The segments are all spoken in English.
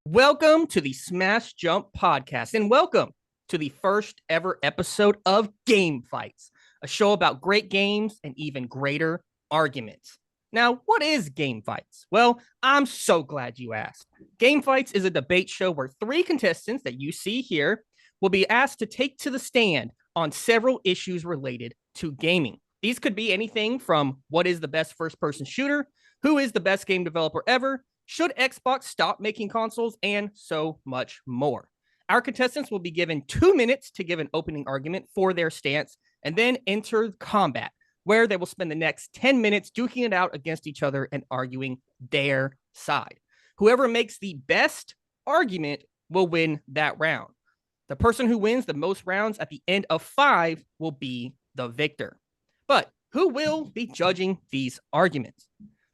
Welcome to the Smash Jump podcast, and welcome to the first ever episode of Game Fights, a show about great games and even greater arguments. Now, what is Game Fights? Well, I'm so glad you asked. Game Fights is a debate show where three contestants that you see here will be asked to take to the stand on several issues related to gaming. These could be anything from what is the best first-person shooter, who is the best game developer ever, should Xbox stop making consoles, and so much more. Our contestants will be given 2 minutes to give an opening argument for their stance and then enter combat, where they will spend the next 10 minutes duking it out against each other and arguing their side. Whoever makes the best argument will win that round. The person who wins the most rounds at the end of 5 will be the victor. But who will be judging these arguments?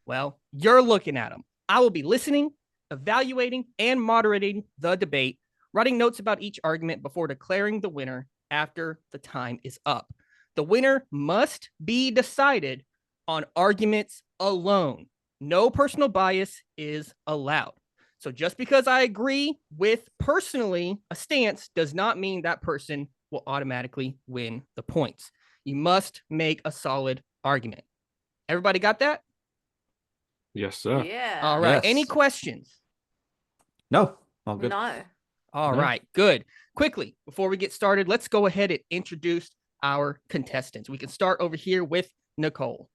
Well, you're looking at them. I will be listening, evaluating, and moderating the debate, writing notes about each argument before declaring the winner after the time is up. The winner must be decided on arguments alone. No personal bias is allowed. So just because I agree with personally a stance does not mean that person will automatically win the points. You must make a solid argument. Everybody got that? Yes, sir. Yeah. All right. Yes. Any questions? No, all good. No. All No. right. Good. Quickly, before we get started, let's go ahead and introduce our contestants. We can start over here with Nicole.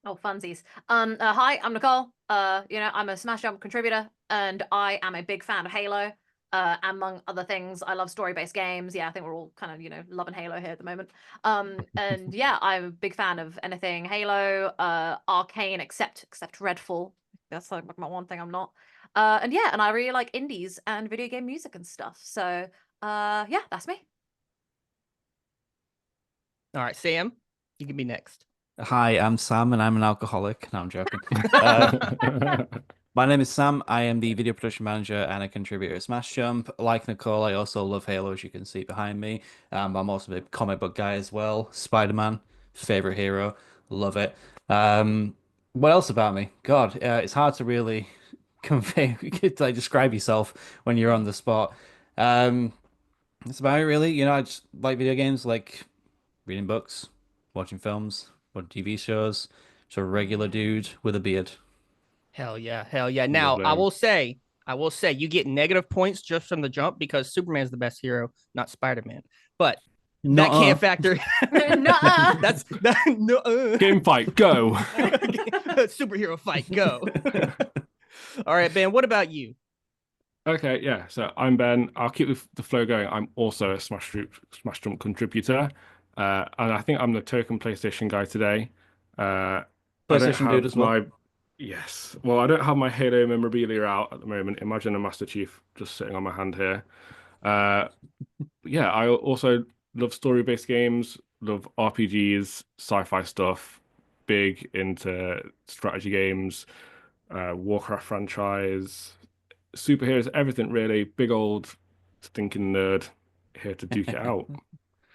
Oh, funsies. Hi, I'm Nicole. I'm a Smash Jump contributor, and I am a big fan of Halo. Among other things, I love story-based games. Yeah, I think we're all kind of, loving Halo here at the moment. And yeah, I'm a big fan of anything Halo, Arcane, except Redfall. That's like my one thing I'm not. And I really like indies and video game music and stuff. So, yeah, that's me. All right, Sam, you can be next. Hi, I'm Sam, and I'm an alcoholic. No, I'm joking. My name is Sam. I am the video production manager and a contributor at Smash Jump. Like Nicole, I also love Halo, as you can see behind me. I'm also a comic book guy as well. Spider-Man, favorite hero, love it. What else about me? God, it's hard to really convey, like describe yourself when you're on the spot. That's about it, really. I just like video games, like reading books, watching films, watching TV shows. Just a regular dude with a beard. Hell yeah. Hell yeah. Now, Lovely. I will say you get negative points just from the jump because Superman's the best hero, not Spider-Man. But that Nuh-uh. can't factor. Nuh-uh. That's Game fight, go. superhero fight. Go. All right, Ben, what about you? Okay, yeah. So I'm Ben. I'll keep the flow going. I'm also a Smash Jump contributor, and I think I'm the token PlayStation guy today. I don't PlayStation dude have as well. Yes. Well, I don't have my Halo memorabilia out at the moment. Imagine a Master Chief just sitting on my hand here. Yeah, I also love story-based games, love RPGs, sci-fi stuff, big into strategy games, Warcraft franchise, superheroes, everything really. Big old stinking nerd here to duke it out.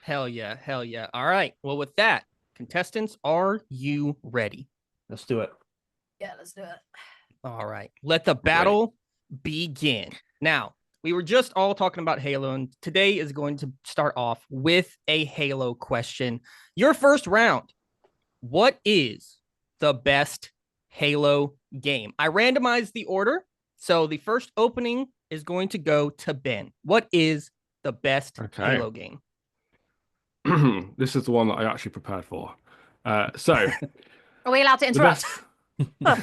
Hell yeah. Hell yeah. All right. Well, with that, contestants, are you ready? Let's do it. Yeah, let's do it. All right. Let the battle begin. Now, we were just all talking about Halo, and today is going to start off with a Halo question. Your first round. What is the best Halo game? I randomized the order, so the first opening is going to go to Ben. What is the best Halo game? This is the one that I actually prepared for. So, Are we allowed to the interrupt? best.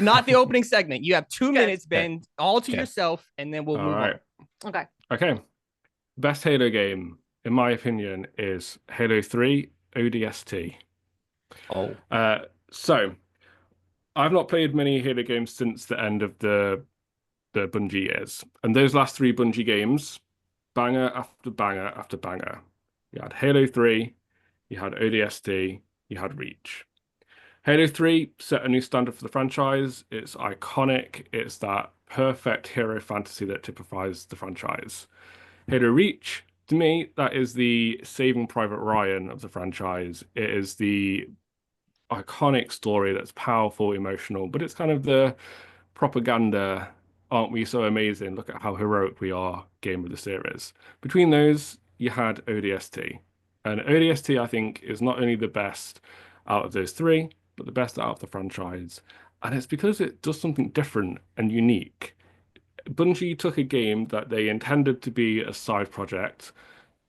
Not the opening segment. You have 2 Good. minutes, Ben, all to Okay. yourself, and then we'll All move right. Okay. Okay. Best Halo game, in my opinion, is Halo 3 ODST. Oh, So, I've not played many Halo games since the end of the Bungie years. And those last 3 Bungie games, banger after banger after banger. You had Halo 3, you had ODST, you had Reach. Halo 3 set a new standard for the franchise. It's iconic. It's that perfect hero fantasy that typifies the franchise. Halo Reach, to me, that is the Saving Private Ryan of the franchise. It is the iconic story that's powerful, emotional, but it's kind of the propaganda aren't we so amazing? Look at how heroic we are, game of the series. Between those, you had ODST. And ODST, I think, is not only the best out of those three, but the best out of the franchise. And it's because it does something different and unique. Bungie took a game that they intended to be a side project,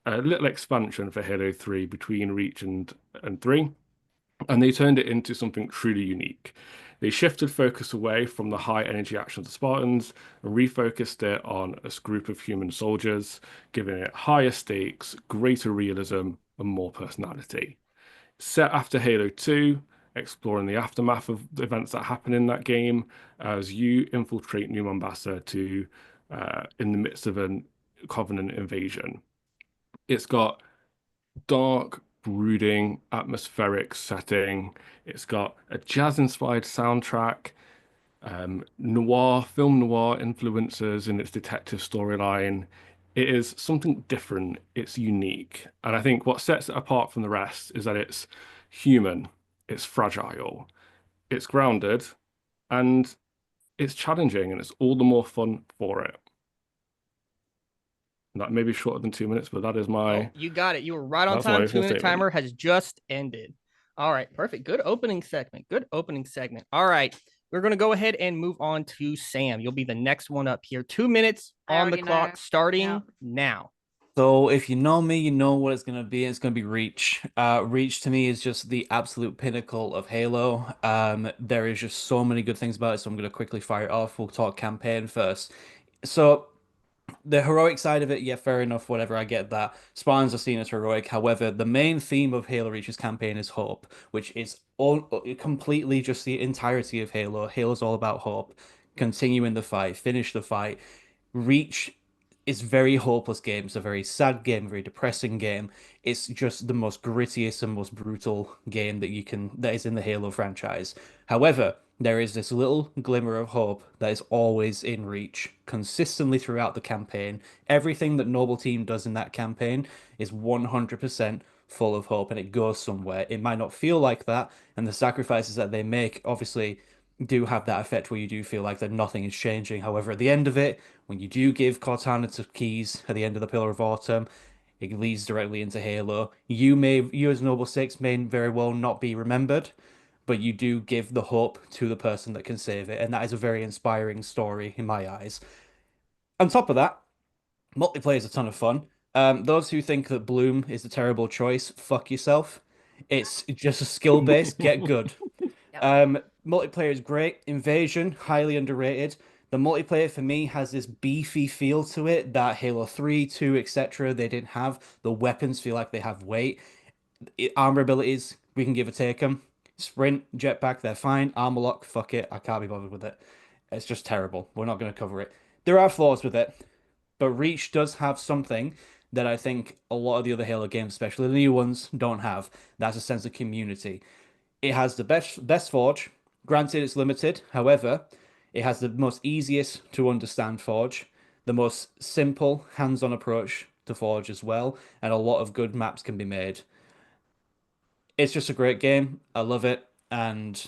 a little expansion for Halo 3 between Reach and 3, and they turned it into something truly unique. They shifted focus away from the high energy action of the Spartans and refocused it on a group of human soldiers, giving it higher stakes, greater realism, and more personality. Set after Halo 2, exploring the aftermath of the events that happen in that game as you infiltrate New Mombasa to in the midst of a Covenant invasion. It's got dark, brooding, atmospheric setting. It's got a jazz-inspired soundtrack, film noir influences in its detective storyline. It is something different. It's unique. And I think what sets it apart from the rest is that it's human, it's fragile, it's grounded, and it's challenging, and it's all the more fun for it. That may be shorter than 2 minutes, but that is my. Oh, you got it. You were right on That's my time. full 2-minute statement. timer has just ended. All right, perfect. Good opening segment. Good opening segment. All right, we're going to go ahead and move on to Sam. You'll be the next one up here. 2 minutes I on the already clock, know. starting Yeah. now. So if you know me, you know what it's going to be. It's going to be Reach. Reach to me is just the absolute pinnacle of Halo. There is just so many good things about it, so I'm going to quickly fire it off. We'll talk campaign first. So the heroic side of it, yeah, fair enough, whatever, I get that. Spartans are seen as heroic. However, the main theme of Halo Reach's campaign is hope, which is all completely just the entirety of Halo. Halo's all about hope. Continue in the fight, finish the fight. Reach is very hopeless game. It's a very sad game, very depressing game. It's just the most grittiest and most brutal game that is in the Halo franchise. However, there is this little glimmer of hope that is always in Reach, consistently throughout the campaign. Everything that Noble Team does in that campaign is 100% full of hope, and it goes somewhere. It might not feel like that, and the sacrifices that they make obviously do have that effect where you do feel like that nothing is changing. However, at the end of it, when you do give Cortana to keys at the end of the Pillar of Autumn, it leads directly into Halo. You as Noble Six may very well not be remembered, but you do give the hope to the person that can save it, and that is a very inspiring story in my eyes. On top of that, multiplayer is a ton of fun. Those who think that Bloom is a terrible choice, fuck yourself. It's just a skill based, get good. Multiplayer is great. Invasion, highly underrated. The multiplayer for me has this beefy feel to it that Halo 3, 2, etc. they didn't have. The weapons feel like they have weight. Armor abilities, we can give or take them. Sprint, jetpack, they're fine. Armor lock, fuck it. I can't be bothered with it. It's just terrible. We're not going to cover it. There are flaws with it, but Reach does have something that I think a lot of the other Halo games, especially the new ones, don't have. That's a sense of community. It has the best Forge. Granted, it's limited. However, it has the most easiest to understand Forge, the most simple hands-on approach to Forge as well, and a lot of good maps can be made. It's just a great game. I love it, and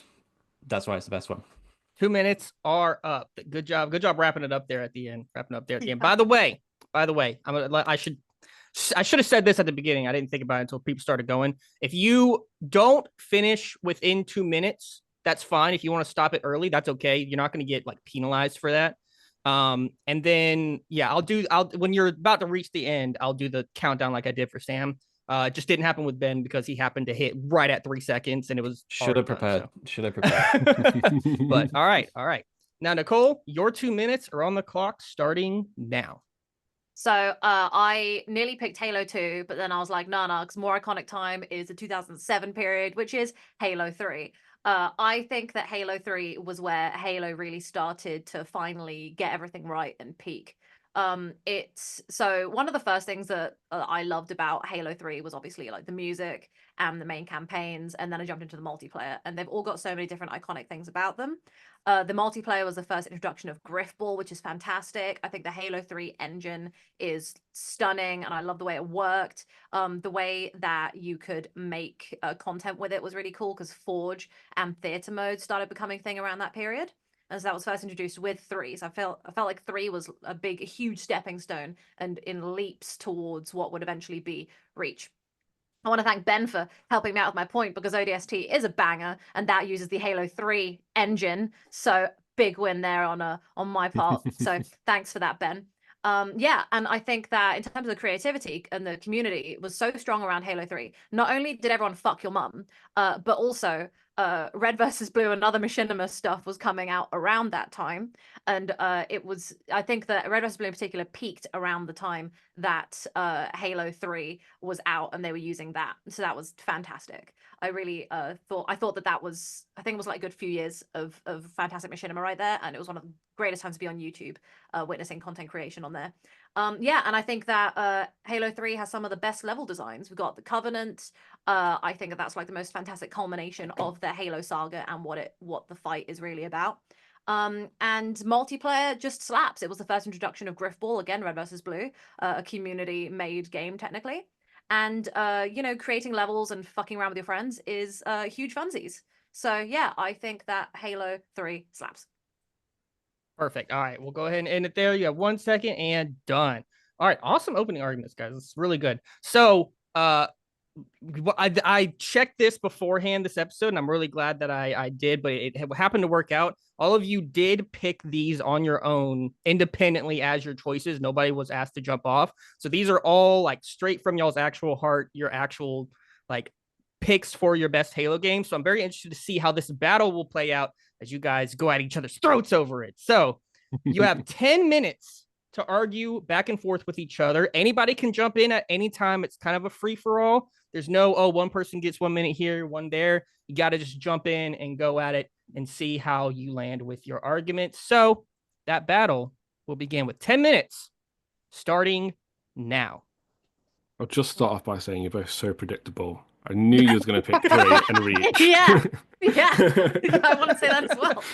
that's why it's the best one. 2 minutes are up. Good job. Good job wrapping it up there at the end. Wrapping up there at the end. By the way, I should have said this at the beginning. I didn't think about it until people started going. If you don't finish within 2 minutes, that's fine. If you want to stop it early, that's okay. You're not going to get like penalized for that. And then yeah, I'll when you're about to reach the end, I'll do the countdown like I did for Sam. It just didn't happen with Ben because he happened to hit right at 3 seconds, and it was Should have prepared. Done, so. Should have prepared. But all right. Now, Nicole, your 2 minutes are on the clock starting now. So I nearly picked Halo 2, but then I was like, no, because more iconic time is the 2007 period, which is Halo 3. I think that Halo 3 was where Halo really started to finally get everything right and peak. It's so one of the first things that I loved about Halo 3 was obviously like the music and the main campaigns, and then I jumped into the multiplayer, and they've all got so many different iconic things about them. The multiplayer was the first introduction of Griffball, which is fantastic. I think the Halo 3 engine is stunning, and I love the way it worked. The way that you could make content with it was really cool because Forge and Theater mode started becoming a thing around that period. as that was first introduced with 3. So I felt like 3 was a huge stepping stone and in leaps towards what would eventually be Reach. I want to thank Ben for helping me out with my point, because ODST is a banger and that uses the Halo 3 engine. So big win there on my part. So thanks for that, Ben. Yeah, and I think that in terms of the creativity and the community, it was so strong around Halo 3. Not only did everyone fuck your mum, but also Red versus Blue and other machinima stuff was coming out around that time. And I think that Red versus Blue in particular peaked around the time that Halo 3 was out and they were using that. So that was fantastic. I really thought that was, I think it was like a good few years of fantastic machinima right there. And it was one of the greatest times to be on YouTube witnessing content creation on there. Yeah, and I think that Halo 3 has some of the best level designs. We've got the Covenant. I think that's like the most fantastic culmination of the Halo saga and what the fight is really about. And multiplayer just slaps. It was the first introduction of Griffball, again, Red versus Blue, a community-made game technically. And creating levels and fucking around with your friends is huge funsies. So yeah, I think that Halo 3 slaps. Perfect. All right, we'll go ahead and end it there. You have 1 second and done. All right, awesome opening arguments, guys. It's really good. So, I checked this beforehand this episode, and I'm really glad that I did, but it happened to work out. All of you did pick these on your own independently as your choices. Nobody was asked to jump off. So these are all like straight from y'all's actual heart, your actual like picks for your best Halo game. So I'm very interested to see how this battle will play out as you guys go at each other's throats over it. So you have 10 minutes to argue back and forth with each other. Anybody can jump in at any time. It's kind of a free for all. There's no, oh, one person gets 1 minute here, one there. You got to just jump in and go at it and see how you land with your arguments. So that battle will begin with 10 minutes starting now. I'll just start off by saying you're both so predictable. I knew you was going to pick 3 and Reach. Yeah. I want to say that as well.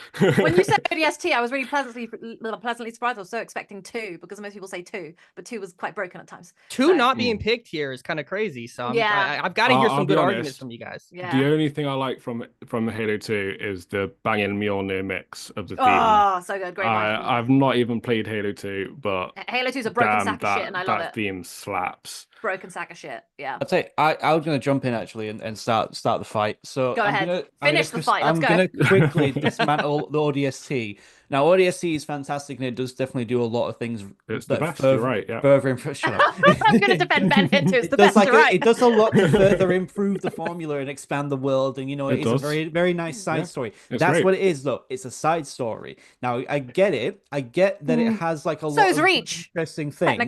When you said ODST, I was really pleasantly surprised. I was so expecting 2, because most people say 2, but 2 was quite broken at times. 2 not being picked here is kind of crazy. So I've got to hear some good arguments from you guys. Yeah. The only thing I like from Halo 2 is the banging Mjolnir mix of the theme. Oh, so good. Great. I've not even played Halo 2, but Halo 2 is a broken sack of shit, and I love it. That theme slaps. Broken sack of shit. Yeah. I'd say I was going to jump in actually and start the fight. So go ahead. Finish the fight. Let's go. I'm going to quickly dismantle the ODST. Now, ODST is fantastic, and it does definitely do a lot of things. It's the best, you're right. Yeah. Shut up. I'm going to defend Ben here too. It's the best, you're right. It does a lot to further improve the formula and expand the world, and it's a very, very nice side story. That's great. What it is, though. It's a side story. Now, I get it. I get that it has like a lot of Reach, interesting things.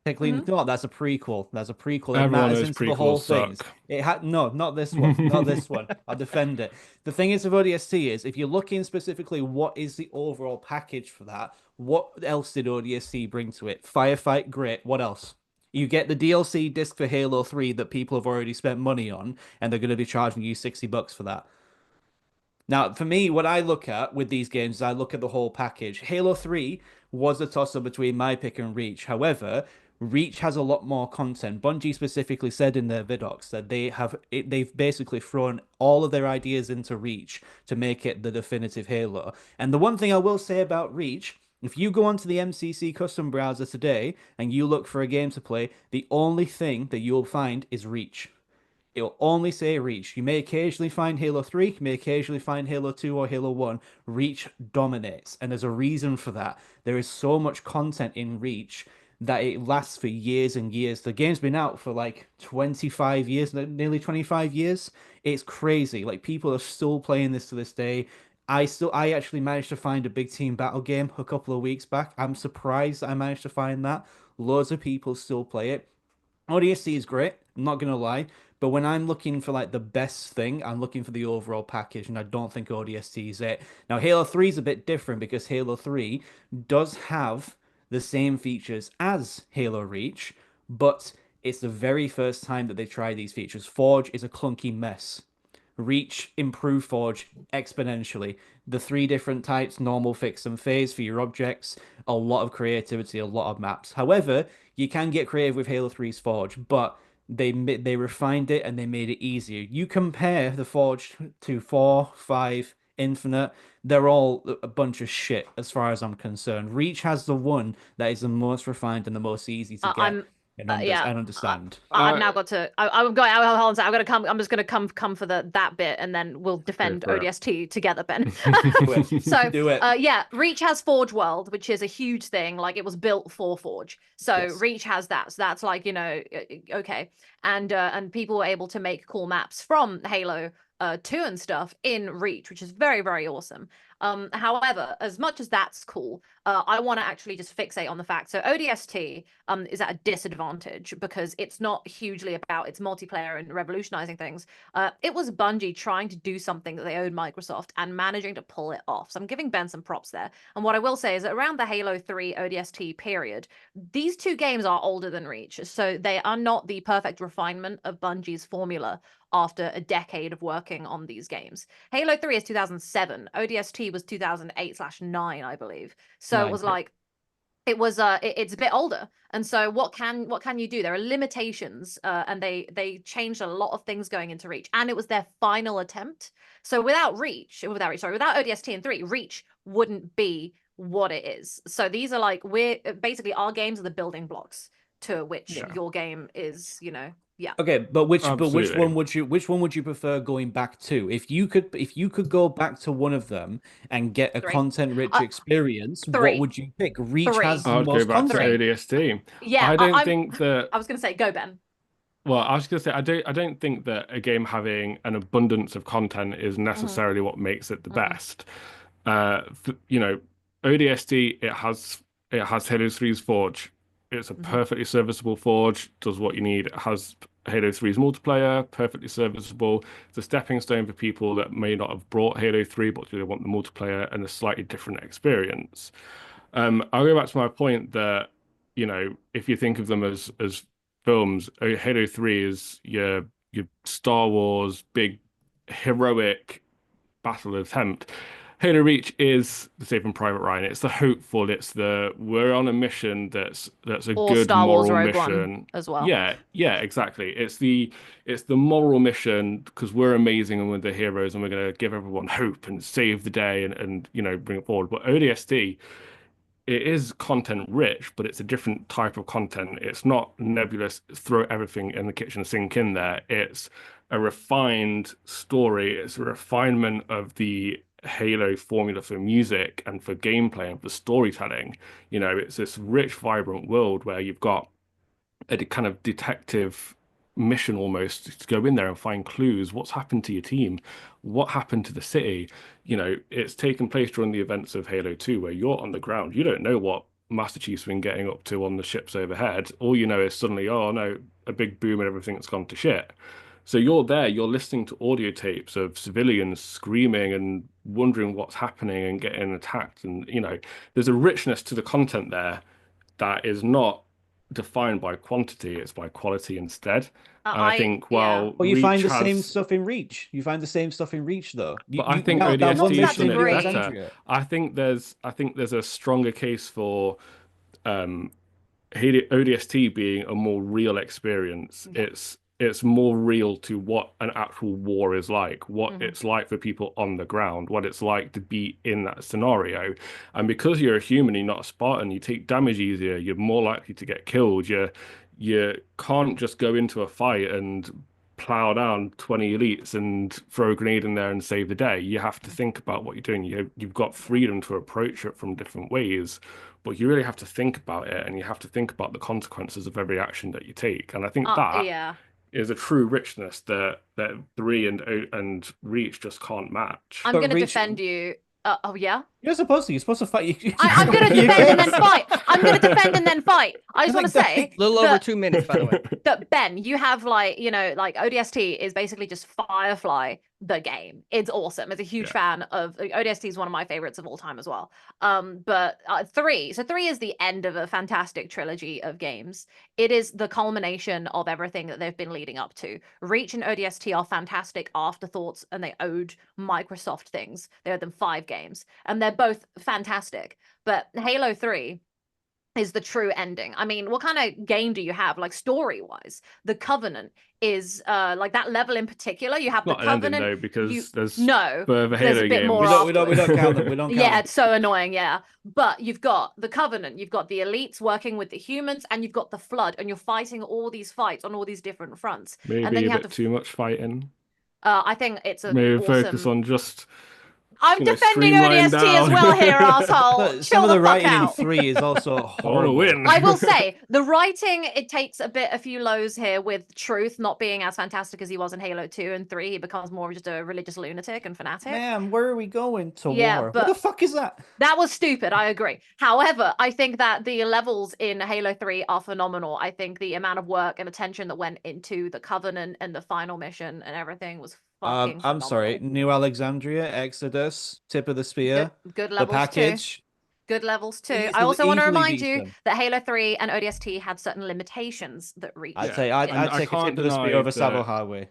Technically, no, that's a prequel. That's a prequel. Everyone it matters knows into the whole suck. thing. It had not this one. Not this one. I'll defend it. The thing is with ODST is if you're looking specifically what is the overall package for that, what else did ODST bring to it? Firefight, great. What else? You get the DLC disc for Halo 3 that people have already spent money on, and they're going to be charging you $60 for that. Now, for me, what I look at with these games is I look at the whole package. Halo 3 was a toss-up between my pick and Reach. However, Reach has a lot more content. Bungie specifically said in their vidocs that they've basically thrown all of their ideas into Reach to make it the definitive Halo. And the one thing I will say about Reach, if you go onto the MCC custom browser today and you look for a game to play, the only thing that you'll find is Reach. It'll only say Reach. You may occasionally find Halo 3, you may occasionally find Halo 2 or Halo 1. Reach dominates, and there's a reason for that. There is so much content in Reach that it lasts for years and years. The game's been out for like 25 years, nearly 25 years. It's crazy. Like, people are still playing this to this day. I actually managed to find a big team battle game a couple of weeks back. I'm surprised that I managed to find that. Loads of people still play it. ODST is great, I'm not going to lie. But when I'm looking for like the best thing, I'm looking for the overall package, and I don't think ODST is it. Now, Halo 3 is a bit different because Halo 3 does have the same features as Halo Reach, but it's the very first time that they try these features. Forge is a clunky mess. Reach improved Forge exponentially. The 3 different types, normal, fixed, and phase for your objects, a lot of creativity, a lot of maps. However, you can get creative with Halo 3's Forge, but they refined it and they made it easier. You compare the Forge to 4, 5, Infinite, they're all a bunch of shit as far as I'm concerned. Reach has the one that is the most refined and the most easy to get I'm and understand. I've now got to. I'm going. Hold on a second. I'm gonna come. I'm just gonna come for that bit, and then we'll defend for it. ODST together, Ben. Do it. So Do it. yeah, Reach has Forge World, which is a huge thing. Like it was built for Forge. So Yes. Reach has that. So that's like, okay. And people were able to make cool maps from Halo 2 and stuff in Reach, which is very, very awesome. However, as much as that's cool, I want to actually just fixate on the fact. So ODST is at a disadvantage because it's not hugely about its multiplayer and revolutionizing things. It was Bungie trying to do something that they owed Microsoft and managing to pull it off. So I'm giving Ben some props there. And what I will say is that around the Halo 3 ODST period, these two games are older than Reach. So they are not the perfect refinement of Bungie's formula after a decade of working on these games. Halo 3 is 2007. ODST was 2008/9, I believe. So it was like it's a bit older, and so what can you do? There are limitations, and they changed a lot of things going into Reach, and it was their final attempt. So without ODST and 3, Reach wouldn't be what it is. So these are like, we're basically, our games are the building blocks to which your game is, yeah. Okay, but which Absolutely. which one would you prefer going back to? If you could go back to one of them and get a 3. content-rich experience, 3. what would you pick? Reach 3. has the I'd go most back to content. ODST. Yeah, I don't think that. I was gonna say, go Ben. Well, I was going to say I don't think that a game having an abundance of content is necessarily what makes it the best. ODST, it has Halo 3's Forge. It's a perfectly serviceable Forge, does what you need. It has Halo 3's multiplayer, perfectly serviceable. It's a stepping stone for people that may not have brought Halo 3, but do they want the multiplayer and a slightly different experience. I'll go back to my point that, if you think of them as films, Halo 3 is your Star Wars big heroic battle attempt. Halo Reach is the Saving Private Ryan. It's the hopeful. It's the we're on a mission that's a Or good Star Wars moral Rogue One mission as well. Yeah, exactly. It's the moral mission because we're amazing and we're the heroes and we're going to give everyone hope and save the day and bring it forward. But ODST, it is content rich, but it's a different type of content. It's not nebulous, throw everything in the kitchen sink in there. It's a refined story. It's a refinement of the Halo formula for music and for gameplay and for storytelling. It's this rich, vibrant world where you've got a kind of detective mission almost to go in there and find clues. What's happened to your team? What happened to the city? It's taken place during the events of Halo 2 where you're on the ground. You don't know what Master Chief's been getting up to on the ships overhead. All you know is suddenly, oh no, a big boom and everything's gone to shit. So you're there, you're listening to audio tapes of civilians screaming and wondering what's happening and getting attacked. And, there's a richness to the content there that is not defined by quantity, it's by quality instead. And I think, well, you find the Reach same has... stuff in Reach. You find the same stuff in Reach, though. But I think Not to ODST that has done it degree. better. I think there's a stronger case for ODST being a more real experience. It's more real to what an actual war is like, what it's like for people on the ground, what it's like to be in that scenario. And because you're a human, you're not a Spartan, you take damage easier, you're more likely to get killed. You can't just go into a fight and plow down 20 elites and throw a grenade in there and save the day. You have to think about what you're doing. You've got freedom to approach it from different ways, but you really have to think about it and you have to think about the consequences of every action that you take. And I think that is a true richness that 3 and Reach just can't match. I'm going to defend you. Oh yeah. You're supposed to. You're supposed to fight. I'm going to defend and then fight. I'm going to defend and then fight. I just want to say, a little over 2 minutes, by the way. That Ben, you have like ODST is basically just Firefly the game. It's awesome. As a huge fan of ODST, is one of my favorites of all time as well. But 3 is the end of a fantastic trilogy of games. It is the culmination of everything that they've been leading up to. Reach and ODST are fantastic afterthoughts, and they owed Microsoft things. They owed them 5 games, and they're both fantastic. But Halo 3 is the true ending. I mean, what kind of game do you have? Like story-wise, the Covenant is like that level in particular. You have Not the an ending Covenant. though, because there's No, further there's Halo a bit games. more We don't count them. We don't count yeah, them. it's so annoying. Yeah, but you've got the Covenant, you've got the elites working with the humans, and you've got the Flood, and you're fighting all these fights on all these different fronts. Maybe And then you a have bit the. too much fighting. I think it's an Maybe awesome. focus on just. I'm defending streamline ODST as down. well here, asshole. But Chill some of the the fuck writing in out. 3 is also horrible. win. I will say the writing, it takes a few lows here with Truth not being as fantastic as he was in Halo 2 and 3. He becomes more of just a religious lunatic and fanatic. Man, where are we going to Yeah, war? but- What the fuck is that? That was stupid, I agree. However, I think that the levels in Halo 3 are phenomenal. I think the amount of work and attention that went into the Covenant and the final mission and everything was fucking I'm sorry. phenomenal. New Alexandria, Exodus, Tip of the Spear, Good the levels package. too. Good levels too. Easily- I also want to easily remind beats you them. that Halo 3 and ODST had certain limitations that Reach. I'd Yeah. say I'd And I take a can't Tip of the Spear deny over Savile that- Highway.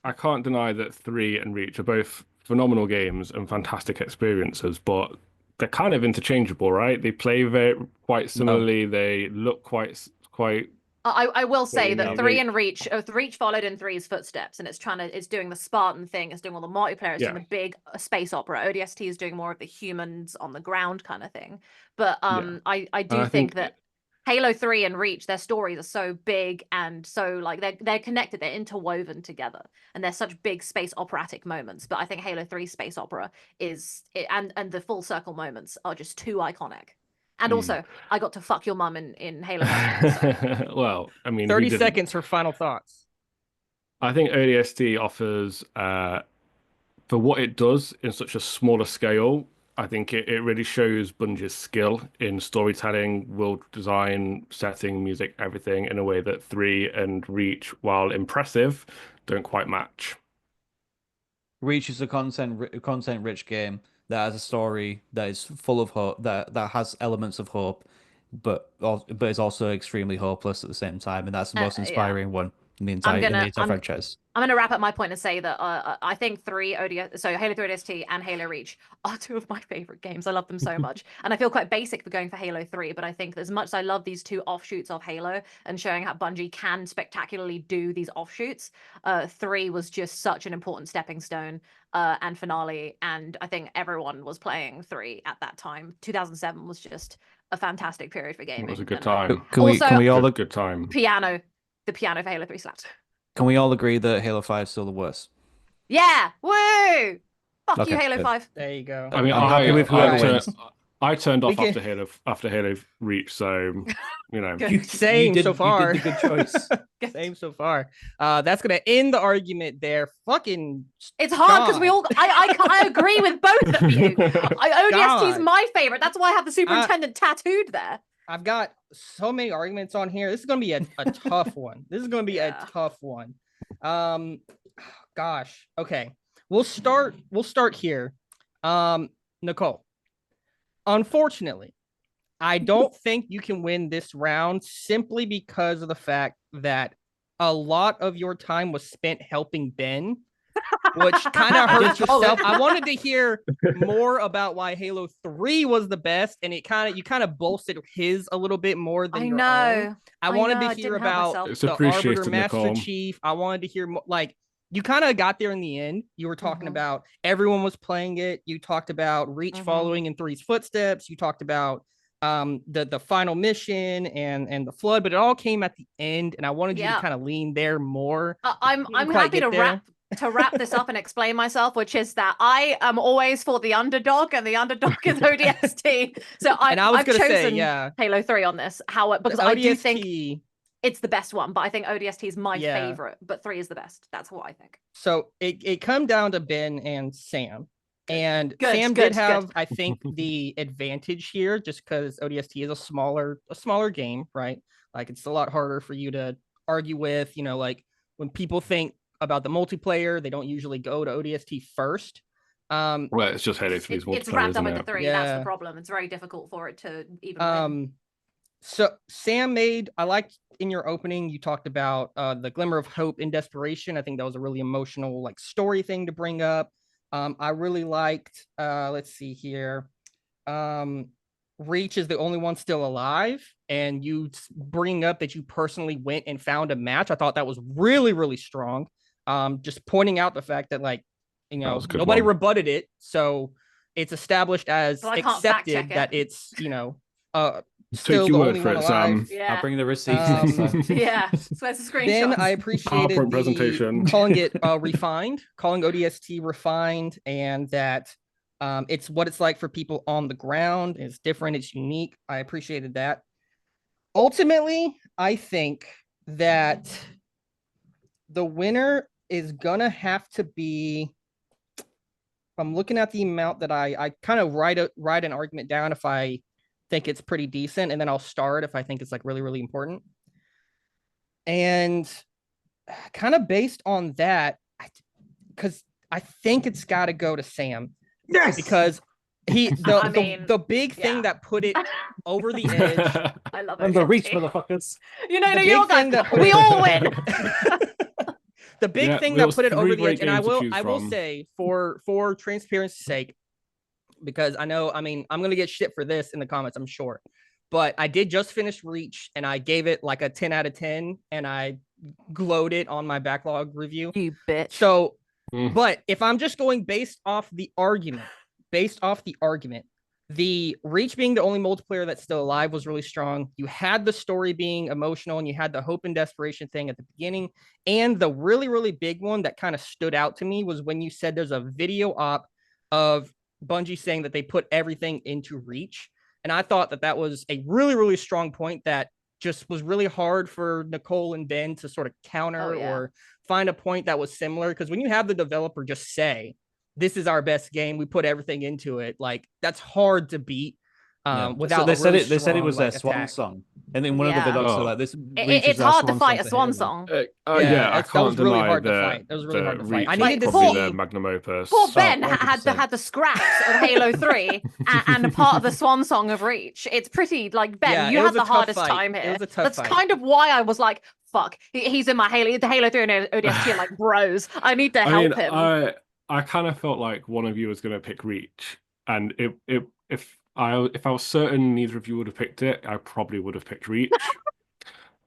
I can't deny that 3 and Reach are both phenomenal games and fantastic experiences, but they're kind of interchangeable, right? They play quite similarly. They look quite. I will say you that mean? 3 and Reach, Reach followed in 3's footsteps, and it's doing the Spartan thing, it's doing all the multiplayer, it's Yeah. doing the big space opera. ODST is doing more of the humans on the ground kind of thing. But Yeah. I do I think that Halo 3 and Reach, their stories are so big and so like they're connected, they're interwoven together, and they're such big space operatic moments. But I think Halo 3 space opera and the full circle moments are just too iconic. And also, I got to fuck your mum in Halo 1. So. Well, I mean, 30 who didn't? seconds for final thoughts. I think ODST offers, for what it does in such a smaller scale, I think it really shows Bungie's skill in storytelling, world design, setting, music, everything in a way that 3 and Reach, while impressive, don't quite match. Reach is a content-rich game that has a story that is full of hope, that has elements of hope, but is also extremely hopeless at the same time, and that's the most inspiring one in the entire franchise. I'm going to wrap up my point and say that I think Halo 3 ODST and Halo Reach are two of my favorite games. I love them so much. And I feel quite basic for going for Halo 3, but I think as much as I love these two offshoots of Halo and showing how Bungie can spectacularly do these offshoots, 3 was just such an important stepping stone and finale. And I think everyone was playing 3 at that time. 2007 was just a fantastic period for gaming. It was a good time. Can we all good time. The piano for Halo 3 slaps. Can we all agree that Halo 5 is still the worst? Yeah! Woo! Fuck Okay, you, Halo good. 5. There you go. I mean, I'm happy with whoever wins. I turned off We after Halo Reach, so you know. Same so far. You did the good choice. Same so far. That's gonna end the argument there. Fucking. It's hard because we all. I agree with both of you. ODST is God. my favorite. That's why I have the superintendent tattooed there. I've got so many arguments on here. This is gonna be a tough one. This is gonna be a tough one. Gosh. Okay. We'll start here. Nicole. Unfortunately, I don't think you can win this round simply because of the fact that a lot of your time was spent helping Ben, which kind of hurts yourself. I wanted to hear more about why Halo 3 was the best, and you kind of bolstered his a little bit more than your own. I wanted to hear about It's the appreciated, Arbiter Master Nicole. Chief. I wanted to hear more, like you kind of got there in the end. You were talking about everyone was playing it. You talked about Reach following in 3's footsteps. You talked about the final mission and the flood, but it all came at the end, and I wanted you to kind of lean there more. I'm happy to wrap this up and explain myself, which is that I am always for the underdog, and the underdog is ODST. So I've chosen Halo 3 on this. Because I do think it's the best one, but I think ODST is my favorite, but 3 is the best. That's what I think. So it come down to Ben and Sam. And Sam did have, I think, the advantage here just because ODST is a smaller game, right? Like it's a lot harder for you to argue with, like when people think about the multiplayer, they don't usually go to ODST first. Well, it's just Halo 3's multiplayer. It's wrapped up into 3. Yeah. That's the problem. It's very difficult for it to even win. So Sam I liked in your opening, you talked about the glimmer of hope in desperation. I think that was a really emotional like story thing to bring up. I really liked, let's see here. Reach is the only one still alive, and you bring up that you personally went and found a match. I thought that was really, really strong. Just pointing out the fact that, like, you know, nobody rebutted it, so it's established as accepted that it's, you know, still the only one alive. Yeah. I'll bring the receipts next time. Yeah, so it's a screenshot. Then I appreciated PowerPoint presentation. calling it refined, calling ODST refined, and that it's what it's like for people on the ground. It's different. It's unique. I appreciated that. Ultimately, I think that the winner is gonna have to be. I'm looking at the amount that I kind of write an argument down if I think it's pretty decent, and then I'll start if I think it's like really, really important. And kind of based on that, because I think it's got to go to Sam. Yes, because the big thing that put it over the edge. I love it. And the Reach, motherfuckers. You know, you're like, we all win. The big thing that put it over the edge, and I will say for transparency's sake, because I know, I mean, I'm gonna get shit for this in the comments, I'm sure, but I did just finish Reach, and I gave it like a 10 out of 10, and I glowed it on my backlog review. You bitch. So, but if I'm just going based off the argument, the Reach being the only multiplayer that's still alive was really strong. You had the story being emotional, and you had the hope and desperation thing at the beginning. And the really, really big one that kind of stood out to me was when you said there's a video op of Bungie saying that they put everything into Reach. And I thought that that was a really, really strong point that just was really hard for Nicole and Ben to sort of counter or find a point that was similar. Because when you have the developer just say, this is our best game, we put everything into it, like that's hard to beat. Without so they said it was their swan song, and then one of the videos like this. It's hard to fight a swan song. I can't really deny hard to fight. That was really hard to fight. I needed to see the magnum opus. Poor Ben had the scraps of Halo 3 and a part of the swan song of Reach. It's pretty like Ben. You had the hardest time here. It was a tough That's fight. kind of why I was like, fuck. He's in my Halo 3 and ODST are like bros. I need to help him. I kind of felt like one of you was going to pick Reach, and if I was certain neither of you would have picked it, I probably would have picked Reach.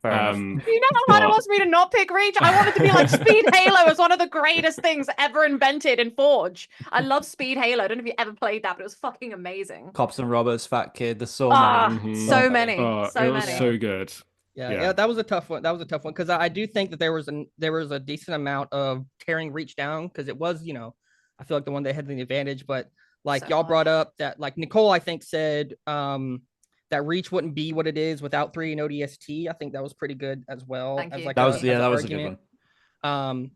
You know how hard it was for me to not pick Reach? I wanted to be like, Speed Halo is one of the greatest things ever invented in Forge. I love Speed Halo. I don't know if you ever played that, but it was fucking amazing. Cops and Robbers, Fat Kid, there's so many. So many. It was so good. Yeah, that was a tough one. Because I do think that there was a decent amount of tearing Reach down, because it was, you know, I feel like the one that had the advantage. But like y'all brought up that, like Nicole, I think said that Reach wouldn't be what it is without 3 and ODST. I think that was pretty good as well. Thank you. Like that was a good one.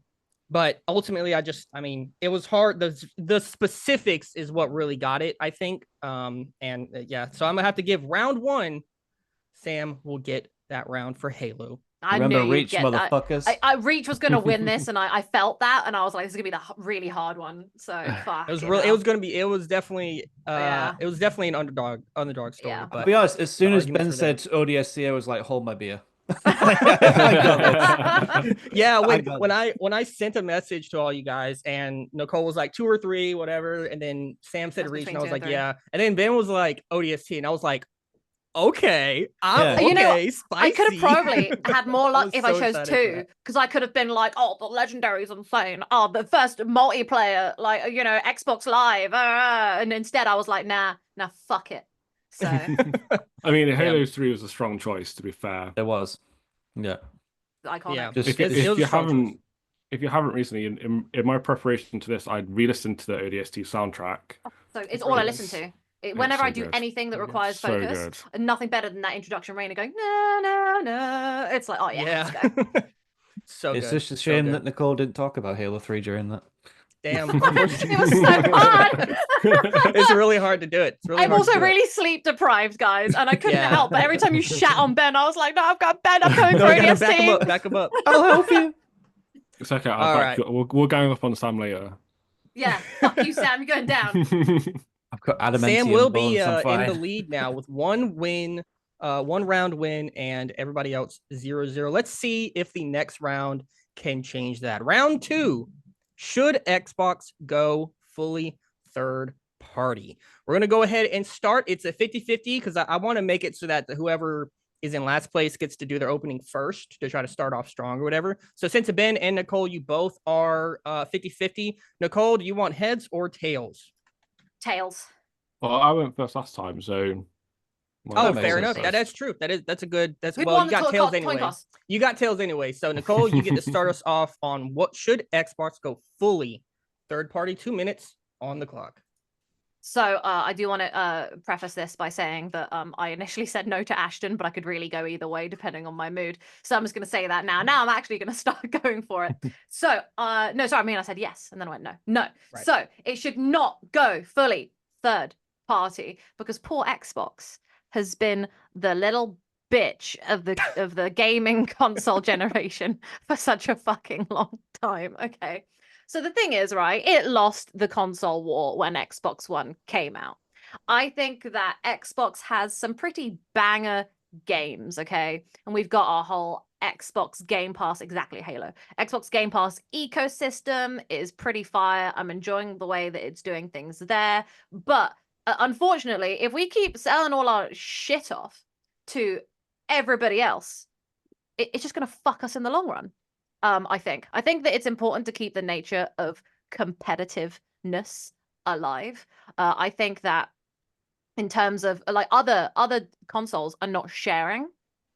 But ultimately, I mean, it was hard. The specifics is what really got it, I think. So I'm gonna have to give round 1. Sam will get that round for Halo. I Remember knew Reach, motherfuckers. I Reach was going to win this, and I felt that, and I was like, this is going to be the really hard one. So fuck. It was definitely an underdog story. Yeah. But to be honest, as soon as Ben said ODST, I was like, hold my beer. Yeah, when I sent a message to all you guys, and Nicole was like 2 or 3, whatever, and then Sam said Reach, and I was like, yeah, and then Ben was like ODST, and I was like, okay, you know, spicy. I could have probably had more luck if I chose 2, because I could have been like, oh, the legendary's insane. Oh, the first multiplayer, like, you know, Xbox Live, and instead I was like, nah, fuck it. So I mean, Halo 3 was a strong choice, to be fair. It was, iconic. Yeah, if you haven't recently, in my preparation to this, I'd re-listened to the ODST soundtrack. So it's all I listen to. Whenever I do anything that requires focus, good. and nothing better than that introduction Raina going, no. It's like, oh yeah. Let's go. So it's good. just a shame that Nicole didn't talk about Halo 3 during that. Damn. It was so hard. It's really hard to do it. I'm also really sleep deprived, guys, and I couldn't help. But every time you shat on Ben, I was like, no, I've got Ben. I'm coming for ODST. Back him up. I'll help you. It's okay. We're going up on Sam later. Yeah, fuck you, Sam. You're going down. I've got adamantium. Sam will be bones, in the lead now with 1 win, 1 round win, and everybody else 0-0. Let's see if the next round can change that. Round 2. Should Xbox go fully third party. We're going to go ahead and start. It's a 50-50 because I want to make it so that whoever is in last place gets to do their opening first to try to start off strong or whatever. So since Ben and Nicole, you both are 50-50. Nicole, do you want heads or tails? Tails. Well, I went first last time, so. Oh, makes fair sense. enough. That's true. That's a good. We've Well, won you the got tails coin anyway. toss. You got tails anyway. So Nicole, you get to start us off on what should Xbox go fully third party. 2 minutes on the clock. So I do want to preface this by saying that I initially said no to Ashton, but I could really go either way depending on my mood. So I'm just going to say that now. Now I'm actually going to start going for it. So no, sorry, I mean I said yes, and then I went no. Right. So it should not go fully third party because poor Xbox has been the little bitch of the gaming console generation for such a fucking long time. Okay. So the thing is, right, it lost the console war when Xbox One came out. I think that Xbox has some pretty banger games, okay? And we've got our whole Xbox Game Pass, exactly, Halo. Xbox Game Pass ecosystem is pretty fire. I'm enjoying the way that it's doing things there. But unfortunately, if we keep selling all our shit off to everybody else, it's just going to fuck us in the long run. I think that it's important to keep the nature of competitiveness alive. I think that in terms of like other consoles are not sharing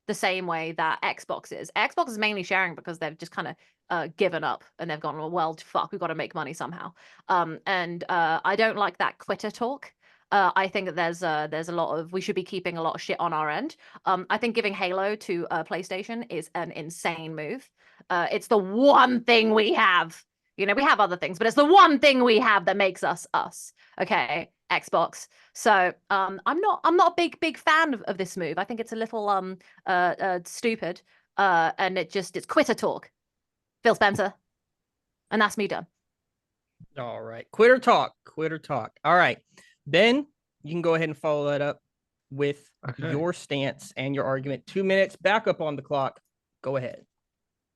the same way that Xbox is. Xbox is mainly sharing because they've just kind of given up and they've gone, well, fuck, we've got to make money somehow. And I don't like that quitter talk. I think that there's a lot of we should be keeping a lot of shit on our end. I think giving Halo to PlayStation is an insane move. It's the one thing we have. You know, we have other things, but it's the one thing we have that makes us us. Okay, Xbox. So I'm not a big fan of this move. I think it's a little stupid. And it's quitter talk. Phil Spencer. And that's me done. All right. Quitter talk. All right. Ben, you can go ahead and follow that up with your stance and your argument. 2 minutes, back up on the clock. Go ahead.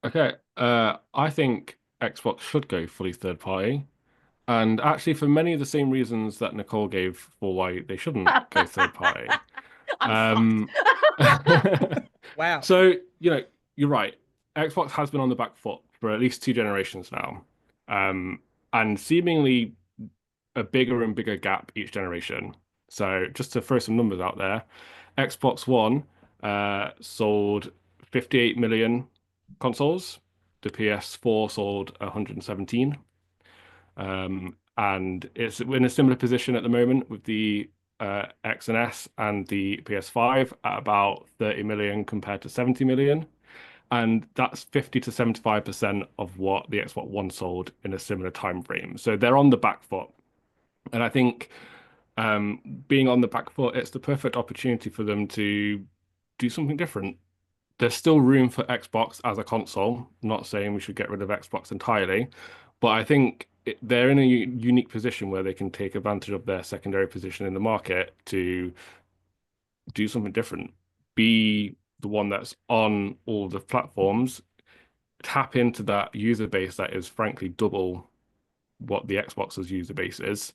Okay. I think Xbox should go fully third party. And actually, for many of the same reasons that Nicole gave for why they shouldn't go third party. Wow. So, you're right. Xbox has been on the back foot for at least 2 generations now. And seemingly a bigger and bigger gap each generation. So, just to throw some numbers out there, Xbox One sold 58 million consoles. The PS4 sold 117. And it's in a similar position at the moment with the X and S and the PS5 at about 30 million compared to 70 million. And that's 50 to 75% of what the Xbox One sold in a similar time frame. So they're on the back foot. And I think being on the back foot, it's the perfect opportunity for them to do something different. There's still room for Xbox as a console. I'm not saying we should get rid of Xbox entirely, but I think they're in a unique position where they can take advantage of their secondary position in the market to do something different, be the one that's on all the platforms, tap into that user base that is frankly double what the Xbox's user base is,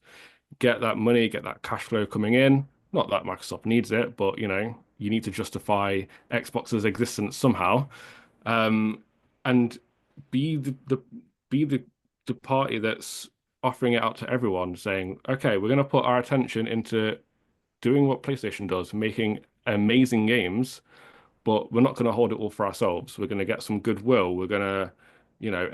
get that money, get that cash flow coming in. Not that Microsoft needs it, but you need to justify Xbox's existence somehow, and be the party that's offering it out to everyone, saying, okay, we're going to put our attention into doing what PlayStation does, making amazing games, but we're not going to hold it all for ourselves. We're going to get some goodwill. We're going to,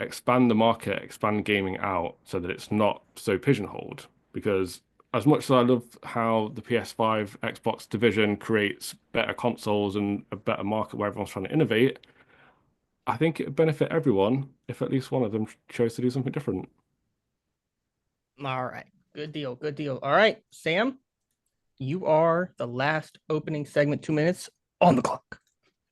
expand the market, expand gaming out so that it's not so pigeonholed. Because as much as I love how the PS5 Xbox division creates better consoles and a better market where everyone's trying to innovate, I think it would benefit everyone if at least one of them chose to do something different. All right. Good deal. All right, Sam, you are the last opening segment. 2 minutes on the clock.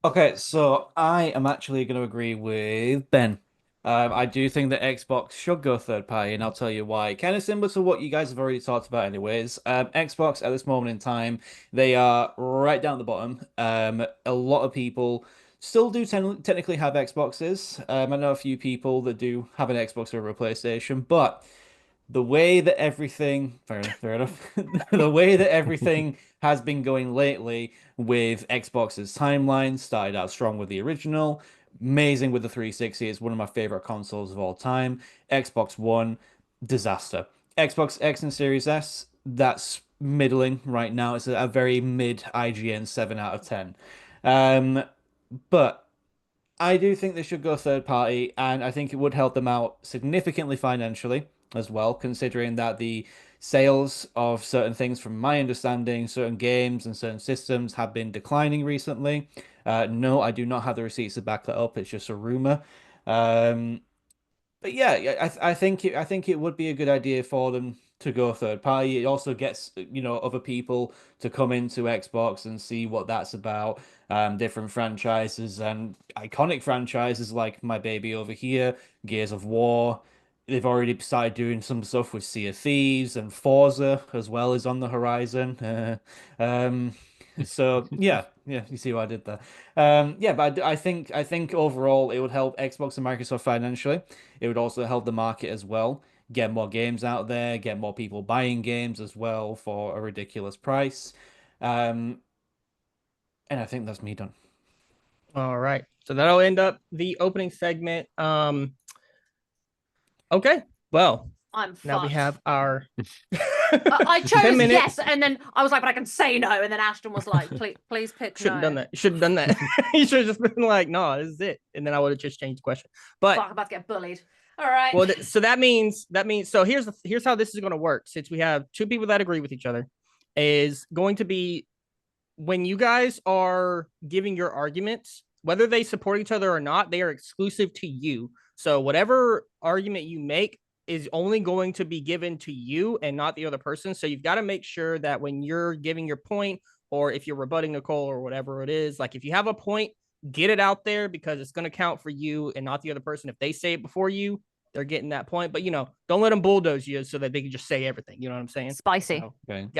Okay, so I am actually going to agree with Ben. I do think that Xbox should go third party, and I'll tell you why. Kind of similar to what you guys have already talked about, anyways. Xbox at this moment in time, they are right down the bottom. A lot of people still do technically have Xboxes. I know a few people that do have an Xbox over a PlayStation, but the way that everything, fair enough, the way that everything has been going lately with Xbox's timeline, started out strong with the original, amazing with the 360. It's one of my favorite consoles of all time. Xbox One, disaster. Xbox X and Series S, that's middling right now. It's a very mid IGN 7 out of 10. But I do think they should go third party, and I think it would help them out significantly financially as well, considering that the sales of certain things, from my understanding, certain games and certain systems have been declining recently. No, I do not have the receipts to back that up. It's just a rumor. Um, but yeah, I think it would be a good idea for them to go third party. It also gets, other people to come into Xbox and see what that's about. Different franchises and iconic franchises like my baby over here, Gears of War. They've already started doing some stuff with Sea of Thieves, and Forza as well is on the horizon. Um, so yeah, you see what I did there. Yeah, but I think overall it would help Xbox and Microsoft financially. It would also help the market as well, get more games out there, get more people buying games as well for a ridiculous price. Um, and I think that's me done. All right. So that'll end up the opening segment. Okay. Well, I'm now we fucked. have our I 10 chose minute. yes, and then I was like, but I can say no. And then Ashton was like, please pick Shouldn't no. done that. Should have done that. You should have just been like, no, this is it. And then I would have just changed the question. But Fuck, I'm about to get bullied. All right. well, so that means so here's how this is going to work. Since we have two people that agree with each other, is going to be when you guys are giving your arguments, whether they support each other or not, they are exclusive to you. So whatever argument you make is only going to be given to you and not the other person. So you've got to make sure that when you're giving your point, or if you're rebutting Nicole or whatever it is, like if you have a point, get it out there, because it's going to count for you and not the other person. If they say it before you, they're getting that point. But don't let them bulldoze you so that they can just say everything. You know what I'm saying? Spicy. So, Okay. you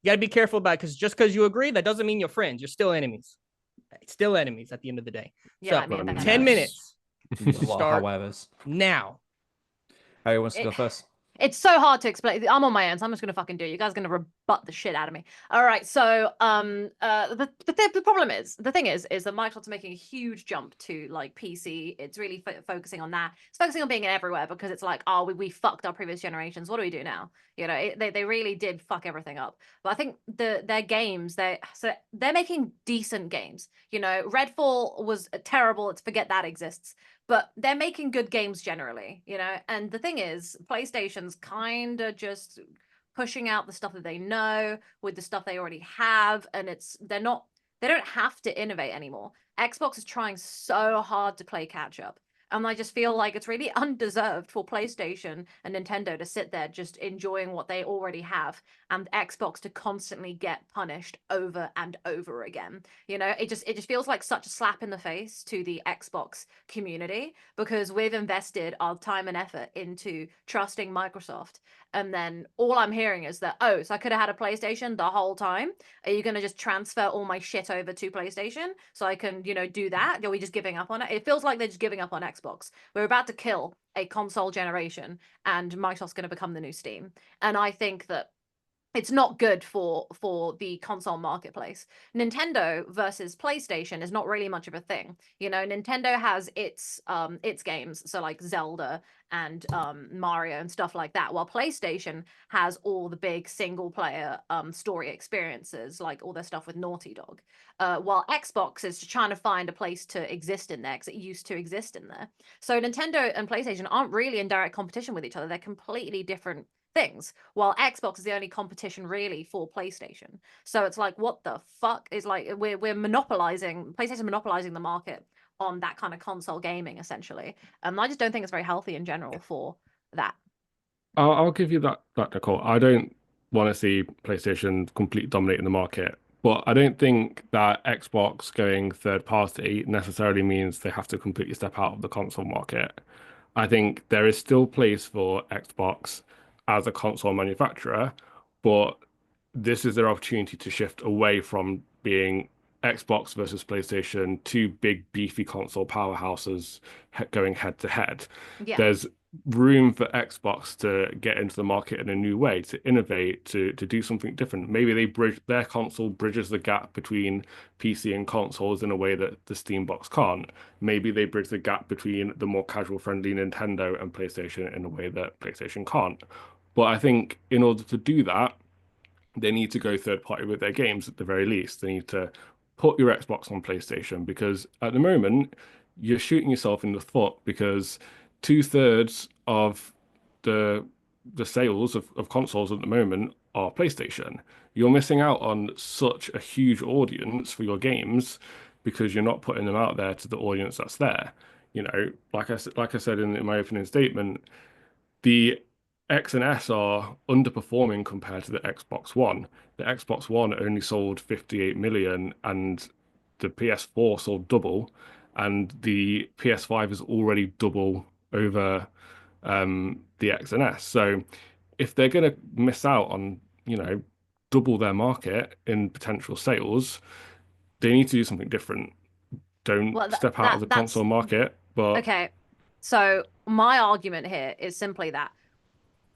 gotta be careful about it, because just because you agree, that doesn't mean you're friends. You're still enemies. Still enemies at the end of the day. Yeah, So I mean, 10 minutes. A lot of Start howevers. now. Who wants to go first? It's so hard to explain. I'm on my own, so I'm just gonna fucking do it. You guys are gonna rebut the shit out of me. All right. So, the problem is, the thing is that Microsoft's making a huge jump to like PC. It's really focusing on that. It's focusing on being everywhere, because it's like, oh, we fucked our previous generations. What do we do now? They really did fuck everything up. But I think their games, they're making decent games. Redfall was terrible. Let's forget that exists. But they're making good games generally, and the thing is, PlayStation's kind of just pushing out the stuff that they know with the stuff they already have, and they don't have to innovate anymore. Xbox is trying so hard to play catch up. And I just feel like it's really undeserved for PlayStation and Nintendo to sit there just enjoying what they already have, and Xbox to constantly get punished over and over again. It just feels like such a slap in the face to the Xbox community, because we've invested our time and effort into trusting Microsoft. And then all I'm hearing is that, oh, so I could have had a PlayStation the whole time. Are you going to just transfer all my shit over to PlayStation so I can, do that? Are we just giving up on it? It feels like they're just giving up on Xbox. We're about to kill a console generation, and Microsoft's going to become the new Steam. And I think that it's not good for the console marketplace. Nintendo versus PlayStation is not really much of a thing. Nintendo has its games, so like Zelda and Mario and stuff like that, while PlayStation has all the big single player story experiences, like all their stuff with Naughty Dog. While Xbox is trying to find a place to exist in there, because it used to exist in there. So Nintendo and PlayStation aren't really in direct competition with each other. They're completely different things, while Xbox is the only competition really for PlayStation. So it's like, what the fuck is like, we're monopolizing, PlayStation monopolizing the market on that kind of console gaming, essentially. And I just don't think it's very healthy in general for that. I'll give you that, Nicole. I don't want to see PlayStation completely dominating the market, but I don't think that Xbox going third party necessarily means they have to completely step out of the console market. I think there is still place for Xbox as a console manufacturer, but this is their opportunity to shift away from being Xbox versus PlayStation, two big beefy console powerhouses going head to head. Yeah. There's room for Xbox to get into the market in a new way, to innovate, to do something different. Maybe their console bridges the gap between PC and consoles in a way that the Steam box can't. Maybe they bridge the gap between the more casual friendly Nintendo and PlayStation in a way that PlayStation can't. But I think in order to do that, they need to go third party with their games at the very least. They need to put your Xbox on PlayStation because at the moment you're shooting yourself in the foot because two-thirds of the sales of consoles at the moment are PlayStation. You're missing out on such a huge audience for your games because you're not putting them out there to the audience that's there. Like I said in my opening statement, the X and S are underperforming compared to the Xbox One. The Xbox One only sold 58 million and the PS4 sold double, and the PS5 is already double over the X and S. So if they're going to miss out on, double their market in potential sales, they need to do something different. Don't Well, step out of the that's console market, but okay. So my argument here is simply that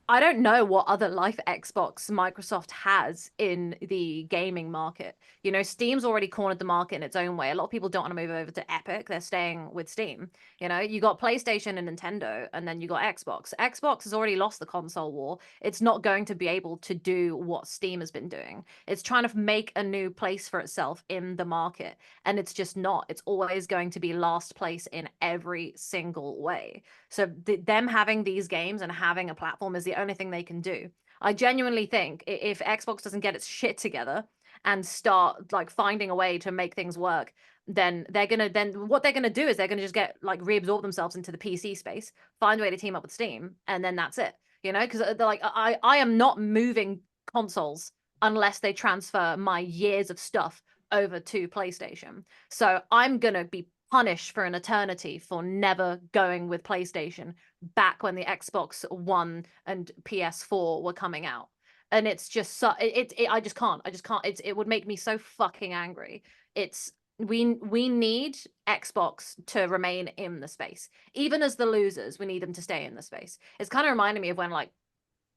I don't know what other life Xbox Microsoft has in the gaming market. Steam's already cornered the market in its own way. A lot of people don't want to move over to Epic. They're staying with Steam. You got PlayStation and Nintendo, and then you got Xbox. Xbox has already lost the console war. It's not going to be able to do what Steam has been doing. It's trying to make a new place for itself in the market, and it's just not. It's always going to be last place in every single way. So them having these games and having a platform is the only thing they can do. I genuinely think if Xbox doesn't get its shit together and start like finding a way to make things work, then what they're gonna do is they're gonna just get like reabsorb themselves into the PC space, find a way to team up with Steam, and then that's it. Because they're like, I am not moving consoles unless they transfer my years of stuff over to PlayStation. So I'm gonna be punished for an eternity for never going with PlayStation back when the Xbox One and PS4 were coming out. And it's just so I just can't. It would make me so fucking angry. It's we need Xbox to remain in the space. Even as the losers, we need them to stay in the space. It's kind of reminding me of when like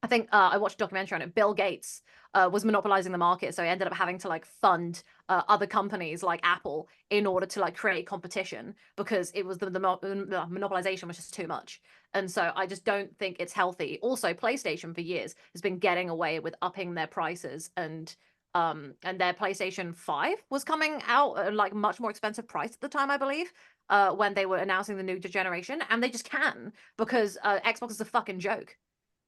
I think I watched a documentary on it. Bill Gates was monopolizing the market, so he ended up having to like fund other companies like Apple in order to like create competition because it was the monopolization was just too much. And so I just don't think it's healthy. Also, PlayStation for years has been getting away with upping their prices and their PlayStation 5 was coming out at like much more expensive price at the time, I believe, when they were announcing the new generation, and they just can because Xbox is a fucking joke.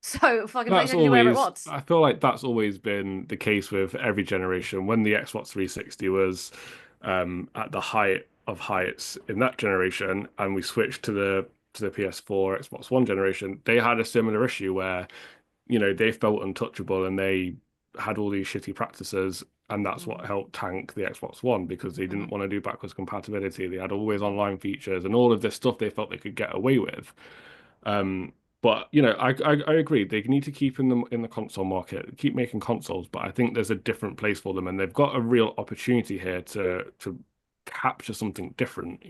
So fucking that's PlayStation do whatever it always, wants. I feel like that's always been the case with every generation. When the Xbox 360 was at the height of heights in that generation, and we switched to the PS4, Xbox One generation, they had a similar issue where, they felt untouchable and they had all these shitty practices, and that's what helped tank the Xbox One because they didn't want to do backwards compatibility. They had always online features and all of this stuff they felt they could get away with. But I agree. They need to keep in the console market, keep making consoles. But I think there's a different place for them, and they've got a real opportunity here to capture something different.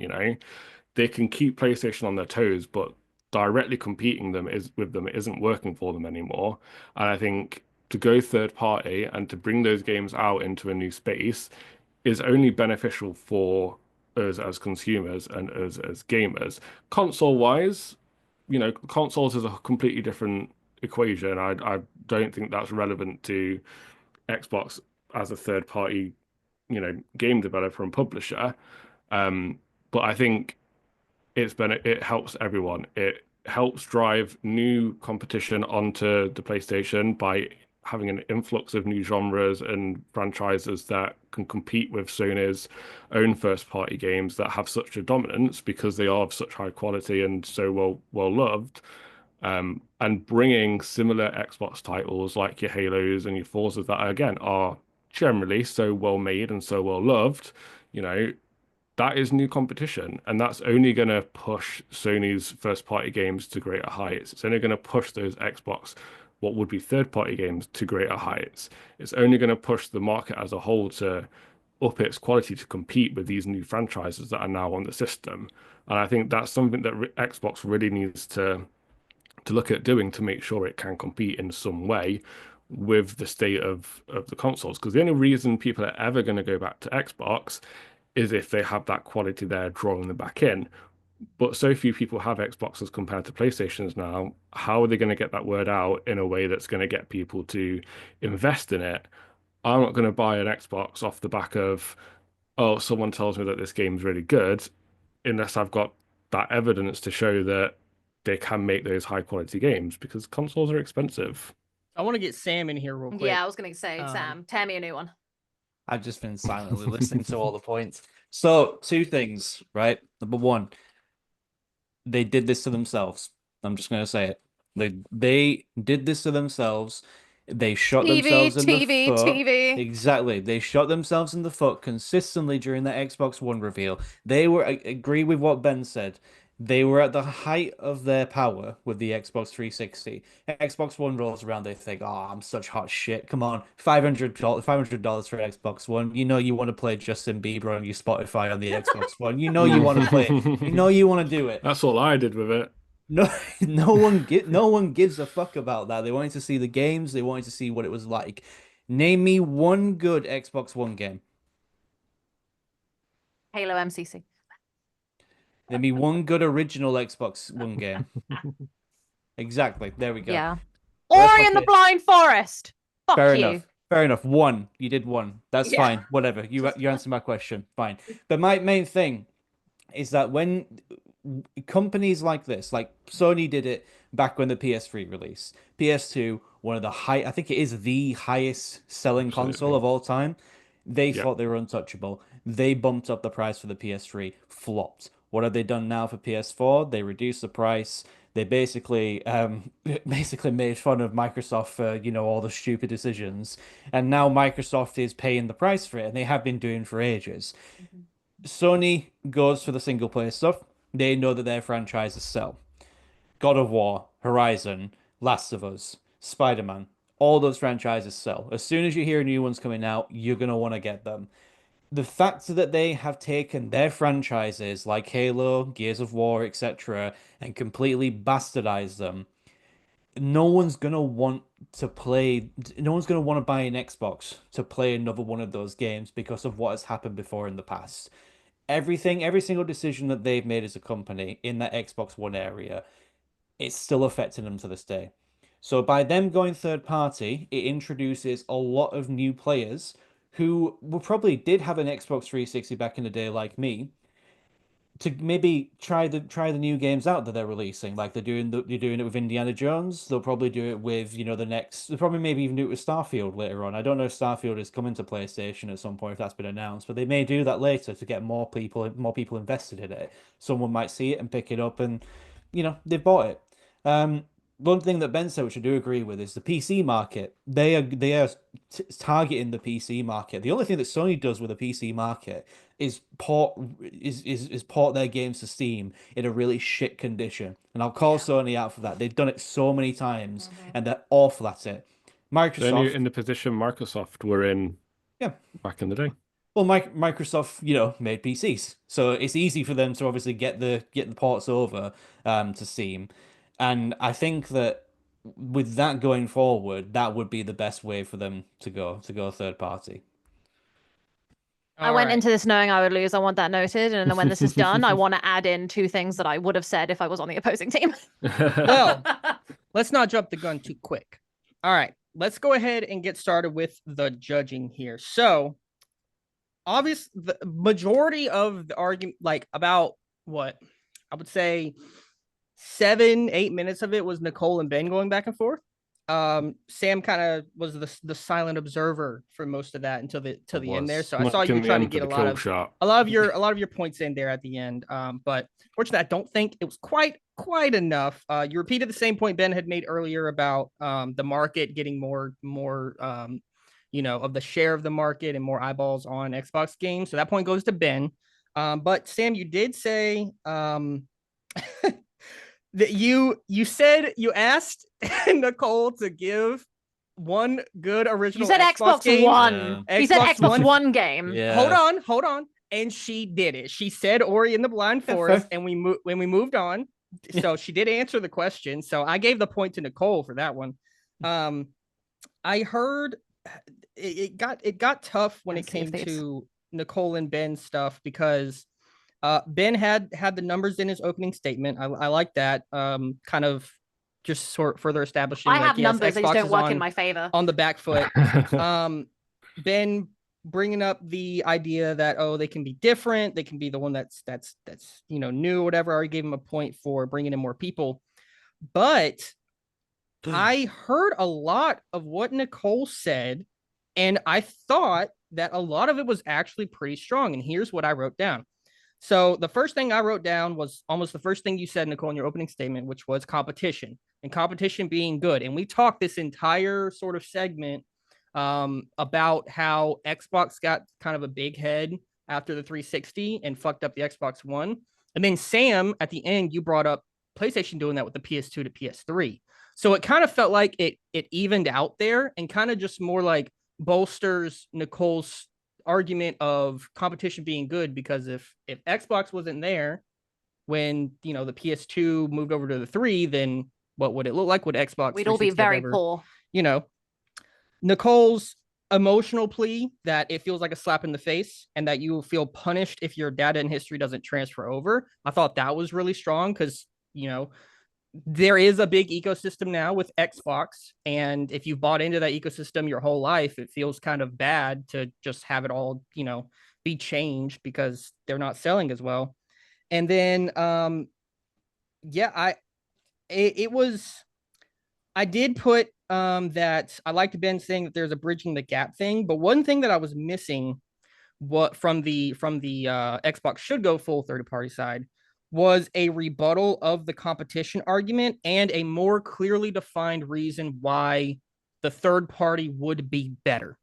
They can keep PlayStation on their toes, but directly competing with them isn't working for them anymore. And I think to go third party and to bring those games out into a new space is only beneficial for us as consumers and us as gamers. Console wise, consoles is a completely different equation. I don't think that's relevant to Xbox as a third party, game developer and publisher. But I think it helps everyone. It helps drive new competition onto the PlayStation by having an influx of new genres and franchises that can compete with Sony's own first party games that have such a dominance because they are of such high quality and so well loved. And bringing similar Xbox titles like your Halos and your Forzas that again are generally so well made and so well loved, you know, that is new competition, and that's only going to push Sony's first party games to greater heights. It's only going to push those Xbox, what would be third party games, to greater heights. It's only going to push the market as a whole to up its quality to compete with these new franchises that are now on the system. And I think that's something that Xbox really needs to to look at doing to make sure it can compete in some way with the state of the consoles. Because the only reason people are ever going to go back to Xbox is if they have that quality there drawing them back in. But so few people have Xboxes compared to PlayStations now. How are they going to get that word out in a way that's going to get people to invest in it? I'm not going to buy an Xbox off the back of, oh, someone tells me that this game's really good, unless I've got that evidence to show that they can make those high quality games, because consoles are expensive. I want to get Sam in here real quick. Yeah, I was going to say, Sam, tear me a new one. I've just been silently listening to all the points. So, two things, right? Number one, they did this to themselves. I'm just going to say it. They did this to themselves. They shot themselves in the foot. TV. Exactly. They shot themselves in the foot consistently during the Xbox One reveal. They were, I agree with what Ben said. They were at the height of their power with the Xbox 360. Xbox One rolls around, they think, "Oh, I'm such hot shit. Come on, $500 for Xbox One. You know you want to play Justin Bieber on your Spotify on the Xbox One. You know you want to play it. You know you want to do it." That's all I did with it. No, no one gives a fuck about that. They wanted to see the games. They wanted to see what it was like. Name me one good Xbox One game. Halo MCC. Name me one good original Xbox One game. Exactly. There we go. Yeah. Where's Ori my and the bit? Blind Forest. Fuck Fair you. enough. Fair enough. One. You did one. That's Yeah. fine. Whatever. You answered my question. Fine. But my main thing is that when companies like this, like Sony did it back when the PS3 released, PS2, one of the I think it is the highest selling console of all time. They thought they were untouchable. They bumped up the price for the PS3, flopped. What have they done now for PS4? They reduced the price. They basically made fun of Microsoft for, all the stupid decisions. And now Microsoft is paying the price for it, and they have been doing for ages. Sony goes for the single player stuff. They know that their franchises sell. God of War, Horizon, Last of Us, Spider-Man, all those franchises sell. As soon as you hear new ones coming out, you're going to want to get them. The fact that they have taken their franchises like Halo, Gears of War, etc., and completely bastardized them, no one's going to want to play, no one's going to want to buy an Xbox to play another one of those games because of what has happened before in the past. Every single decision that they've made as a company in that Xbox One area, it's still affecting them to this day. So by them going third party, it introduces a lot of new players who probably did have an Xbox 360 back in the day, like me, to maybe try the new games out that they're releasing. Like they're doing it with Indiana Jones. They'll probably do it with, the next. They'll probably maybe even do it with Starfield later on. I don't know if Starfield is coming to PlayStation at some point, if that's been announced, but they may do that later to get more people invested in it. Someone might see it and pick it up, and they've bought it. One thing that Ben said, which I do agree with, is the PC market. They are targeting the PC market. The only thing that Sony does with the PC market is port their games to Steam in a really shit condition. And I'll call Sony out for that. They've done it so many times, and they're awful at it. Microsoft, then you're in the position Microsoft were in back in the day. Well, Microsoft, made PCs, so it's easy for them to obviously get the ports over to Steam. And I think that with that going forward, that would be the best way for them to go third party. I went into this knowing I would lose. I want that noted. And then when this is done, I want to add in two things that I would have said if I was on the opposing team. Well, let's not jump the gun too quick. All right, let's go ahead and get started with the judging here. So, obviously, the majority of the argument, like about what I would say 7-8 minutes of it was Nicole and Ben going back and forth. Sam kind of was the silent observer for most of that until the end there. So I saw you trying to get a lot of your points in there at the end. But fortunately, I don't think it was quite enough. You repeated the same point Ben had made earlier about the market getting more of the share of the market and more eyeballs on Xbox games. So that point goes to Ben. But Sam, you did say that you said you asked Nicole to give one good original. You said Xbox game. One. Yeah. You said Xbox One game. Yeah. Hold on. And she did it. She said Ori and the Blind Forest, and when we moved on, so she did answer the question. So I gave the point to Nicole for that one. I heard it got tough when it came to Nicole and Ben's stuff because Ben had the numbers in his opening statement. I like that. Kind of just sort further establishing. I like, have numbers that just don't work in my favor. On the back foot. Ben bringing up the idea that they can be different. They can be the one that's new, whatever. I already gave him a point for bringing in more people, but I heard a lot of what Nicole said, and I thought that a lot of it was actually pretty strong. And here's what I wrote down. So the first thing I wrote down was almost the first thing you said, Nicole, in your opening statement, which was competition and competition being good. And we talked this entire sort of segment about how Xbox got kind of a big head after the 360 and fucked up the Xbox One. And then Sam, at the end, you brought up PlayStation doing that with the PS2 to PS3. So it kind of felt like it evened out there and kind of just more like bolsters Nicole's argument of competition being good, because if Xbox wasn't there when the PS2 moved over to the 3, then what would it look like? Would Xbox we'd all be very poor. Nicole's emotional plea that it feels like a slap in the face and that you will feel punished if your data and history doesn't transfer over. I thought that was really strong because there is a big ecosystem now with Xbox, and if you've bought into that ecosystem your whole life, it feels kind of bad to just have it all, be changed because they're not selling as well. And then, I did put that I liked Ben saying that there's a bridging the gap thing, but one thing that I was missing from the Xbox should go full third-party side was a rebuttal of the competition argument and a more clearly defined reason why the third party would be better.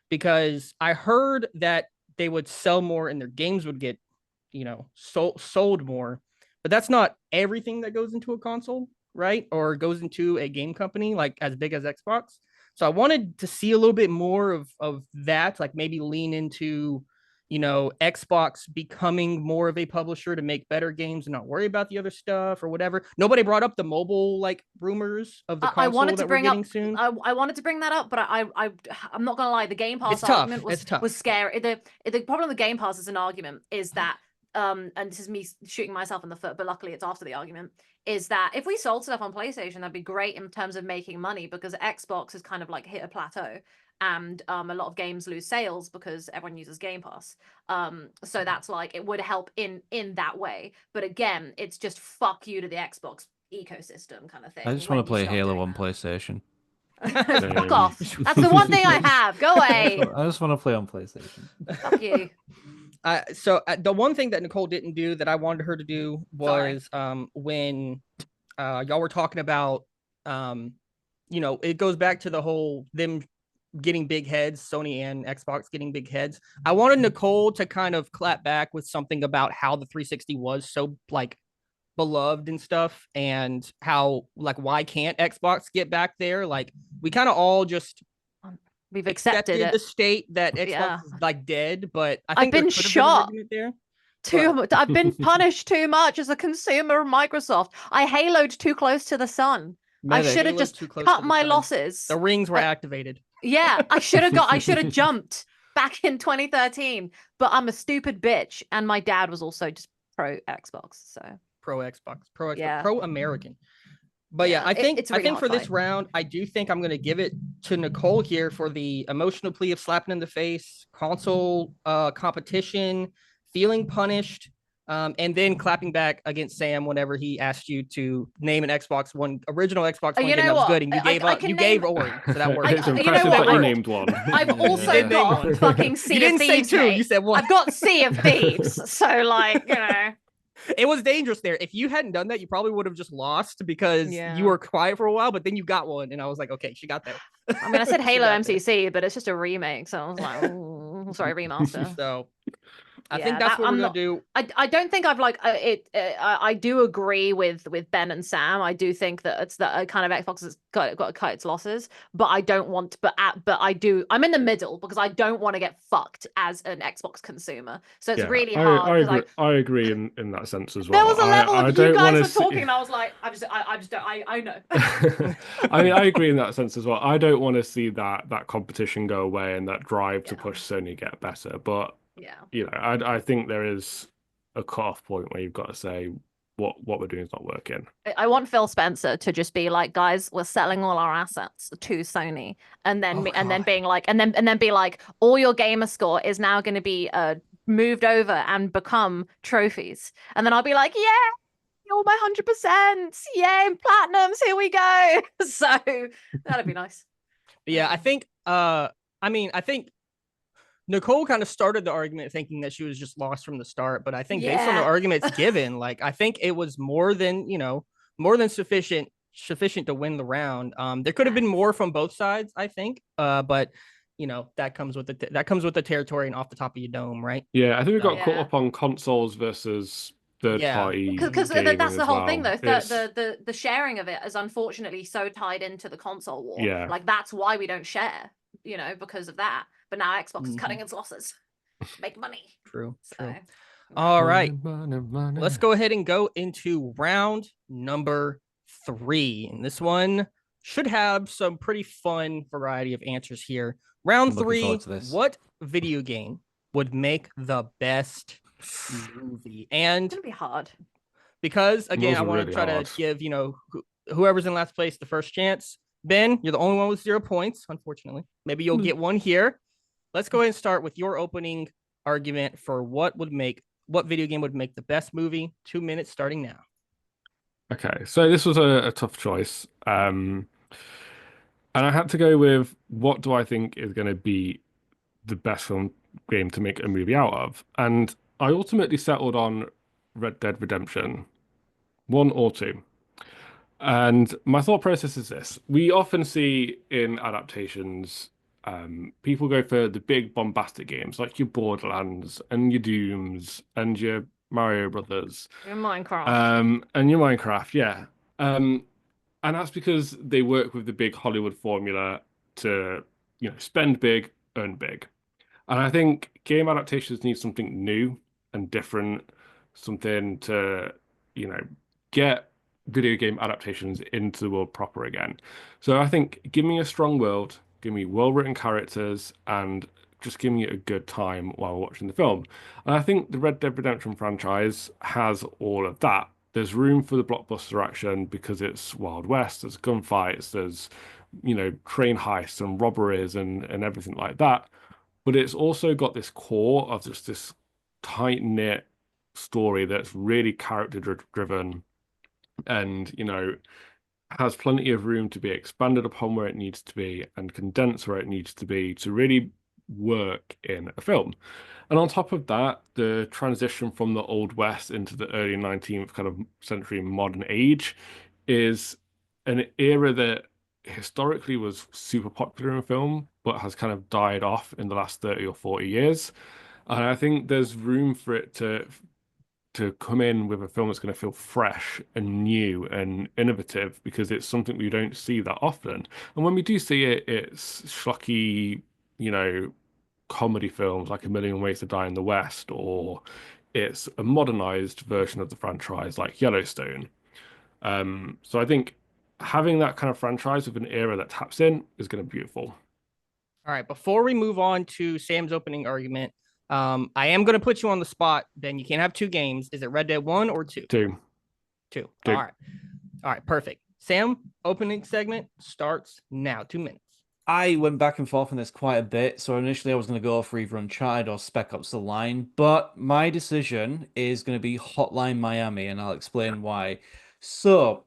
Because I heard that they would sell more and their games would get, sold more, but that's not everything that goes into a console, right? Or goes into a game company like as big as Xbox. So I wanted to see a little bit more of that, like maybe lean into Xbox becoming more of a publisher to make better games and not worry about the other stuff or whatever. Nobody brought up the mobile rumors of the console I wanted that we're getting soon. I wanted to bring that up, but I'm not gonna lie. The Game Pass argument was scary. The problem with Game Pass as an argument is that, and this is me shooting myself in the foot, but luckily it's after the argument, is that if we sold stuff on PlayStation, that'd be great in terms of making money because Xbox has kind of hit a plateau. And a lot of games lose sales because everyone uses Game Pass. So that's it would help in that way. But again, it's just fuck you to the Xbox ecosystem kind of thing. I just want to play Halo on PlayStation. Fuck off. That's the one thing I have. Go away. I just want to play on PlayStation. Fuck you. So the one thing that Nicole didn't do that I wanted her to do was when y'all were talking about, it goes back to the whole them getting big heads, Sony and Xbox getting big heads. I wanted Nicole to kind of clap back with something about how the 360 was so beloved and stuff, and how why can't Xbox get back there? We kind of all just we've accepted the state that Xbox is dead, but I think I've been shot. I've been punished too much as a consumer of Microsoft. I haloed too close to the sun. I should have just cut my losses. The rings were activated. Yeah, I should have jumped back in 2013, but I'm a stupid bitch, and my dad was also just pro Xbox, so pro American. But I think for this round, I do think I'm going to give it to Nicole here for the emotional plea of slapping in the face, console competition, feeling punished, and then clapping back against Sam whenever he asked you to name an original Xbox One game that was good, and you gave up. You gave Ori, so that worked. It's impressive that you named one. I've also got fucking Sea of Thieves. You didn't say two. You said one. I've got Sea of Thieves, so It was dangerous there. If you hadn't done that, you probably would have just lost because you were quiet for a while, but then you got one, and I was like, okay, she got there. I mean, I said Halo MCC, but it's just a remake, so I was like, sorry, remaster. I think that's what we're gonna do. I don't think I've like it. I do agree with Ben and Sam. I do think that it's that kind of Xbox has got to cut its losses, but I don't want. But I do. I'm in the middle because I don't want to get fucked as an Xbox consumer. So it's really hard. I agree in that sense as well. There was a level I of you guys were talking, and I was like, I just don't. I know. I agree in that sense as well. I don't want to see that competition go away and that drive to push Sony get better. But I think there is a cutoff point where you've got to say what we're doing is not working. I want Phil Spencer to just be like, guys, we're selling all our assets to Sony, and then being like, and then be like, all your gamer score is now going to be moved over and become trophies, and then I'll be like, yeah, all my 100%, yay, platinums, here we go. So that'd be nice. Yeah, I think. I think Nicole kind of started the argument thinking that she was just lost from the start, but I think based on the arguments given, like I think it was more than sufficient to win the round. There could have been more from both sides, I think. But that comes with the territory and off the top of your dome, right? Yeah, I think we got caught up on consoles versus third party. Because that's the whole thing, though. The sharing of it is unfortunately so tied into the console war. Yeah, like that's why we don't share, because of that. But now Xbox is cutting its losses. Make money. True. All right. Let's go ahead and go into round number 3. And this one should have some pretty fun variety of answers here. Round 3, what video game would make the best movie? And it's going to be hard. Because, again, I want to try to give, whoever's in last place the first chance. Ben, you're the only one with 0 points, unfortunately. Maybe you'll get one here. Let's go ahead and start with your opening argument for what video game would make the best movie. 2 minutes starting now. Okay, so this was a tough choice. And I had to go with what do I think is going to be the best film game to make a movie out of. And I ultimately settled on Red Dead Redemption 1 or 2. And my thought process is this. We often see in adaptations, people go for the big bombastic games like your Borderlands and your Dooms and your Mario Brothers. Your Minecraft. And your Minecraft, yeah. And that's because they work with the big Hollywood formula to, spend big, earn big. And I think game adaptations need something new and different, something to, get video game adaptations into the world proper again. So I think give me a strong world, give me well-written characters, and just give me a good time while watching the film. And I think the Red Dead Redemption franchise has all of that. There's room for the blockbuster action because it's Wild West, there's gunfights, there's, train heists and robberies and everything like that. But it's also got this core of just this tight-knit story that's really character-driven and, has plenty of room to be expanded upon where it needs to be and condensed where it needs to be to really work in a film. And on top of that, the transition from the Old West into the early 19th kind of century modern age is an era that historically was super popular in film, but has kind of died off in the last 30 or 40 years. And I think there's room for it to come in with a film that's going to feel fresh and new and innovative because it's something we don't see that often. And when we do see it, it's schlocky, comedy films like A Million Ways to Die in the West, or it's a modernized version of the franchise like Yellowstone. So I think having that kind of franchise with an era that taps in is going to be beautiful. All right, before we move on to Sam's opening argument, I am going to put you on the spot. Ben, you can't have 2 games. Is it Red Dead 1 or 2? 2. 2. All right, perfect. Sam, opening segment starts now. 2 minutes. I went back and forth on this quite a bit. So initially I was going to go for either Uncharted or Spec Ops The Line, but my decision is going to be Hotline Miami, and I'll explain why. So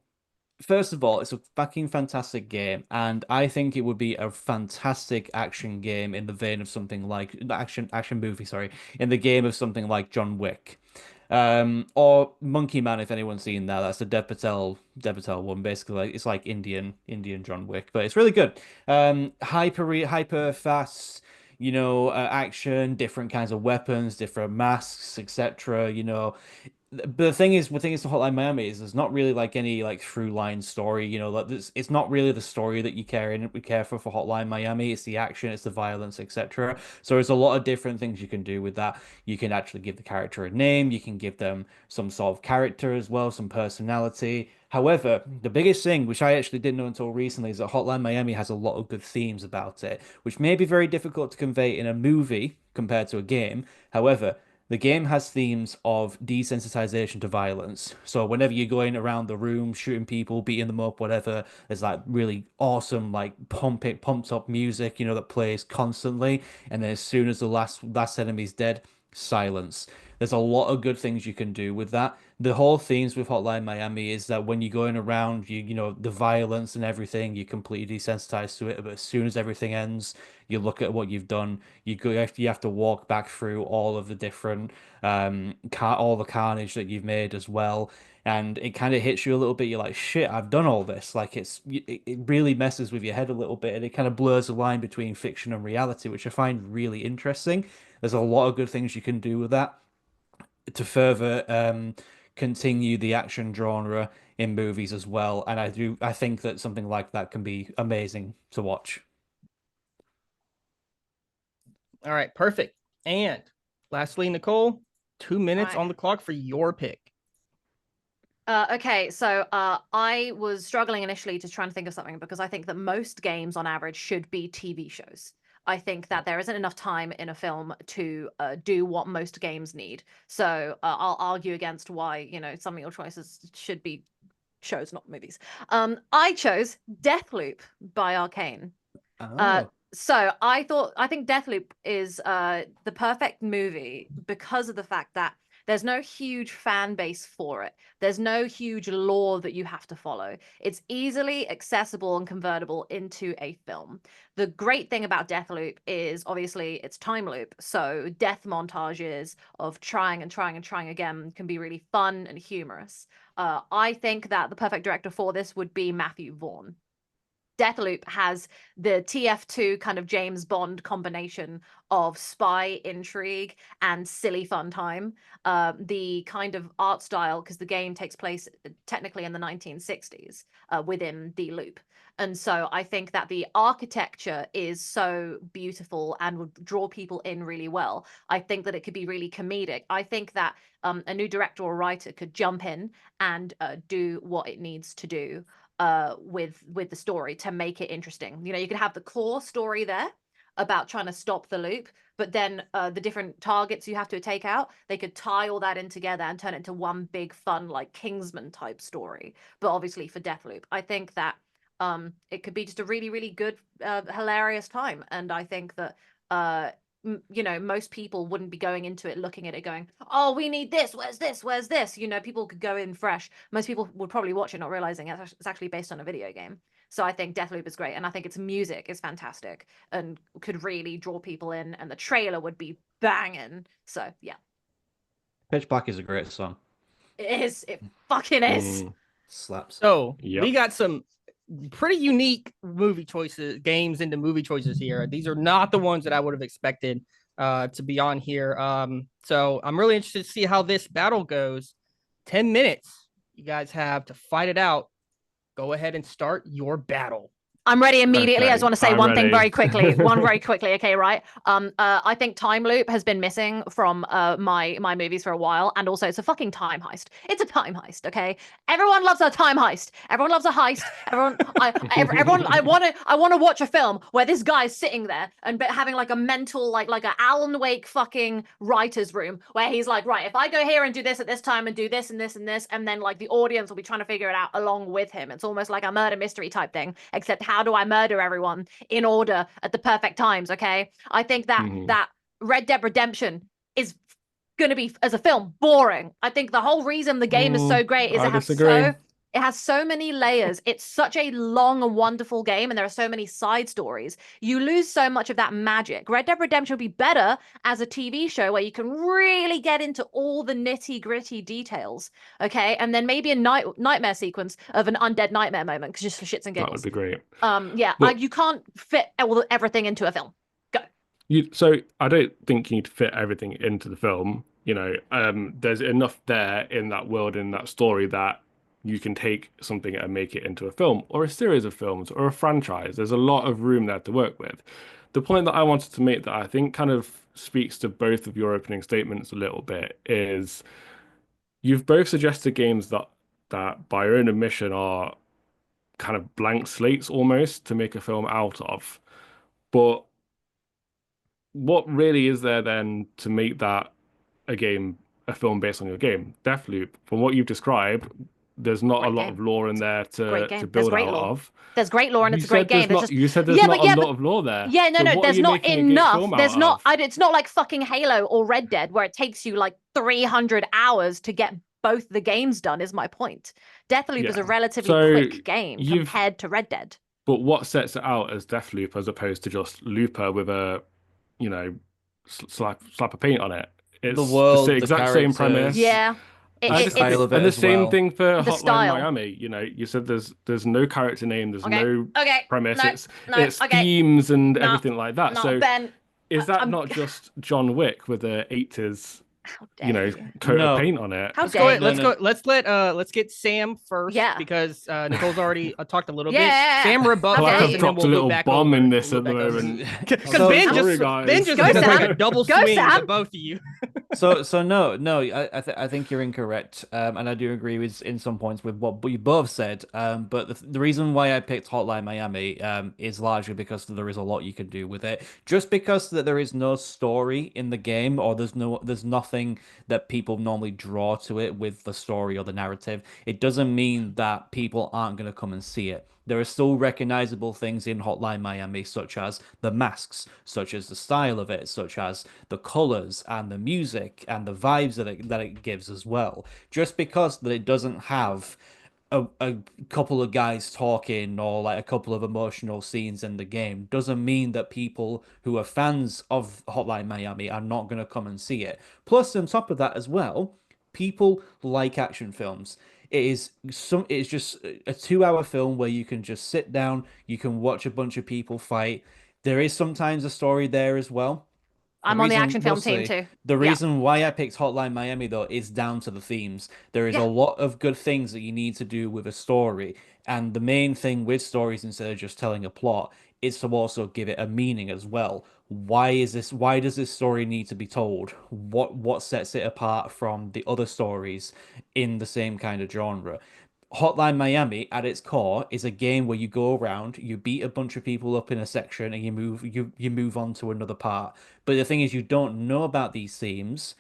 first of all, it's a fucking fantastic game, and I think it would be a fantastic action game in the vein of something like action movie, sorry, in the game of something like John Wick, or Monkey Man, if anyone's seen that. That's the Dev Patel one. Basically, it's like Indian John Wick, but it's really good. Hyper fast. action, different kinds of weapons, different masks, etc. But the thing is, the Hotline Miami is there's not really like any like through line story. Like it's not really the story that you care for Hotline Miami. It's the action, it's the violence, etc. So there's a lot of different things you can do with that. You can actually give the character a name. You can give them some sort of character as well, some personality. However, the biggest thing, which I actually didn't know until recently, is that Hotline Miami has a lot of good themes about it, which may be very difficult to convey in a movie compared to a game. However, the game has themes of desensitization to violence. So whenever you're going around the room, shooting people, beating them up, whatever, there's like really awesome, like pumped up music, that plays constantly. And then as soon as the last enemy's dead, silence. There's a lot of good things you can do with that. The whole themes with Hotline Miami is that when you're going around, the violence and everything, you're completely desensitized to it. But as soon as everything ends, you look at what you've done. You have to walk back through all of the different all the carnage that you've made as well, and it kind of hits you a little bit. You're like, shit, I've done all this. Like it really messes with your head a little bit, and it kind of blurs the line between fiction and reality, which I find really interesting. There's a lot of good things you can do with that to further continue the action genre in movies as well. And I think that something like that can be amazing to watch. All right, perfect. And lastly, Nicole, 2 minutes Right. on the clock for your pick. Okay, so I was struggling initially to try and think of something because I think that most games on average should be TV shows. I think that there isn't enough time in a film to do what most games need. So I'll argue against why, some of your choices should be shows, not movies. I chose Deathloop by Arcane. Oh. So I think Deathloop is the perfect movie because of the fact that there's no huge fan base for it. There's no huge lore that you have to follow. It's easily accessible and convertible into a film. The great thing about Deathloop is obviously it's time loop. So death montages of trying and trying and trying again can be really fun and humorous. I think that the perfect director for this would be Matthew Vaughn. Deathloop has the TF2 kind of James Bond combination of spy intrigue and silly fun time. The kind of art style, because the game takes place technically in the 1960s within the loop. And so I think that the architecture is so beautiful and would draw people in really well. I think that it could be really comedic. I think that a new director or writer could jump in and do what it needs to do with the story to make it interesting. You could have the core story there about trying to stop the loop, but then the different targets you have to take out, they could tie all that in together and turn it into one big fun like Kingsman type story. But obviously for Deathloop, I think that it could be just a really, really good, hilarious time. And I think that most people wouldn't be going into it looking at it going, oh, we need this, where's this, where's this. People could go in fresh. Most people would probably watch it not realizing it's actually based on a video game. So I think Deathloop is great, and I think its music is fantastic and could really draw people in, and the trailer would be banging. So yeah, Pitch Black is a great song. it fucking is. Slaps. So Yep. we got some pretty unique movie choices, games into movie choices here. These are not the ones that I would have expected to be on here. So I'm really interested to see how this battle goes. 10 minutes you guys have to fight it out. Go ahead and start your battle. I'm ready immediately. Okay, I just want to say I'm one thing ready. very quickly. One very quickly. Okay, right. I think time loop has been missing from my movies for a while, and also it's a fucking time heist. It's a time heist. Okay, everyone loves a time heist. Everyone loves a heist. Everyone. I want to watch a film where this guy's sitting there and having like a mental like a Alan Wake fucking writer's room where he's like, right, if I go here and do this at this time and do this and this and this, and then like the audience will be trying to figure it out along with him. It's almost like a murder mystery type thing, except how do I murder everyone in order at the perfect times? Okay, I think that that Red Dead Redemption is going to be, as a film, boring. I think the whole reason the game is so great is it has so many layers. It's such a long and wonderful game, and there are so many side stories. You lose so much of that magic. Red Dead Redemption would be better as a TV show where you can really get into all the nitty gritty details. Okay, and then maybe a nightmare sequence of an undead nightmare moment, just for shits and giggles. That would be great. Yeah, Look, you can't fit everything into a film. Go. So I don't think you need to fit everything into the film. There's enough there in that world, in that story, that you can take something and make it into a film or a series of films or a franchise. There's a lot of room there to work with. The point that I wanted to make that I think kind of speaks to both of your opening statements a little bit is you've both suggested games that by your own admission are kind of blank slates almost to make a film out of. But what really is there then to make that a film based on your game? Deathloop, from what you've described, there's not a Great lot game. of lore in there Great to game. There's build great out lore. of. There's great lore and it's a great game. There's just You said there's yeah, not but yeah, a lot but of lore there. yeah, no, So no. what are There's you not making a enough. film There's out not. of? It's not like fucking Halo or Red Dead where it takes you like 300 hours to get both the games done. Is my point. Deathloop is a Yeah. relatively So quick game you've compared to Red Dead. But what sets it out as Deathloop as opposed to just Looper with a, slap a paint on it? The It's the world, the exact same characters, premise. Yeah, the it, style of it And the as same well. thing for The Hotline style. Miami. You said there's no character name, there's Okay, no okay, premise. no, It's okay, themes and no, everything like that. no, So Ben. is that I'm- not just John Wick with a 80s, How dare you? coat No. of paint on it? How Let's dare go. you. Ahead, let's No, go. Let's get Sam first. Yeah. Because Nicole's already talked a little Yeah. bit. Sam rebut Okay. first, Like and I've then dropped we'll a move little back bomb over. in this We'll at the move back over. moment. Because So- Ben Sorry, just guys. Ben just Go, does like Sam. a double Go, swing Sam. at both of you. So no, I think you're incorrect, and I do agree with in some points with what you both said. But the reason why I picked Hotline Miami is largely because there is a lot you can do with it. Just because that there is no story in the game, or there's nothing that people normally draw to it with the story or the narrative, it doesn't mean that people aren't going to come and see it. There are still recognizable things in Hotline Miami, such as the masks, such as the style of it, such as the colors and the music and the vibes that it gives as well. Just because that it doesn't have a couple of guys talking or like a couple of emotional scenes in the game doesn't mean that people who are fans of Hotline Miami are not going to come and see it. Plus, on top of that as well, people like action films. It's just a 2 hour film where you can just sit down, you can watch a bunch of people fight. There is sometimes a story there as well. I'm on the action film team too. The Yeah. reason why I picked Hotline Miami though is down to the themes. There is Yeah. a lot of good things that you need to do with a story, and the main thing with stories, instead of just telling a plot, is to also give it a meaning as well. Why does this story need to be told? What sets it apart from the other stories in the same kind of genre? Hotline Miami at its core is a game where you go around, you beat a bunch of people up in a section, and you move on to another part. But the thing is, you don't know about these themes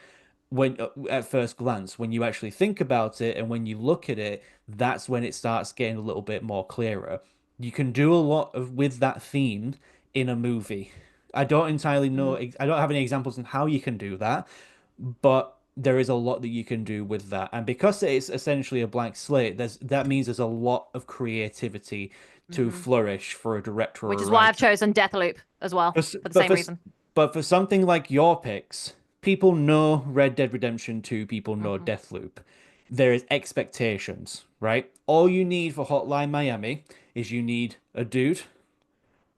when at first glance. When you actually think about it and when you look at it, that's when it starts getting a little bit more clearer. You can do a lot of with that theme in a movie. I don't entirely know. I don't have any examples on how you can do that, but there is a lot that you can do with that. And because it's essentially a blank slate, that means there's a lot of creativity to flourish for a director or Which a is why I've writer. chosen Deathloop as well For, for the but same for, reason. But for something like your picks, people know Red Dead Redemption 2, people know Deathloop. There is expectations, right? All you need for Hotline Miami is you need a dude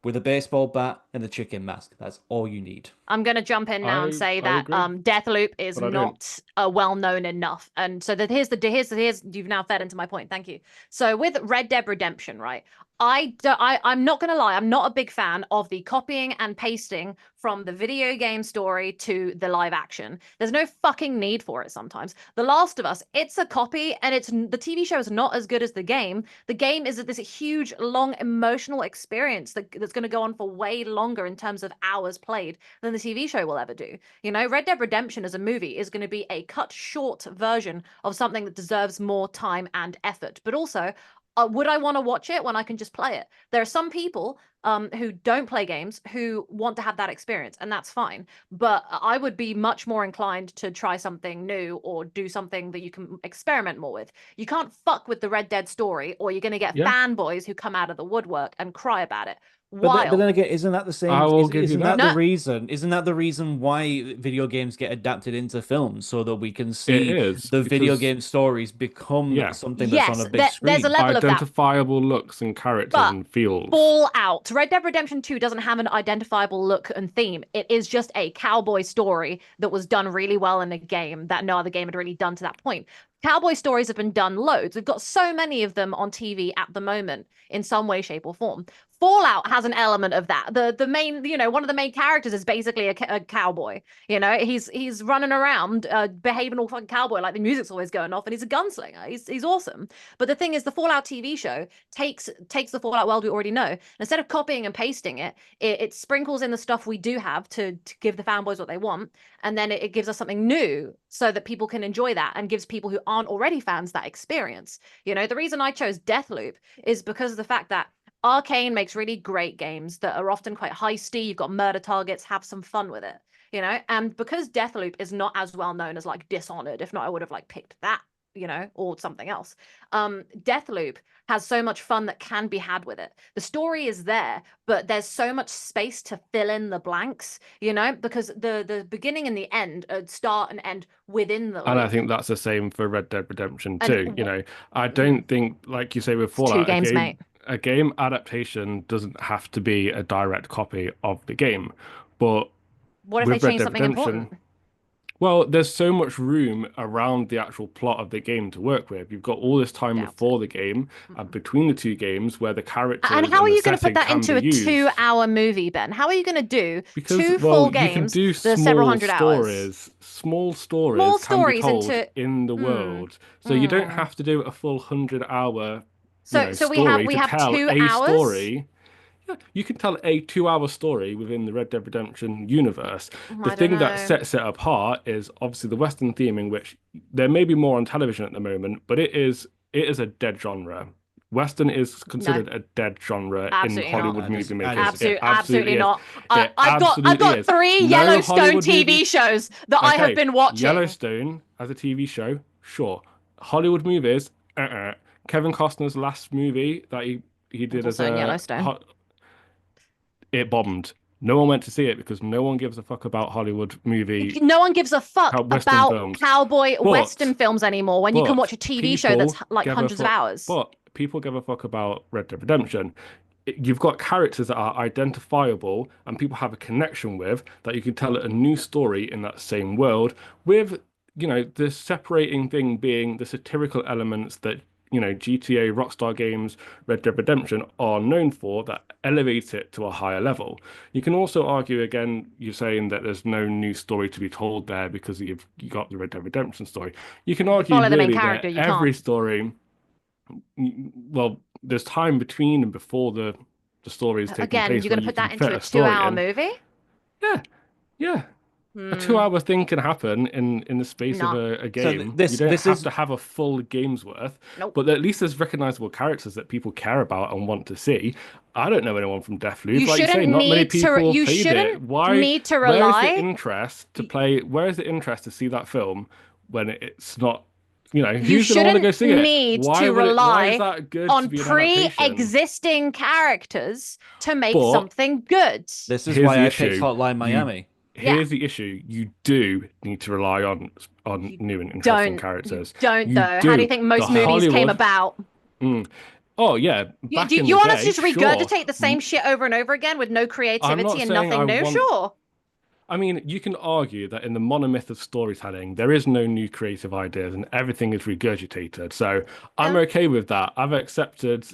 with a baseball bat and a chicken mask. That's all you need. I'm going to jump in now and say that agree, Deathloop is but I don't. not well known enough, and so that here's you've now fed into my point. Thank you. So with Red Dead Redemption, right? I'm not going to lie. I'm not a big fan of the copying and pasting from the video game story to the live action. There's no fucking need for it sometimes. The Last of Us, it's a copy, and the TV show is not as good as the game. The game is this huge, long, emotional experience that's going to go on for way longer in terms of hours played than the TV show will ever do. You know, Red Dead Redemption as a movie is going to be a cut short version of something that deserves more time and effort. But also, would I want to watch it when I can just play it? There are some people who don't play games who want to have that experience, and that's fine. But I would be much more inclined to try something new or do something that you can experiment more with. You can't fuck with the Red Dead story, or you're going to get fanboys who come out of the woodwork and cry about it. But then again, isn't that the same? I will give you Isn't that. that the reason? Isn't that the reason why video games get adapted into films so that we can see is, the video because- game stories become Yeah. something that's on a big Yes, screen? there's a level of that. Identifiable looks and characters But and feels. Fallout, Red Dead Redemption 2 doesn't have an identifiable look and theme. It is just a cowboy story that was done really well in a game that no other game had really done to that point. Cowboy stories have been done loads. We've got so many of them on TV at the moment in some way, shape, or form. Fallout has an element of that. The main, one of the main characters is basically a cowboy. He's running around, behaving all fucking cowboy, like the music's always going off, and he's a gunslinger. He's awesome. But the thing is, the Fallout TV show takes the Fallout world we already know. Instead of copying and pasting it sprinkles in the stuff we do have to give the fanboys what they want, and then it gives us something new so that people can enjoy that, and gives people who aren't already fans that experience. The reason I chose Deathloop is because of the fact that Arcane makes really great games that are often quite heisty. You've got murder targets, have some fun with it, and because Deathloop is not as well known as like Dishonored, if not I would have like picked that, or something else. Deathloop has so much fun that can be had with it. The story is there, but there's so much space to fill in the blanks, because the beginning and the end start and end within the loop. And I think that's the same for Red Dead Redemption 2. I don't think, like you say with Fallout, two games, mate. A game adaptation doesn't have to be a direct copy of the game. But what if they change something important? Well, there's so much room around the actual plot of the game to work with. You've got all this time before the game and between the two games where the characters and how are you going to put that into a used. 2-hour movie, Ben? How are you going to do two full games? You can do several hundred hours. Small stories can be told in the world. So you don't have to do a full 100-hour so story we to have tell 2 a hours? Story. Yeah, you can tell a 2-hour story within the Red Dead Redemption universe. The thing that sets it apart is obviously the Western theming, which there may be more on television at the moment, but it is a dead genre. Western is considered a dead genre in Hollywood movie making. Absolutely not. I've got 3 Yellowstone TV shows that I have been watching. Yellowstone as a TV show, sure. Hollywood movies, Kevin Costner's last movie that he did as a Yellowstone. It bombed. No one went to see it because no one gives a fuck about Hollywood movie. No one gives a fuck about cowboy Western films anymore when you can watch a TV show that's like hundreds of hours. But people give a fuck about Red Dead Redemption. You've got characters that are identifiable and people have a connection with that you can tell a new story in that same world with, the separating thing being the satirical elements that GTA, Rockstar Games, Red Dead Redemption are known for that elevates it to a higher level. You can also argue, again, you're saying that there's no new story to be told there because you got the Red Dead Redemption story. You can argue really that every story, well, there's time between and before the story is taking place. Again, you're going to put that into a 2-hour movie? Yeah. A 2-hour thing can happen in the space of a game. So you don't have to have a full game's worth, but at least there's recognizable characters that people care about and want to see. I don't know anyone from Deathloop. Like you say, not many people played it. Why? Need to rely. Where is the interest to play? Where is the interest to see that film when it's not? Who's going to want to go see it? You need to rely on pre-existing characters to make something good. This is why I picked Hotline Miami. Here's the issue: you do need to rely on new and interesting characters. How do you think most movies came about? Oh yeah. Do you want us to just regurgitate the same shit over and over again with no creativity and nothing new? Sure. I mean, you can argue that in the monomyth of storytelling, there is no new creative ideas and everything is regurgitated. So I'm okay with that. I've accepted,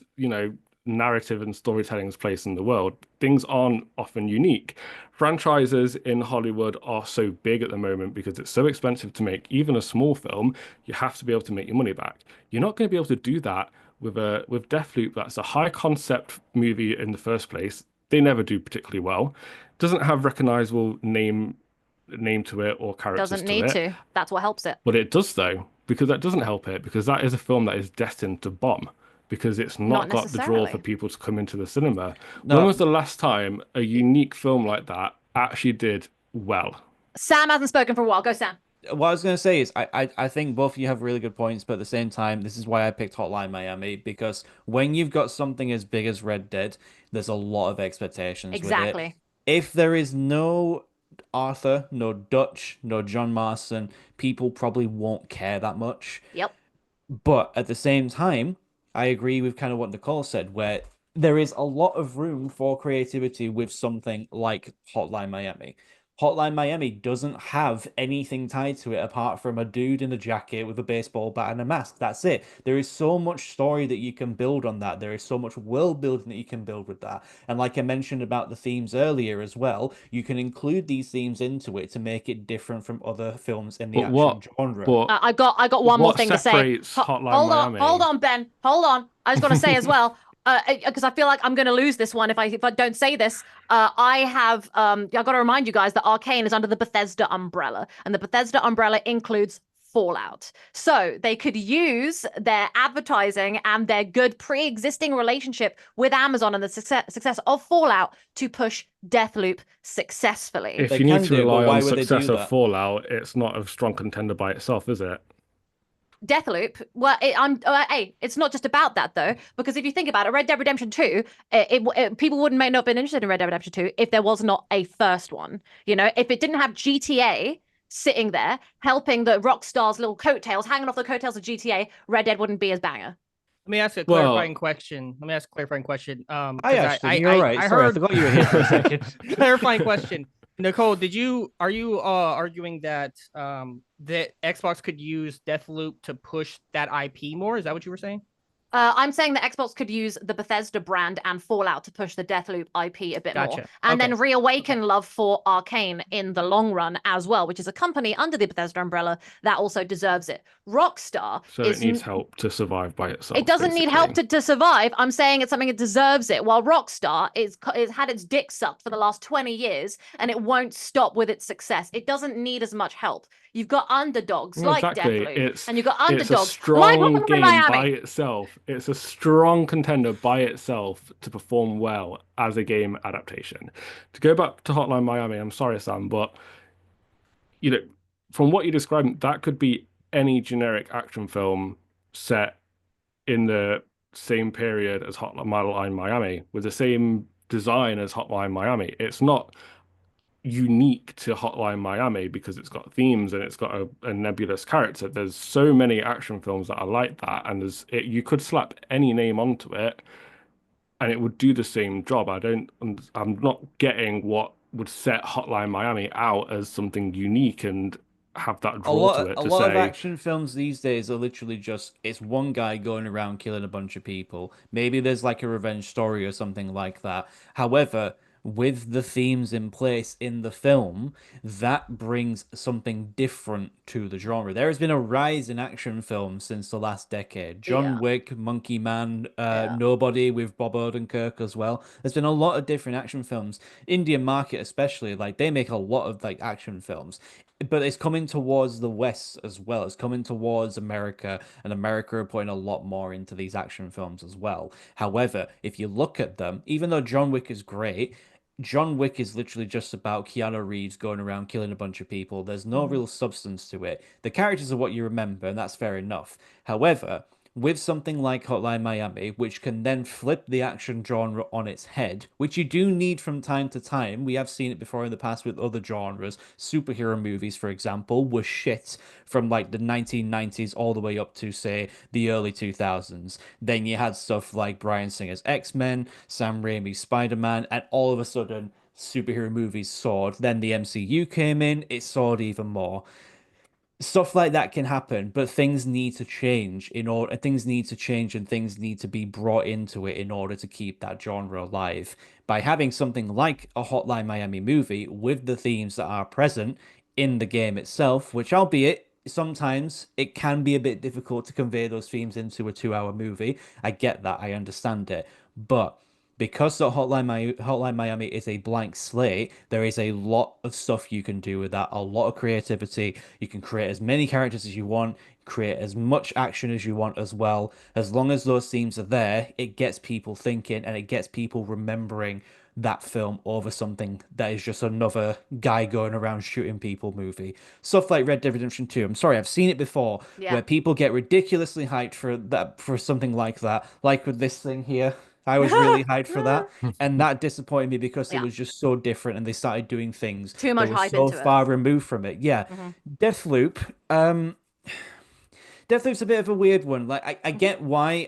narrative and storytelling's place in the world. Things aren't often unique. Franchises in Hollywood are so big at the moment because it's so expensive to make even a small film. You have to be able to make your money back. You're not going to be able to do that with Deathloop. That's a high concept movie in the first place. They never do particularly well. Doesn't have recognizable name to it or characters doesn't need to. That's what helps it. But it does though, because that doesn't help it, because that is a film that is destined to bomb. Because it's not got the draw for people to come into the cinema. No. When was the last time a unique film like that actually did well? Sam hasn't spoken for a while. Go, Sam. What I was going to say is I think both of you have really good points, but at the same time, this is why I picked Hotline Miami, because when you've got something as big as Red Dead, there's a lot of expectations with it. If there is no Arthur, no Dutch, no John Marston, people probably won't care that much. Yep. But at the same time, I agree with kind of what Nicole said, where there is a lot of room for creativity with something like Hotline Miami. Hotline Miami doesn't have anything tied to it apart from a dude in a jacket with a baseball bat and a mask. That's it. There is so much story that you can build on that. There is so much world building that you can build with that. And like I mentioned about the themes earlier as well, you can include these themes into it to make it different from other films in the But what? action genre. But I got one more what thing to say. separates Hotline Hold Miami? on, Ben. Hold on. I just want to say as well, because I feel like I'm going to lose this one if I don't say this. I got to remind you guys that Arcane is under the Bethesda umbrella, and the Bethesda umbrella includes Fallout. So they could use their advertising and their good pre-existing relationship with Amazon and the success of Fallout to push Deathloop successfully. If They you need can to do, but rely why on would they success do of that? Fallout, it's not a strong contender by itself, is it? Deathloop. Well, hey, it's not just about that though, because if you think about it, Red Dead Redemption 2, people wouldn't may not have been interested in Red Dead Redemption 2 if there was not a first one. You know, if it didn't have GTA sitting there helping the Rockstar's little coattails, hanging off the coattails of GTA, Red Dead wouldn't be as banger. Let me ask a Well- clarifying question. Hi, 'cause Ashton. You're all right. I Sorry, I heard forgot you were here for a second. clarifying question. Nicole, are you arguing that that Xbox could use Deathloop to push that IP more? Is that what you were saying? I'm saying that Xbox could use the Bethesda brand and Fallout to push the Deathloop IP a bit more, Gotcha. and Okay. then reawaken love for Arcane in the long run as well, which is a company under the Bethesda umbrella that also deserves it. Rockstar So is it needs help to survive by itself. It doesn't need help to survive. I'm saying it's something it deserves it. While Rockstar is had its dick sucked for the last 20 years and it won't stop with its success. It doesn't need as much help. You've got underdogs like Deathloop, and you've got It's a underdogs strong like game Miami. by itself. It's a strong contender by itself to perform well as a game adaptation. To go back to Hotline Miami, I'm sorry, Sam, but you know, from what you described, that could be any generic action film set in the same period as Hotline Miami with the same design as Hotline Miami. It's not unique to Hotline Miami because it's got themes and it's got a nebulous character. There's so many action films that are like that, and you could slap any name onto it and it would do the same job. I'm not getting what would set Hotline Miami out as something unique and have that draw to it A to lot of say, action films these days are literally just it's one guy going around killing a bunch of people. Maybe there's like a revenge story or something like that. However, with the themes in place in the film, that brings something different to the genre. There has been a rise in action films since the last decade. John Yeah. Wick, Monkey Man, Yeah. Nobody with Bob Odenkirk as well. There's been a lot of different action films. Indian market especially, like they make a lot of like action films. But it's coming towards the West as well. It's coming towards America, and America are putting a lot more into these action films as well. However, if you look at them, even though John Wick is great, John Wick is literally just about Keanu Reeves going around killing a bunch of people. There's no real substance to it. The characters are what you remember, and that's fair enough. However, with something like Hotline Miami, which can then flip the action genre on its head, which you do need from time to time. We have seen it before in the past with other genres. Superhero movies, for example, were shit from like the 1990s all the way up to, say, the early 2000s. Then you had stuff like Bryan Singer's X-Men, Sam Raimi's Spider-Man, and all of a sudden, superhero movies soared. Then the MCU came in, it soared even more. Stuff like that can happen, but things need to change and things need to be brought into it in order to keep that genre alive. By having something like a Hotline Miami movie with the themes that are present in the game itself, which albeit sometimes it can be a bit difficult to convey those themes into a 2 hour movie. I get that, I understand it. But because the Hotline Miami is a blank slate, there is a lot of stuff you can do with that, a lot of creativity. You can create as many characters as you want, create as much action as you want as well. As long as those themes are there, it gets people thinking and it gets people remembering that film over something that is just another guy going around shooting people movie. Stuff like Red Dead Redemption 2. I'm sorry, I've seen it before Yeah. where people get ridiculously hyped for something like that, like with this thing here. I was really hyped for that, and that disappointed me because Yeah. it was just so different, and they started doing things Too much that were hype so into it. far removed from it. Yeah, Mhm. Deathloop. Deathloop's a bit of a weird one. Like I get why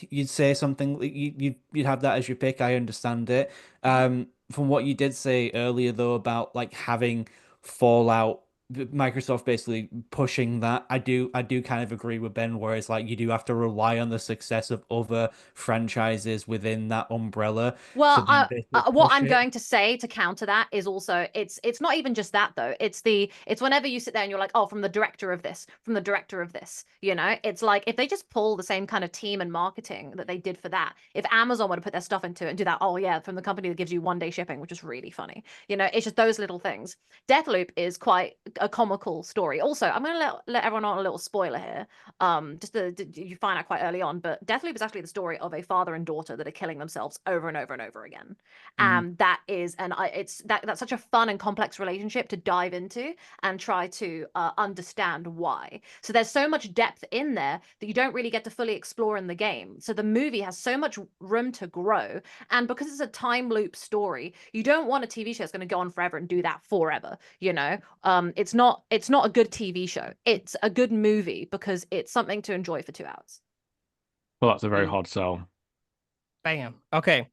you'd say something. You'd have that as your pick. I understand it. From what you did say earlier though about like having Fallout, Microsoft basically pushing that. I do kind of agree with Ben, where it's like you do have to rely on the success of other franchises within that umbrella. Well, then basically what push I'm it. going to say to counter that is also it's not even just that though. It's whenever you sit there and you're like, oh, from the director of this, from the director of this, you know, it's like if they just pull the same kind of team and marketing that they did for that, if Amazon were to put their stuff into it and do that, oh yeah, from the company that gives you 1 day shipping, which is really funny, you know, it's just those little things. Deathloop is quite a comical story. Also, I'm gonna let everyone on a little spoiler here. You find out quite early on, but Deathloop is actually the story of a father and daughter that are killing themselves over and over and over again. That is, that's such a fun and complex relationship to dive into and try to understand why. So there's so much depth in there that you don't really get to fully explore in the game. So the movie has so much room to grow, and because it's a time loop story, you don't want a TV show that's going to go on forever and do that forever. You know, it's not a good TV show. It's a good movie because it's something to enjoy for 2 hours. Well, that's a very hard sell. Bam. Okay.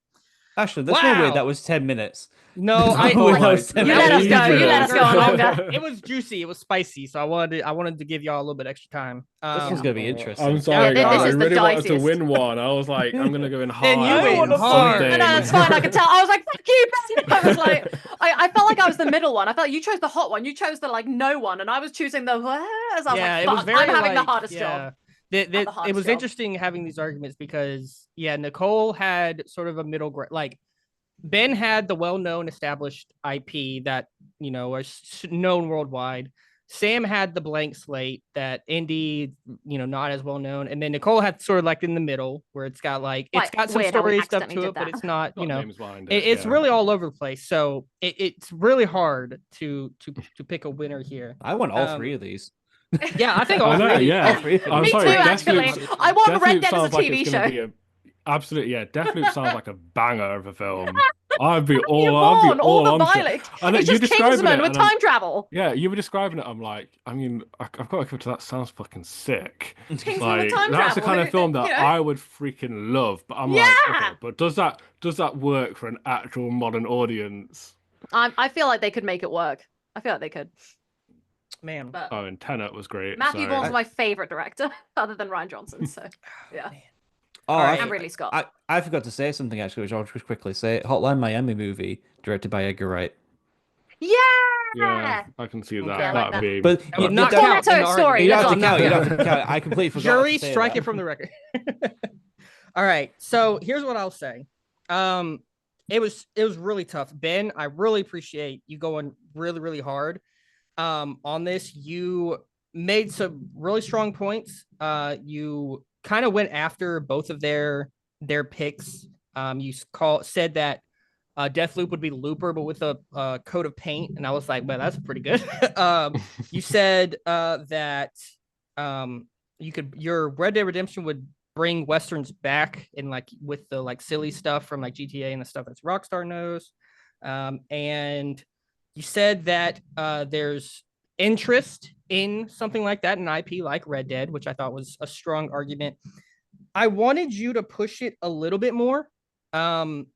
Ashton, there's no way Wow. that was 10 minutes. No, Like, you that was let us go. You let us go on longer. It was juicy. It was spicy. So I wanted to give y'all a little bit extra time. This one's gonna be interesting. I'm sorry, this guys. I is the really wanted to diciest. win one. I was like, I'm gonna go in hard. Then you on win hard. something. No, that's fine. I could tell. I was like, "Fuck you, Ben." I was like, I felt like I was the middle one. I felt like you chose the hot one. You chose the like no one, and I was choosing the. As I was like, it was "Fuck, very I'm having the like, hardest yeah. job." It was interesting having these arguments because Nicole had sort of a middle ground. Like Ben had the well-known established IP that is known worldwide. Sam had the blank slate that indie, not as well known, and then Nicole had sort of like in the middle where it's got like it's got some story stuff to it, but it's not it's really all over the place. So it's really hard to pick a winner here. I want all 3 of these. Yeah, I think all three. Yeah, all 3 of I'm Me sorry, too, actually. I want Red Dead as a TV show. Absolutely, yeah. Deathloop sounds like a banger of a film. I'd be all the on violence. It's just Kingsman with time travel. Yeah, you were describing it. I'm like, I mean, I've got to go to that. Sounds fucking sick. Kingsman with time that's travel. the kind of film that I would freaking love. But I'm like, okay, but does that work for an actual modern audience? I feel like they could make it work. I feel like they could. Man. But and Tenet was great. Matthew Vaughn's my favorite director, other than Rian Johnson. So yeah. Oh, and Ridley Scott. I forgot to say something actually, which I'll just quickly say. Hotline Miami movie directed by Edgar Wright. Yeah, I can see that. Okay, That'd be. But you not count in the story. You don't have to count. You don't have to count. I completely forgot. Jury, to say strike that. it from the record. All right, so here's what I'll say. It was really tough, Ben. I really appreciate you going really, really hard on this. You made some really strong points. You kind of went after both of their picks. You said that Deathloop would be Looper, but with a coat of paint, and I was like, well, that's pretty good. You said that your Red Dead Redemption would bring westerns back and like with the like silly stuff from like GTA and the stuff that's Rockstar knows. And you said that there's interest in something like that, an IP like Red Dead, which I thought was a strong argument. I wanted you to push it a little bit more. When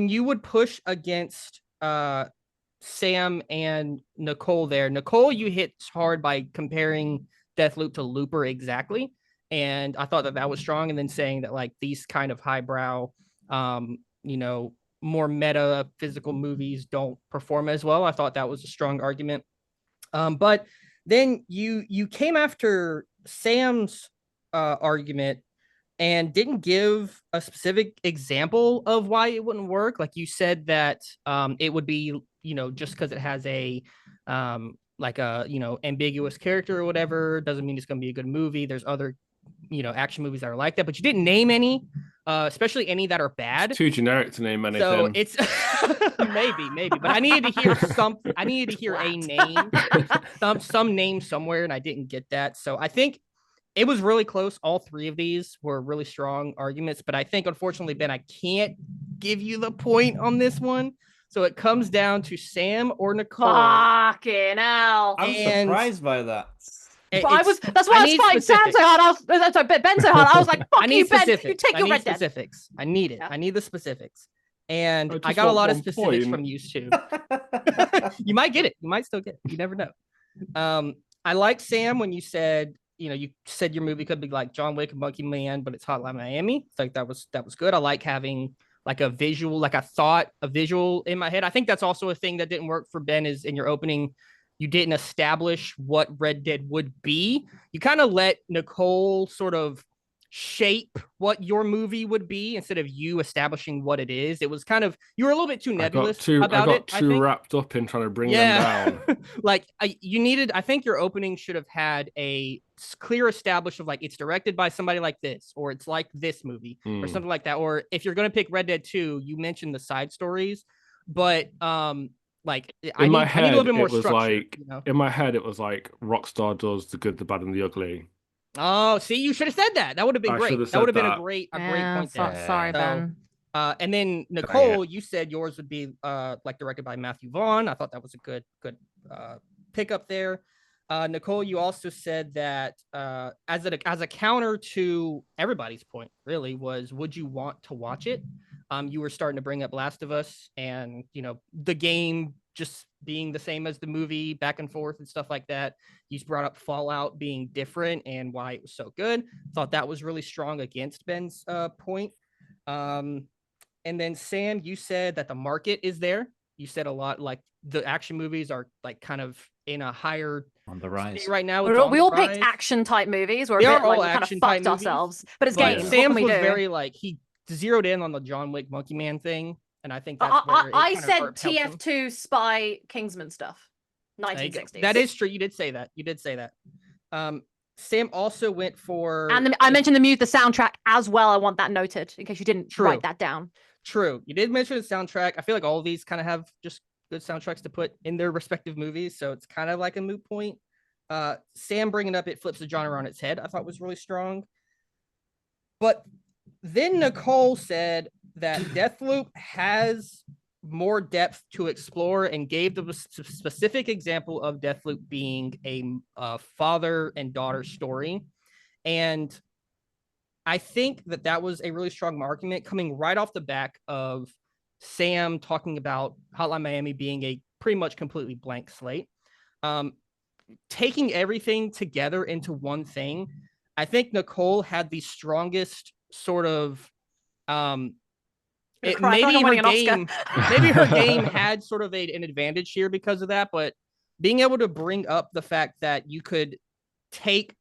you would push against Sam and Nicole there, Nicole, you hit hard by comparing Deathloop to Looper exactly. And I thought that was strong. And then saying that like these kind of highbrow, more meta physical movies don't perform as well. I thought that was a strong argument. But then you came after Sam's argument and didn't give a specific example of why it wouldn't work. Like you said that it would be, just because it has a ambiguous character or whatever doesn't mean it's going to be a good movie. There's other action movies that are like that, but you didn't name any, especially any that are bad. It's too generic to name anything. So it's maybe, but I needed to hear something. I needed to hear a name, some name somewhere, and I didn't get that. So I think it was really close. All 3 of these were really strong arguments, but I think unfortunately, Ben, I can't give you the point on this one. So it comes down to Sam or Nicole. Fucking hell. I'm surprised by that. But that's why I was fighting Sam so hard. Sorry, Ben so hard. I was like, fuck you, Ben. You take your Red Dead. Specifics. I need it. Yeah. I need the specifics. And I I got a lot of want one specifics point. from you too. You might get it. You might still get it. You never know. I like Sam when you said, you said your movie could be like John Wick and Monkey Man, but it's Hotline Miami. I think that was good. I like having like a visual, a visual in my head. I think that's also a thing that didn't work for Ben is in your opening, you didn't establish what Red Dead would be. You kind of let Nicole sort of shape what your movie would be instead of you establishing what it is. It was kind of, you were a little bit too nebulous about it. I got too wrapped up in trying to bring them down. Like I think your opening should have had a clear establish of like, it's directed by somebody like this, or it's like this movie or something like that. Or if you're going to pick Red Dead 2, you mentioned the side stories, but like I need a little bit more structure. In my head, it was like Rockstar does the good, the bad, and the ugly. Oh, see, you should have said that. That would have been great. That would have been a great point. Sorry, Ben. And then Nicole, you said yours would be like directed by Matthew Vaughn. I thought that was a good pickup there. Nicole, you also said that as a counter to everybody's point, really, was would you want to watch it? You were starting to bring up Last of Us and the game just being the same as the movie, back and forth and stuff like that. You brought up Fallout being different and why it was so good. Thought that was really strong against Ben's point. And then Sam, you said that the market is there. You said a lot like the action movies are like kind of in a higher on the rise right now. We all picked action type movies. We're a bit like we kind of fucked ourselves, but it's games. Sam was very like he zeroed in on the John Wick Monkey Man thing. And I think that's where I said TF2 spy Kingsman stuff, 1960s. That is true. You did say that. Sam also went for, and I mentioned the soundtrack as well. I want that noted in case you didn't write that down. True, you did mention the soundtrack. I feel like all of these kind of have just good soundtracks to put in their respective movies, so it's kind of like a moot point. Sam bringing up it flips the genre on its head. I thought was really strong. But then Nicole said that Deathloop has more depth to explore and gave the specific example of Deathloop being a father and daughter story. And I think that was a really strong argument coming right off the back of Sam talking about Hotline Miami being a pretty much completely blank slate. Taking everything together into one thing, I think Nicole had the strongest sort of maybe her game had sort of an advantage here because of that, but being able to bring up the fact that you could take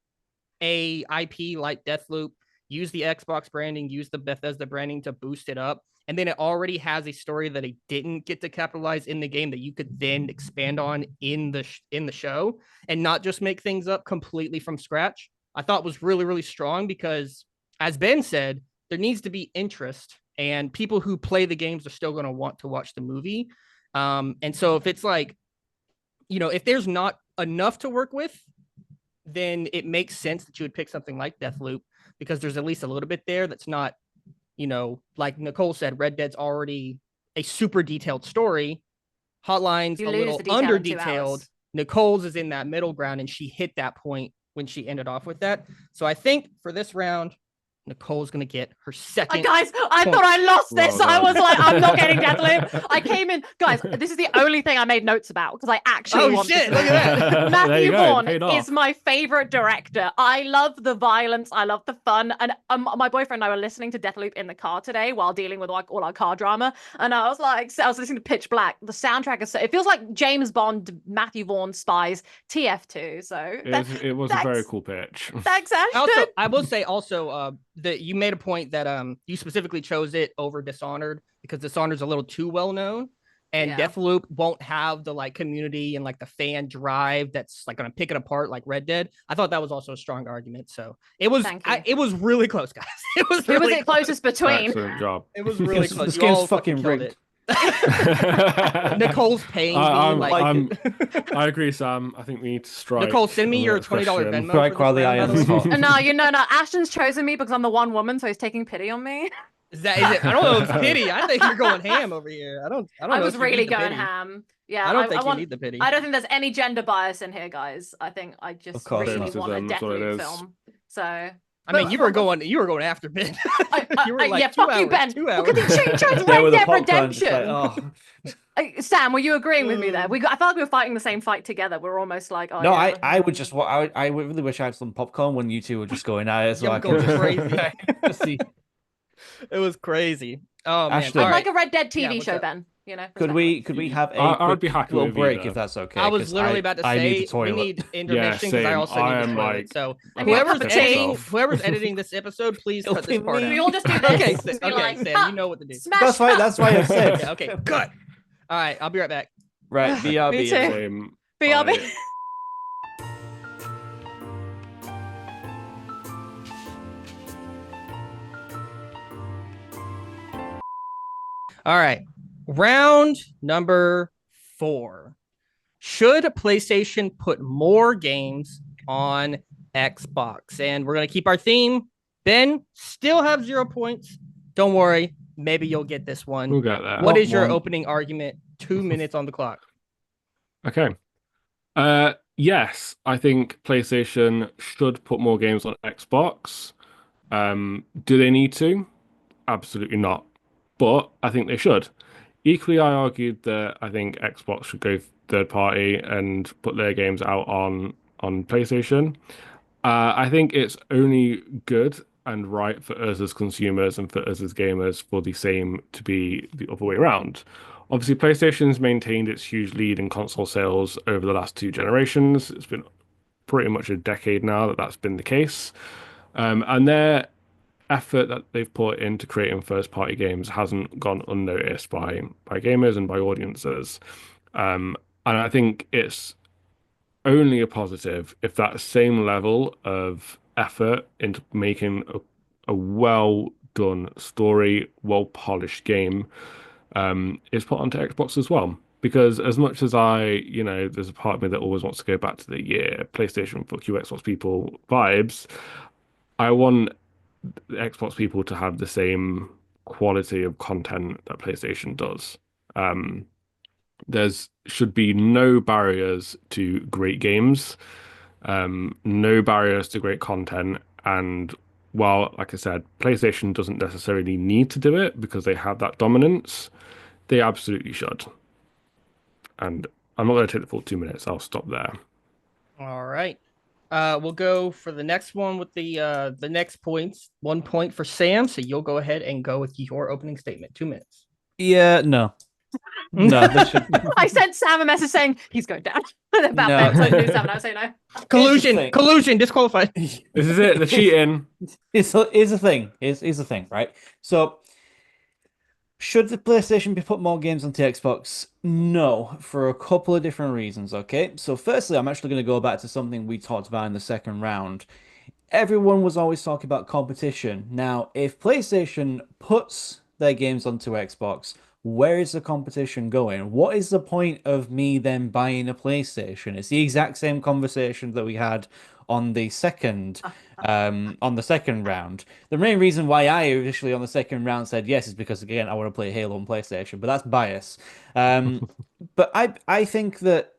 a IP like Deathloop, use the Xbox branding, use the Bethesda branding to boost it up, and then it already has a story that it didn't get to capitalize in the game that you could then expand on in the show and not just make things up completely from scratch. I thought was really, really strong because, as Ben said, there needs to be interest. And people who play the games are still going to want to watch the movie. And so if it's like, if there's not enough to work with, then it makes sense that you would pick something like Deathloop because there's at least a little bit there that's not, like Nicole said, Red Dead's already a super detailed story. Hotline's a little under detailed. Nicole's is in that middle ground and she hit that point when she ended off with that. So I think for this round, Nicole's going to get her second. Guys, I thought I lost this. I was like, I'm not getting Deathloop. I came in. Guys, this is the only thing I made notes about because I actually want shit, look at that. Matthew Vaughn is my favorite director. I love the violence. I love the fun. And my boyfriend and I were listening to Deathloop in the car today while dealing with like all our car drama. And I was listening to Pitch Black. The soundtrack is it feels like James Bond, Matthew Vaughn spies TF2. So it was a very cool pitch. Thanks, Ashton. I will say also, that you made a point that you specifically chose it over Dishonored because Dishonored's a little too well known, and Deathloop won't have the like community and like the fan drive that's like going to pick it apart like Red Dead. I thought that was also a strong argument. So it was it was really close, guys. It was really the closest between. Excellent job. It was really close. This game's fucking rigged. Nicole's paying me. I agree, Sam. I think we need to strike. Nicole, send me your $20 Venmo. Strike while the iron is hot. No, Ashton's chosen me because I'm the one woman, so he's taking pity on me. Is it? I don't know if it's pity. I think you're going ham over here. I don't I know was if you really need the going pity. ham. Yeah, I don't think you want, need the pity. I don't think there's any gender bias in here, guys. I think I just course really not. want a Sexism, Death that's what it Loop is. film. So I mean, you were going after Ben. You were like yeah, 2 fuck hours. you, Ben. 2 Look hours. at the change There Red with the Dead popcorn, just Redemption. like, oh. Sam, were you agreeing with me there? I felt like we were fighting the same fight together. We're almost like, oh No, yeah. I would just I would really wish I had some popcorn when you two were just going at it, so I'm I going could just crazy. just see. It was crazy. Oh man! Ashton. All I'd right. like a Red Dead Yeah, TV what's show, up? Ben. You know, Could we have a I'd quick be happy little with break either. if that's okay? I was 'cause literally about to I need say the toilet. we need intermission because I same. also need I the am toilet. like- So I need a cup whoever's of tea. editing, whoever's editing this episode, please It'll cut this be part me. out. We all just do this. Okay, Be okay, like, Sam, cut, you know what to do. smash That's why. cut. That's why I've said. Okay, good. All right, I'll be right back. Right, BRB. Me too. Same. BRB. All right, round number 4. Should PlayStation put more games on Xbox? And we're gonna keep our theme. Ben still have 0 points. Don't worry, maybe you'll get this one. We'll get that. What is your One. opening argument? 2 minutes on the clock. Okay. Yes, I think PlayStation should put more games on Xbox. Do they need to? Absolutely not. But I think they should. Equally, I argued that I think Xbox should go third party and put their games out on PlayStation. I think it's only good and right for us as consumers and for us as gamers for the same to be the other way around. Obviously, PlayStation's maintained its huge lead in console sales over the last 2 generations. It's been pretty much a decade now that that's been the case. And their effort that they've put into creating first-party games hasn't gone unnoticed by gamers and by audiences. And I think it's only a positive if that same level of effort into making a well done story, well polished game is put onto Xbox as well. Because as much as there's a part of me that always wants to go back to the PlayStation, fuck you, Xbox people vibes. I want the Xbox people to have the same quality of content that PlayStation does. There's should be no barriers to great games, no barriers to great content. And while, like I said, PlayStation doesn't necessarily need to do it because they have that dominance, they absolutely should. And I'm not going to take the full 2 minutes. I'll stop there. All right. We'll go for the next one with the next points. 1 point for Sam. So you'll go ahead and go with your opening statement. 2 minutes. Yeah, no. No, they should. I sent Sam a message saying he's going down. And then No. Ben, so I knew Sam and I was saying no. Collusion, disqualified. This is it. The cheating. Here's the thing. Here's the thing, right? So, should the PlayStation be put more games onto Xbox? No, for a couple of different reasons, okay? So, firstly, I'm actually going to go back to something we talked about in the second round. Everyone was always talking about competition. Now, if PlayStation puts their games onto Xbox, where is the competition going? What is the point of me then buying a PlayStation? It's the exact same conversation that we had on the second round. The main reason why I initially on the second round said yes is because, again, I want to play Halo on PlayStation, but that's bias. But I think that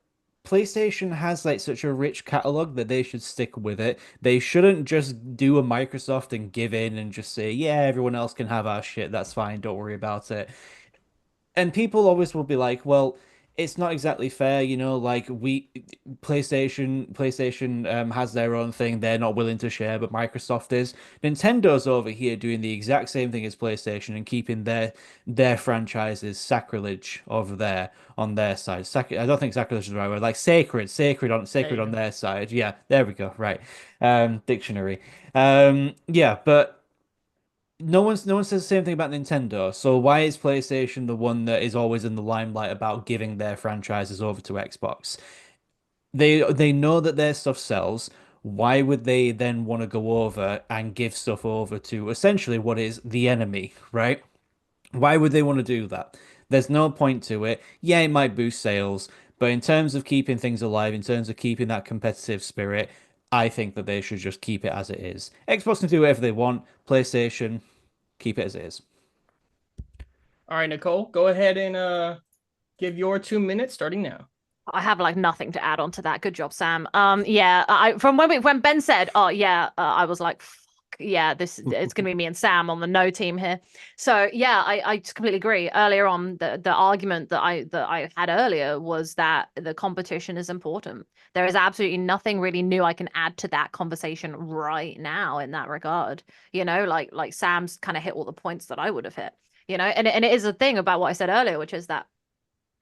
PlayStation has like such a rich catalog that they should stick with it. They shouldn't just do a Microsoft and give in and just say, yeah, everyone else can have our shit. That's fine. Don't worry about it. And people always will be like, well, it's not exactly fair, like PlayStation has their own thing they're not willing to share, but Microsoft is. Nintendo's over here doing the exact same thing as PlayStation and keeping their franchises sacrilege over there on their side. I don't think sacrilege is the right word, like sacred on their side. Yeah, there we go. Right. Dictionary. Yeah, but no one says the same thing about Nintendo. So why is PlayStation the one that is always in the limelight about giving their franchises over to Xbox? They know that their stuff sells. Why would they then want to go over and give stuff over to essentially what is the enemy, right? Why would they want to do that? There's no point to it. Yeah, it might boost sales, but in terms of keeping things alive, in terms of keeping that competitive spirit, I think that they should just keep it as it is. Xbox can do whatever they want. PlayStation, keep it as it is. All right, Nicole, go ahead and give your 2 minutes starting now. I have like nothing to add on to that. Good job, Sam. Yeah, I from when Ben said, "Oh yeah," I was like, "Fuck, yeah, this it's gonna be me and Sam on the no team here." So yeah, I just completely agree. Earlier on, the argument that I had earlier was that the competition is important. There is absolutely nothing really new I can add to that conversation right now in that regard. Like Sam's kind of hit all the points that I would have hit. And it is a thing about what I said earlier, which is that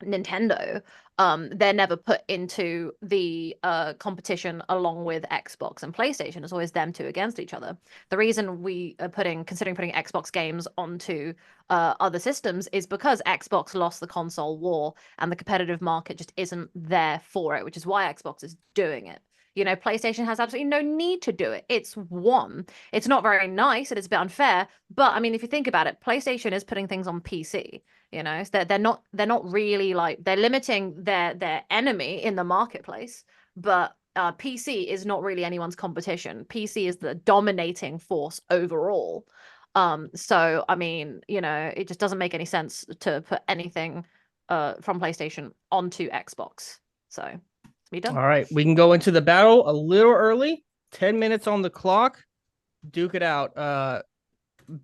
Nintendo, they're never put into the competition along with Xbox and PlayStation. It's always them two against each other. The reason we are considering putting Xbox games onto other systems is because Xbox lost the console war and the competitive market just isn't there for it, which is why Xbox is doing it. PlayStation has absolutely no need to do it. It's won. It's not very nice and it's a bit unfair, but I mean, if you think about it, PlayStation is putting things on PC. So they're not really like they're limiting their enemy in the marketplace, but PC is not really anyone's competition. PC is the dominating force overall. So I mean, it just doesn't make any sense to put anything from PlayStation onto Xbox. So it's me done. All right, we can go into the battle a little early. 10 minutes on the clock. Duke it out.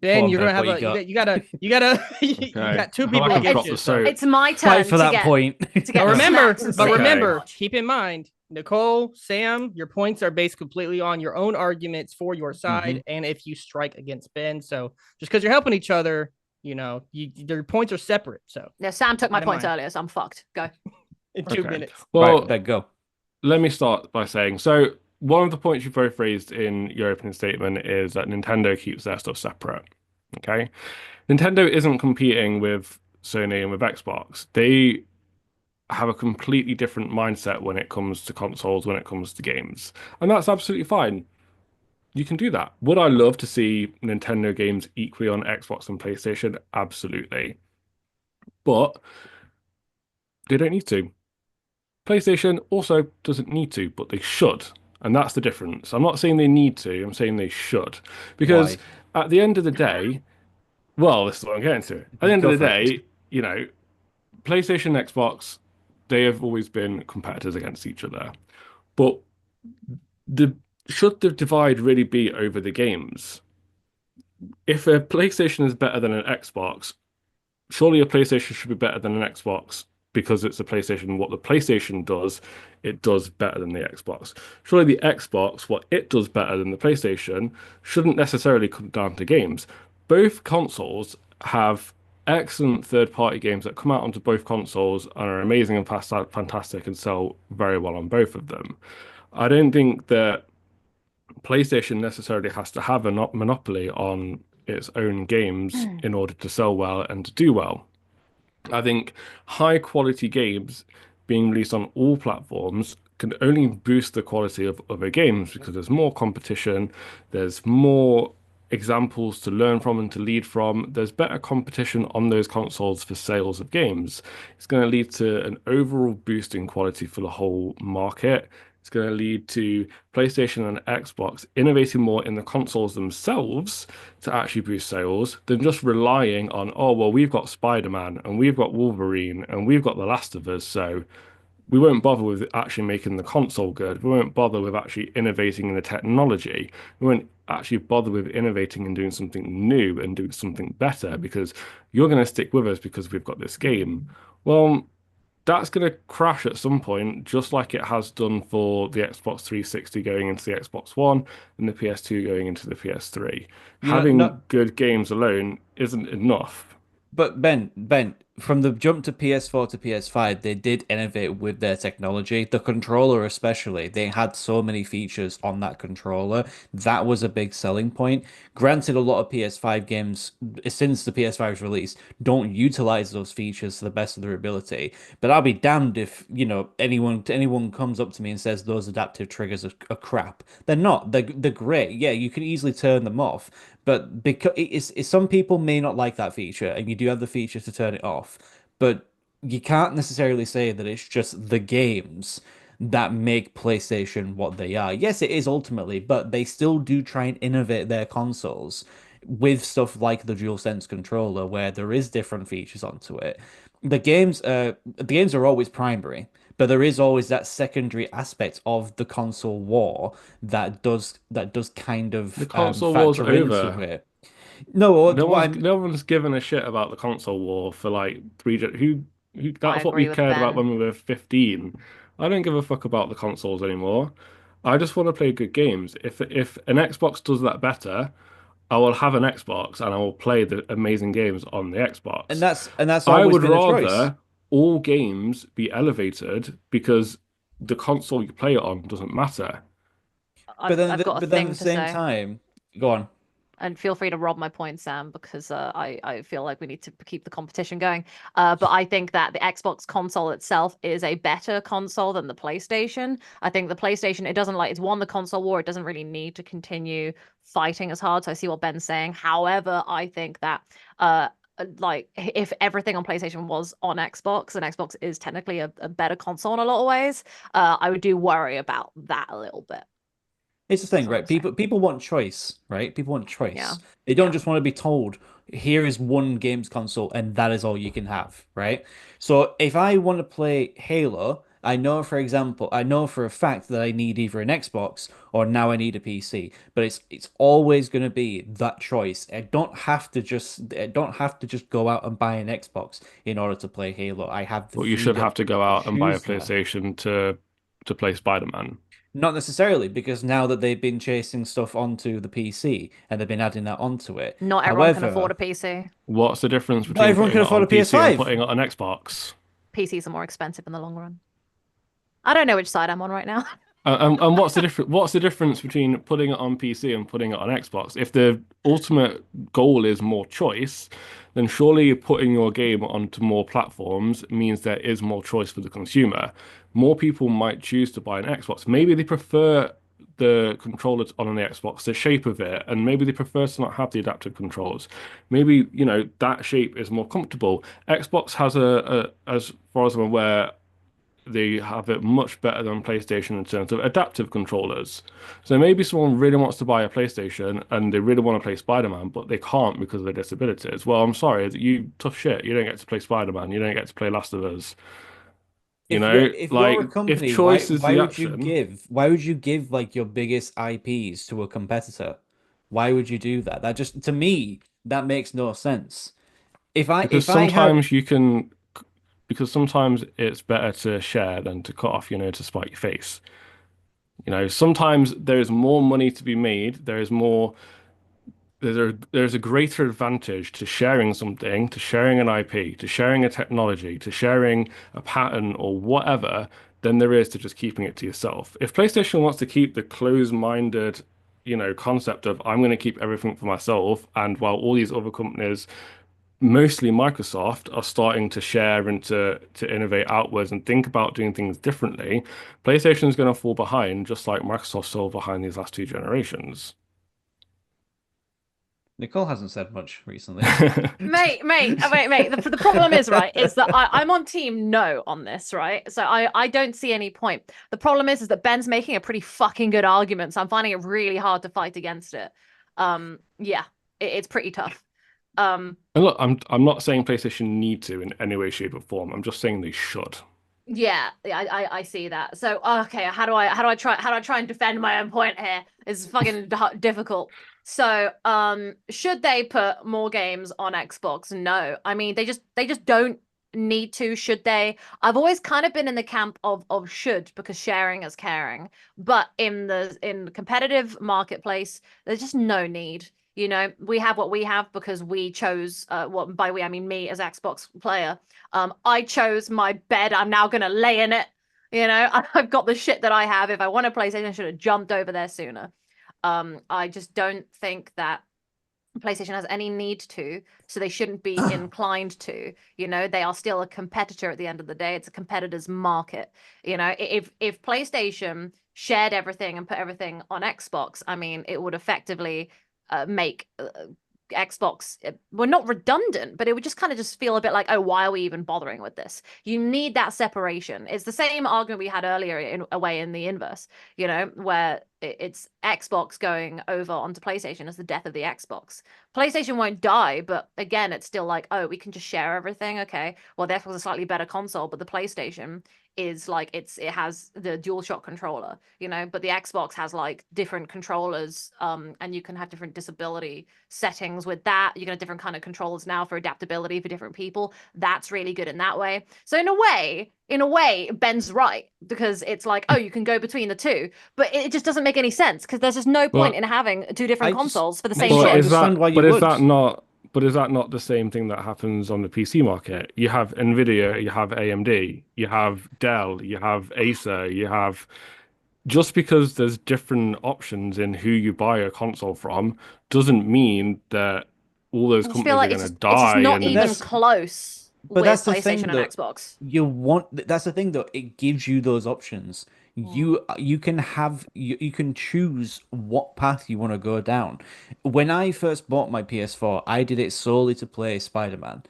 Ben, on, you're gonna Bev, have what you you got you Okay. got two I people like I've against dropped you. the So. soap. It's my turn Fight for to that get point. to get But the remember, snacks and but sit. remember, keep in mind, Nicole, Sam, your points are based completely on your own arguments for your side, and if you strike against Ben. So just because you're helping each other, your points are separate. So Yeah, Sam took my keep that in points mind. earlier, so I'm fucked. Go. In 2 Okay. minutes. Well, Right, Bev, go. let me start by saying, so one of the points you both raised in your opening statement is that Nintendo keeps their stuff separate. Okay. Nintendo isn't competing with Sony and with Xbox. They have a completely different mindset when it comes to consoles, when it comes to games. And that's absolutely fine. You can do that. Would I love to see Nintendo games equally on Xbox and PlayStation? Absolutely. But they don't need to. PlayStation also doesn't need to, but they should. And that's the difference. I'm not saying they need to, I'm saying they should. Because Why? at the end of the day, well, this is what I'm getting to. At the end of Go the for it. day, PlayStation and Xbox, they have always been competitors against each other. But the should the divide really be over the games? If a PlayStation is better than an Xbox, surely a PlayStation should be better than an Xbox because it's a PlayStation. What the PlayStation does, it does better than the Xbox. Surely the Xbox, what it does better than the PlayStation, shouldn't necessarily come down to games. Both consoles have excellent third-party games that come out onto both consoles and are amazing and fantastic and sell very well on both of them. I don't think that PlayStation necessarily has to have a monopoly on its own games in order to sell well and to do well. I think high quality games being released on all platforms can only boost the quality of other games because there's more competition, there's more examples to learn from and to lead from. There's better competition on those consoles for sales of games. It's going to lead to an overall boost in quality for the whole market. It's going to lead to PlayStation and Xbox innovating more in the consoles themselves to actually boost sales than just relying on, oh, well, we've got Spider-Man and we've got Wolverine and we've got The Last of Us, so we won't bother with actually making the console good. We won't bother with actually innovating in the technology. We won't actually bother with innovating and doing something new and doing something better because you're going to stick with us because we've got this game. Well, that's going to crash at some point, just like it has done for the Xbox 360 going into the Xbox One and the PS2 going into the PS3. Having No, good games alone isn't enough. but Ben, from the jump to PS4 to PS5, they did innovate with their technology. The controller, especially, they had so many features on that controller. That was a big selling point. Granted, a lot of PS5 games, since the PS5's release, don't utilize those features to the best of their ability. But I'll be damned if, anyone comes up to me and says those adaptive triggers are crap. They're not. They're great. Yeah, you can easily turn them off. But because some people may not like that feature, and you do have the feature to turn it off, but you can't necessarily say that it's just the games that make PlayStation what they are. Yes, it is ultimately, but they still do try and innovate their consoles with stuff like the DualSense controller, where there is different features onto it, the games are always primary, but there is always that secondary aspect of the console war that does kind The of console war's factor into over. it. No, No what one's I'm no one's given a shit about the console war for like who I that's what we agree with cared about Ben. when we were 15. I don't give a fuck about the consoles anymore. I just want to play good games. If an Xbox does that better, I will have an Xbox and I will play the amazing games on the and Xbox. that's I always would been a choice. rather all games be elevated because the console you play it on doesn't matter. I've got a But then at the thing to same say. time, go on. And feel free to rob my point, Sam, because I feel like we need to keep the competition going. But I think that the Xbox console itself is a better console than the PlayStation. I think the PlayStation, it's won the console war. It doesn't really need to continue fighting as hard. So I see what Ben's saying. However, I think that like if everything on PlayStation was on Xbox, and Xbox is technically a better console in a lot of ways, I would do worry about that a little bit. It's the That's thing, all right? I'm saying. People want choice, right? People want Yeah. choice. They don't Yeah. just want to be told, here is one games console and that is all you can have, right? So if I want to play Halo, I know for a fact that I need either an Xbox or now I need a PC. But it's always going to be that choice. I don't have to just go out and buy an Xbox in order to play Halo. I have the But you should freedom have to go to out and buy a choose that. PlayStation to play Spider-Man. Not necessarily, because now that they've been chasing stuff onto the PC and they've been adding that onto it. Not everyone can afford However, a PC. What's the difference not between everyone putting can it afford on a PC and PS5. putting it on Xbox? PCs are more expensive in the long run. I don't know which side I'm on right now. And what's the difference? What's the difference between putting it on PC and putting it on Xbox? If the ultimate goal is more choice, then surely putting your game onto more platforms means there is more choice for the consumer. More people might choose to buy an Xbox. Maybe they prefer the controllers on the Xbox, the shape of it, and maybe they prefer to not have the adaptive controls. Maybe, that shape is more comfortable. Xbox has as far as I'm aware, they have it much better than PlayStation in terms of adaptive controllers. So maybe someone really wants to buy a PlayStation and they really want to play Spider-Man, but they can't because of their disabilities. Well, I'm sorry, you tough shit. You don't get to play Spider-Man. You don't get to play Last of Us. If you're a If company, choice is the option, why would you give like your biggest IPs to a competitor? Why would you do that? That just to me, that makes no sense. because If I had sometimes you can, because sometimes it's better to share than to cut off, to spite your face. Sometimes there's more money to be made. There's a greater advantage to sharing something, to sharing an IP, to sharing a technology, to sharing a pattern or whatever, than there is to just keeping it to yourself. If PlayStation wants to keep the closed-minded, concept of I'm going to keep everything for myself, and while all these other companies, mostly Microsoft, are starting to share and to innovate outwards and think about doing things differently, PlayStation is going to fall behind, just like Microsoft fell behind these last two generations. Nicole hasn't said much recently. Mate, wait. The problem is, right, is that I'm on team no on this, right? So I don't see any point. The problem is that Ben's making a pretty fucking good argument, so I'm finding it really hard to fight against it. Yeah, it's pretty tough. And look, I'm not saying PlayStation need to in any way, shape, or form. I'm just saying they should. Yeah, I see that. So okay, how do I try and defend my own point here? It's fucking difficult. So should they put more games on Xbox? No. I mean, they just don't need to, should they? I've always kind of been in the camp of should, because sharing is caring. But in the competitive marketplace, there's just no need. We have what we have because we chose what by we I mean me as Xbox player. I chose my bed. I'm now gonna lay in it. I've got the shit that I have. If I want a PlayStation, I should have jumped over there sooner. I just don't think that PlayStation has any need to, so they shouldn't be inclined to. They are still a competitor at the end of the day. It's a competitor's market. If PlayStation shared everything and put everything on Xbox, I mean, it would effectively make Xbox were not redundant, but it would just kind of just feel a bit like, oh, why are we even bothering with this? You need that separation. It's the same argument we had earlier in a way in the inverse, where it's Xbox going over onto PlayStation as the death of the Xbox. PlayStation won't die, but again, it's still like, oh, we can just share everything. Okay, well, the Xbox is a slightly better console, but the PlayStation is like it has the DualShock controller, but the Xbox has like different controllers, and you can have different disability settings with that. You can have different kind of controllers now for adaptability for different people. That's really good in that way. So in a way, Ben's right, because it's like, oh, you can go between the two, but it just doesn't make any sense because there's just no point in having two different consoles for the same Well, shit. Is that not the same thing that happens on the PC market? You have Nvidia, you have AMD, you have Dell, you have Acer, you have just because there's different options in who you buy a console from doesn't mean that all those I just companies feel are like going to it's just die. not even close But with that's the thing, PlayStation and though. Xbox. That's the thing, though. It gives you those options. You can have you can choose what path you want to go down. When I first bought my PS4, I did it solely to play Spider-Man,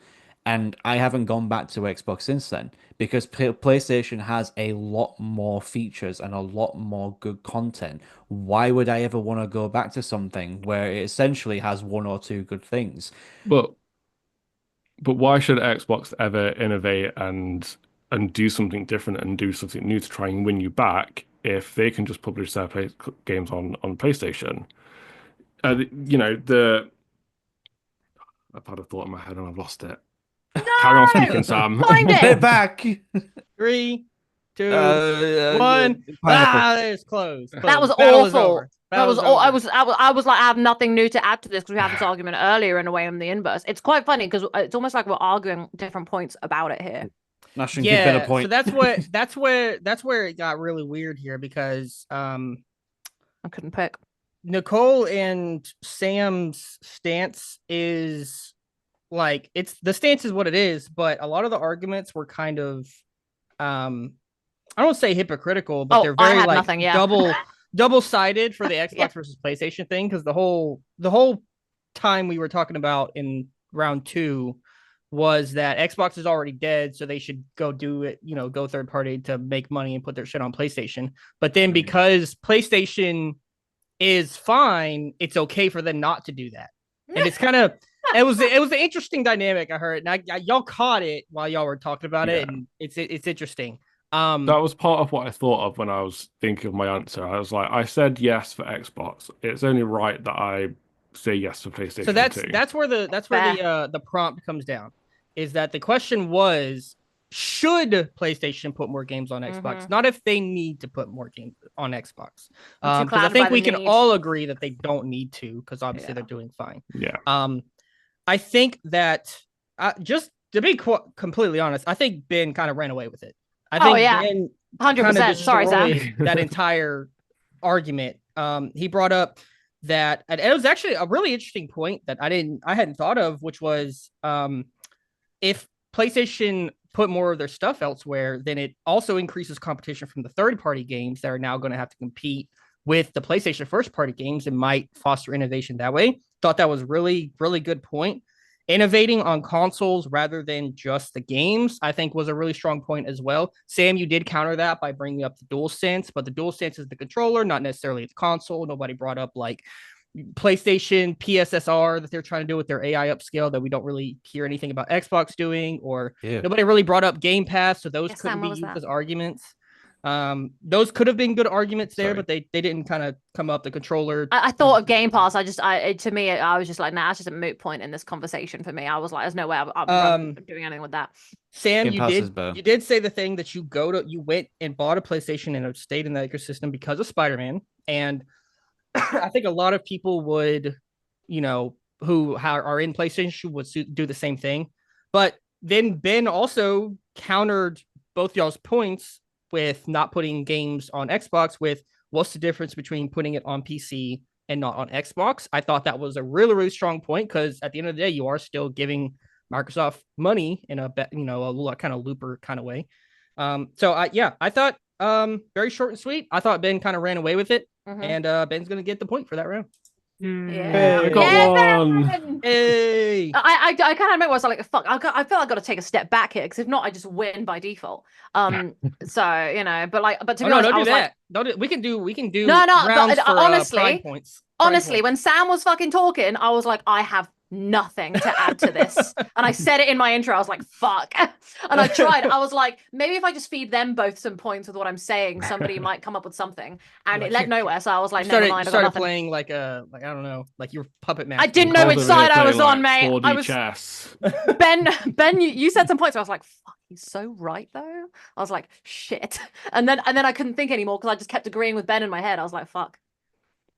and I haven't gone back to Xbox since then because PlayStation has a lot more features and a lot more good content. Why would I ever want to go back to something where it essentially has one or two good things? But why should Xbox ever innovate and do something different and do something new to try and win you back if they can just publish their games on PlayStation? I've had a thought in my head and I've lost it. No! Carry on speaking, Sam. Find Get it! back. 3, 2, 1. Pineapple. It's closed. That was Battle is awful. over. That was Battle all. is over. I was like, I have nothing new to add to this because we had this argument earlier in a way in the inverse. It's quite funny because it's almost like we're arguing different points about it here. Ashton, give Ben a point. So that's where it got really weird here because I couldn't pick. Nicole and Sam's stance is like the stance is what it is, but a lot of the arguments were kind of I don't say hypocritical, but they're very like nothing, yeah. double-sided for the Xbox versus PlayStation thing, because the whole time we were talking about in round 2 was that Xbox is already dead, so they should go do it, go third party to make money and put their shit on PlayStation. But then because PlayStation is fine, it's okay for them not to do that. And it's kind of it was an interesting dynamic. I heard, and y'all caught it while y'all were talking about it, and it's interesting. That was part of what I thought of when I was thinking of my answer. I was like, I said yes for Xbox. It's only right that I say yes for PlayStation. So that's where the prompt comes down, is that the question was, should PlayStation put more games on Xbox? Not if they need to put more games on Xbox. Because I think we can all agree that they don't need to, because obviously they're doing fine. Yeah. I think that just to be completely honest, I think Ben kind of ran away with it. I think Ben 100%. Sorry, Sam. That entire argument. He brought up that, and it was actually a really interesting point that I hadn't thought of, which was if PlayStation put more of their stuff elsewhere, then it also increases competition from the third-party games that are now going to have to compete with the PlayStation first-party games and might foster innovation that way. Thought that was really, really good point. Innovating on consoles rather than just the games, I think, was a really strong point as well. Sam, you did counter that by bringing up the DualSense, but the DualSense is the controller, not necessarily the console. Nobody brought up like PlayStation PSSR that they're trying to do with their AI upscale that we don't really hear anything about Xbox doing, or nobody really brought up Game Pass, so those couldn't be used as arguments. Those could have been good arguments there, but they didn't kind of come up. The controller. I thought of Game Pass. To me, I was just like, nah, it's just a moot point in this conversation for me. I was like, there's no way I'm doing anything with that. Sam, you did say the thing that you went and bought a PlayStation and have stayed in the ecosystem because of Spider-Man, and I think a lot of people would, who are in PlayStation would do the same thing. But then Ben also countered both y'all's points with not putting games on Xbox with what's the difference between putting it on PC and not on Xbox. I thought that was a really, really strong point, because at the end of the day, you are still giving Microsoft money in a kind of looper kind of way. I thought very short and sweet. I thought Ben kind of ran away with it, and Ben's going to get the point for that round. Yeah. I got Yeah, one. Ben! Hey. I kind of admit where I was like, fuck, I feel I've got to take a step back here because if not, I just win by default. So you know, but to be no, honest, don't I do was that. like, We can do no, rounds but for honestly, pride points. honestly, when Sam was fucking talking, I was like, I have nothing to add to this. And I said it in my intro. I was like, fuck. And I tried. I was like, maybe if I just feed them both some points with what I'm saying, somebody might come up with something. And it led nowhere. So I was like, never mind. I got started nothing. playing like I don't know, like your puppet master. I didn't know which side I was on, mate. 4D I was chess. Ben, you said some points where I was like, fuck, he's so right though. I was like, shit. And then I couldn't think anymore because I just kept agreeing with Ben in my head. I was like, fuck.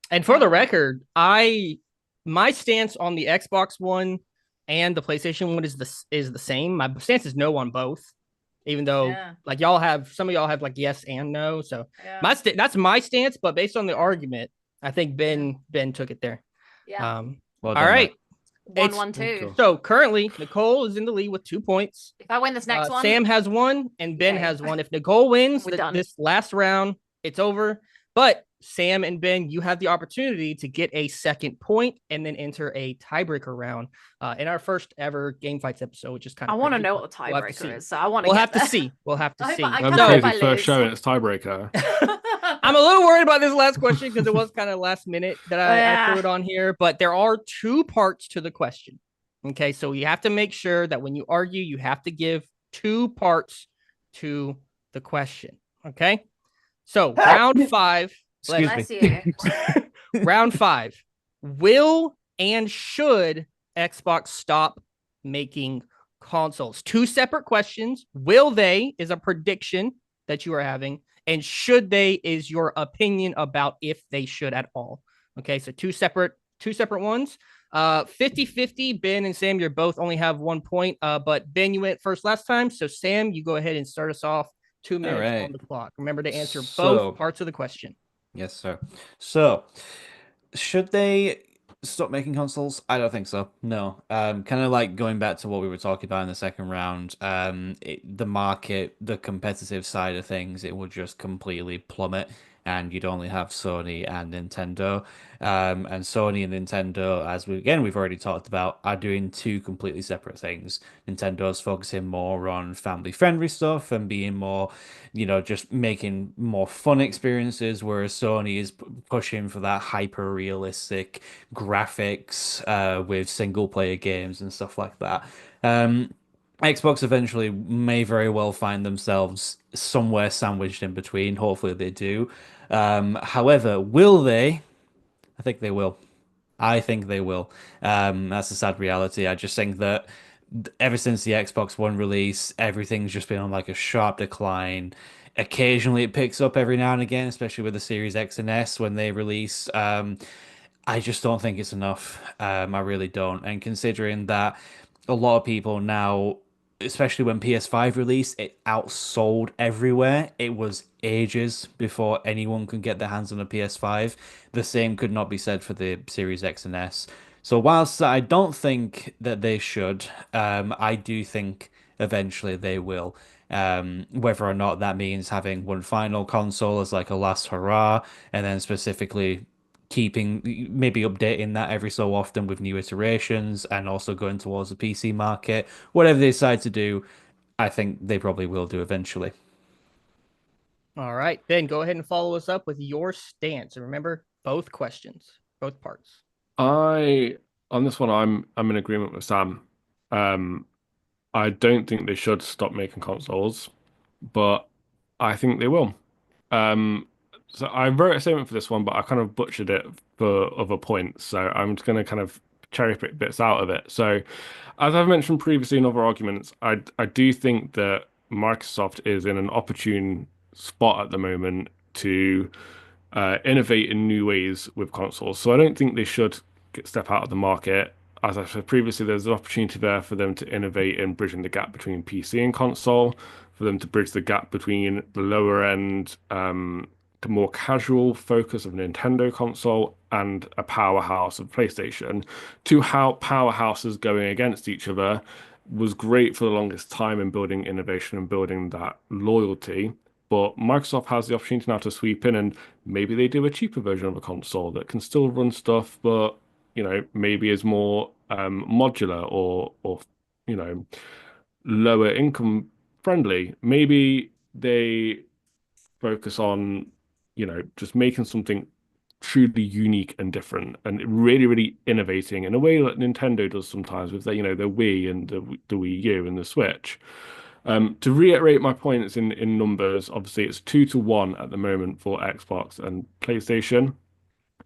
And for the record, my stance on the Xbox One and the PlayStation One is the same. My stance is no on both, even though like some of y'all have like yes and no. So that's my stance, but based on the argument, I think Ben took it there. Yeah. All right. 1-1-2. So currently, Nicole is in the lead with 2 points. If I win this next one, Sam has 1 and Ben has 1. If Nicole wins this last round, it's over. But Sam and Ben, you have the opportunity to get a second point and then enter a tiebreaker round in our first ever Game Fights episode, which is kind of. I want to know what the tiebreaker is, so I want to. We'll have to see. I'm crazy first show and it's tiebreaker. I'm a little worried about this last question because it was kind of last minute that I threw it on here, but there are 2 parts to the question. Okay, so you have to make sure that when you argue, you have to give 2 parts to the question. Okay, so round 5. Excuse me. Round 5. Will and should Xbox stop making consoles? 2 separate questions. Will they is a prediction that you are having, and should they is your opinion about if they should at all. Okay, so two separate ones. 50-50. Ben and Sam, you both only have 1 point. But Ben, you went first last time. So Sam, you go ahead and start us off. 2 minutes on the clock. Remember to answer both parts of the question. Yes, sir. So, should they stop making consoles? I don't think so. No. Kind of like going back to what we were talking about in the second round. The market, the competitive side of things, it would just completely plummet, and you'd only have Sony and Nintendo. And Sony and Nintendo, as we've already talked about, are doing 2 completely separate things. Nintendo's focusing more on family-friendly stuff and being more, just making more fun experiences, whereas Sony is pushing for that hyper-realistic graphics with single-player games and stuff like that. Xbox eventually may very well find themselves somewhere sandwiched in between. Hopefully they do. However, will they? I think they will. I think they will. That's a sad reality. I just think that ever since the Xbox One release, everything's just been on like a sharp decline. Occasionally it picks up every now and again, especially with the Series X and S when they release. I just don't think it's enough. I really don't. And considering that a lot of people now, especially when PS5 released, it outsold everywhere. It was ages before anyone could get their hands on a PS5. The same could not be said for the Series X and S. So whilst I don't think that they should, I do think eventually they will. Whether or not that means having one final console as like a last hurrah, and then specifically maybe updating that every so often with new iterations and also going towards the PC market. Whatever they decide to do, I think they probably will do eventually. All right, Ben, go ahead and follow us up with your stance. And remember, both questions, both parts. On this one, I'm in agreement with Sam. I don't think they should stop making consoles, but I think they will. So I wrote a statement for this one, but I kind of butchered it for other points. So I'm just going to kind of cherry pick bits out of it. So as I've mentioned previously in other arguments, I do think that Microsoft is in an opportune spot at the moment to innovate in new ways with consoles. So I don't think they should step out of the market. As I said previously, there's an opportunity there for them to innovate in bridging the gap between PC and console, for them to bridge the gap between the lower end, the more casual focus of Nintendo console and a powerhouse of PlayStation. Two powerhouses going against each other was great for the longest time in building innovation and building that loyalty. but Microsoft has the opportunity now to sweep in and maybe they do a cheaper version of a console that can still run stuff, but maybe is more modular or lower income friendly. Maybe they focus on, just making something truly unique and different and really, really innovating in a way that Nintendo does sometimes with the Wii and the Wii U and the Switch. To reiterate my points in numbers, obviously it's 2-1 at the moment for Xbox and PlayStation.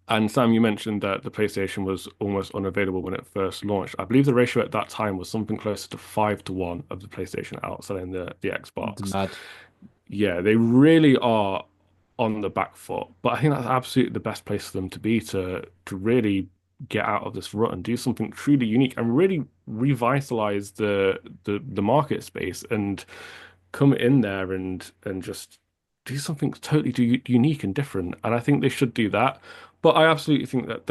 And Sam, you mentioned that the PlayStation was almost unavailable when it first launched. I believe the ratio at that time was something closer to 5-1 of the PlayStation outselling the Xbox. Mad. Yeah, they really are on the back foot. But I think that's absolutely the best place for them to be to really get out of this rut and do something truly unique and really revitalize the market space and come in there and just do something totally unique and different. And I think they should do that. But I absolutely think that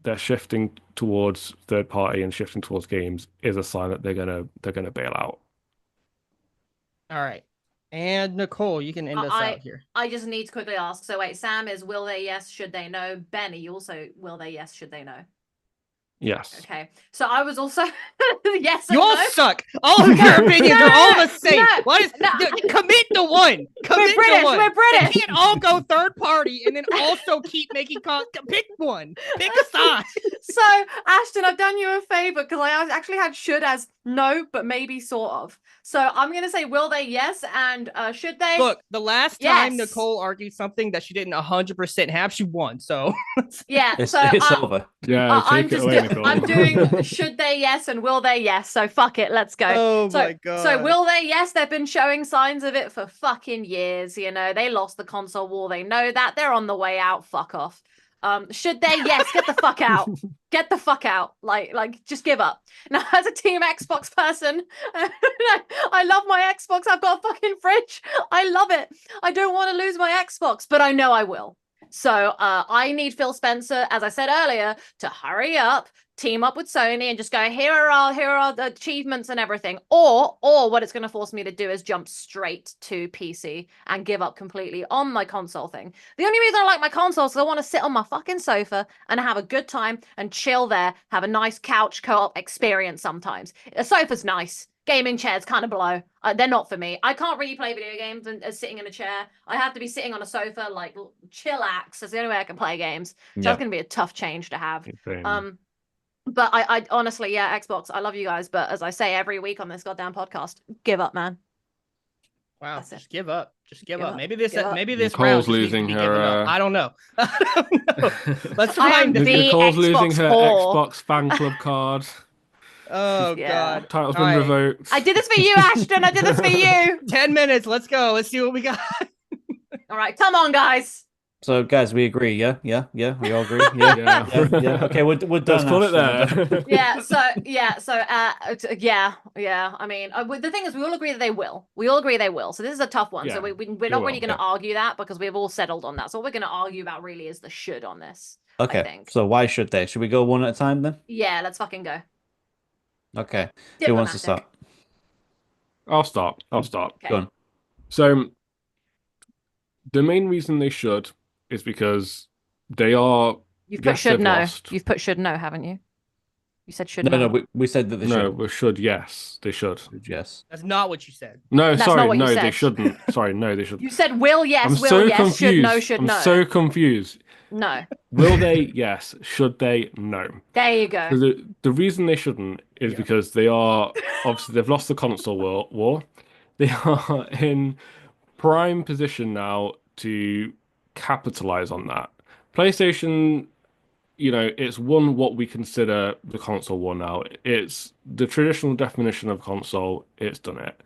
they're shifting towards third party and shifting towards games is a sign that they're gonna bail out. All right. And Nicole, you can end us out here. I just need to quickly ask. So wait, Sam is will they yes, should they no? Ben, you also will they yes, should they no? Yes. Okay. So I was also yes and You all no. suck. All of your opinions are all the same. no, What is no. Commit to one. Commit British, to one. we're British. They can't all go third party and then also keep making pick one. Pick a side. So Ashton, I've done you a favor because I actually had should as no, but maybe sort of. So I'm gonna say will they yes and should they? Look, the last time Yes. Nicole argued something that she didn't 100% have, she won. So Yeah. It's so over. Yeah, I'm take it just away, Nicole. I'm doing should they yes and will they yes. So fuck it, let's go. oh So, my god. So will they? Yes, they've been showing signs of it for fucking years. They lost the console war. They know that. They're on the way out. Fuck off. Should they? Yes, get the fuck out. Get the fuck out. Like, just give up. Now, as a Team Xbox person, I love my Xbox. I've got a fucking fridge. I love it. I don't want to lose my Xbox, but I know I will. So I need Phil Spencer, as I said earlier, to hurry up, team up with Sony and just go, here are the achievements and everything. Or what it's going to force me to do is jump straight to PC and give up completely on my console thing. The only reason I like my console is I want to sit on my fucking sofa and have a good time and chill there, have a nice couch co-op experience sometimes. A sofa's nice. Gaming chairs kind of blow. They're not for me. I can't really play video games and sitting in a chair. I have to be sitting on a sofa, like chillax. That's the only way I can play games. So that's going to be a tough change to have. But I honestly, yeah, Xbox, I love you guys. But as I say every week on this goddamn podcast, give up, man. Wow, That's just give up. Just give up. Maybe Give up. maybe this Nicole's round just losing needs to be given her, up. I don't know. I don't know. Let's I am find it. the Nicole's losing Xbox her whore. Xbox fan club card. Oh Yeah. god. Title's All been right. revoked. I did this for you, Ashton. I did this for you. 10 minutes. Let's go. Let's see what we got. All right, come on, guys. So, guys, we agree, yeah? We all agree? Yeah, yeah. Okay, we're done. Let's put it Ashton, we're done. Yeah. I mean, the thing is, we all agree that they will. We all agree they will. So this is a tough one. Yeah, So we're not they really will, going to argue that because we've all settled on that. So what we're going to argue about really is the should on this. I Okay, think. so why should they? Should we go one at a time then? Yeah, let's fucking go. Okay, who wants to start? I'll start. Okay. Go on. So the main reason they should is because they are. You've put Yes, should they've no. lost. You've put should no, haven't you? You said should No, no. we said that they No, should. we should. Yes, they should. Yes. That's not what you said. No, That's sorry, not what you no, they said. shouldn't. Sorry, no, they shouldn't. You said will yes, I'm will so yes, confused. should no, should I'm no. so confused. No. Will they? Yes. Should they? No. There you go. So the reason they shouldn't is because they are obviously they've lost the console war. They are in prime position now to capitalize on that. PlayStation, it's won what we consider the console war now. It's the traditional definition of console. It's done it.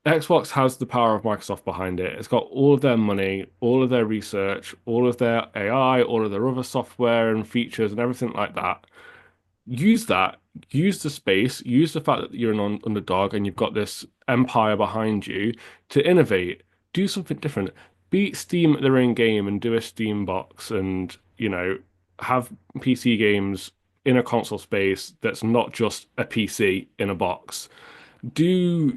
Xbox has the power of Microsoft behind it. It's got all of their money, all of their research, all of their AI, all of their other software and features and everything like that. Use that. Use the space. Use the fact that you're an underdog and you've got this empire behind you to innovate. Do something different. Beat Steam at their own game and do a Steam box and, have PC games in a console space that's not just a PC in a box. Do,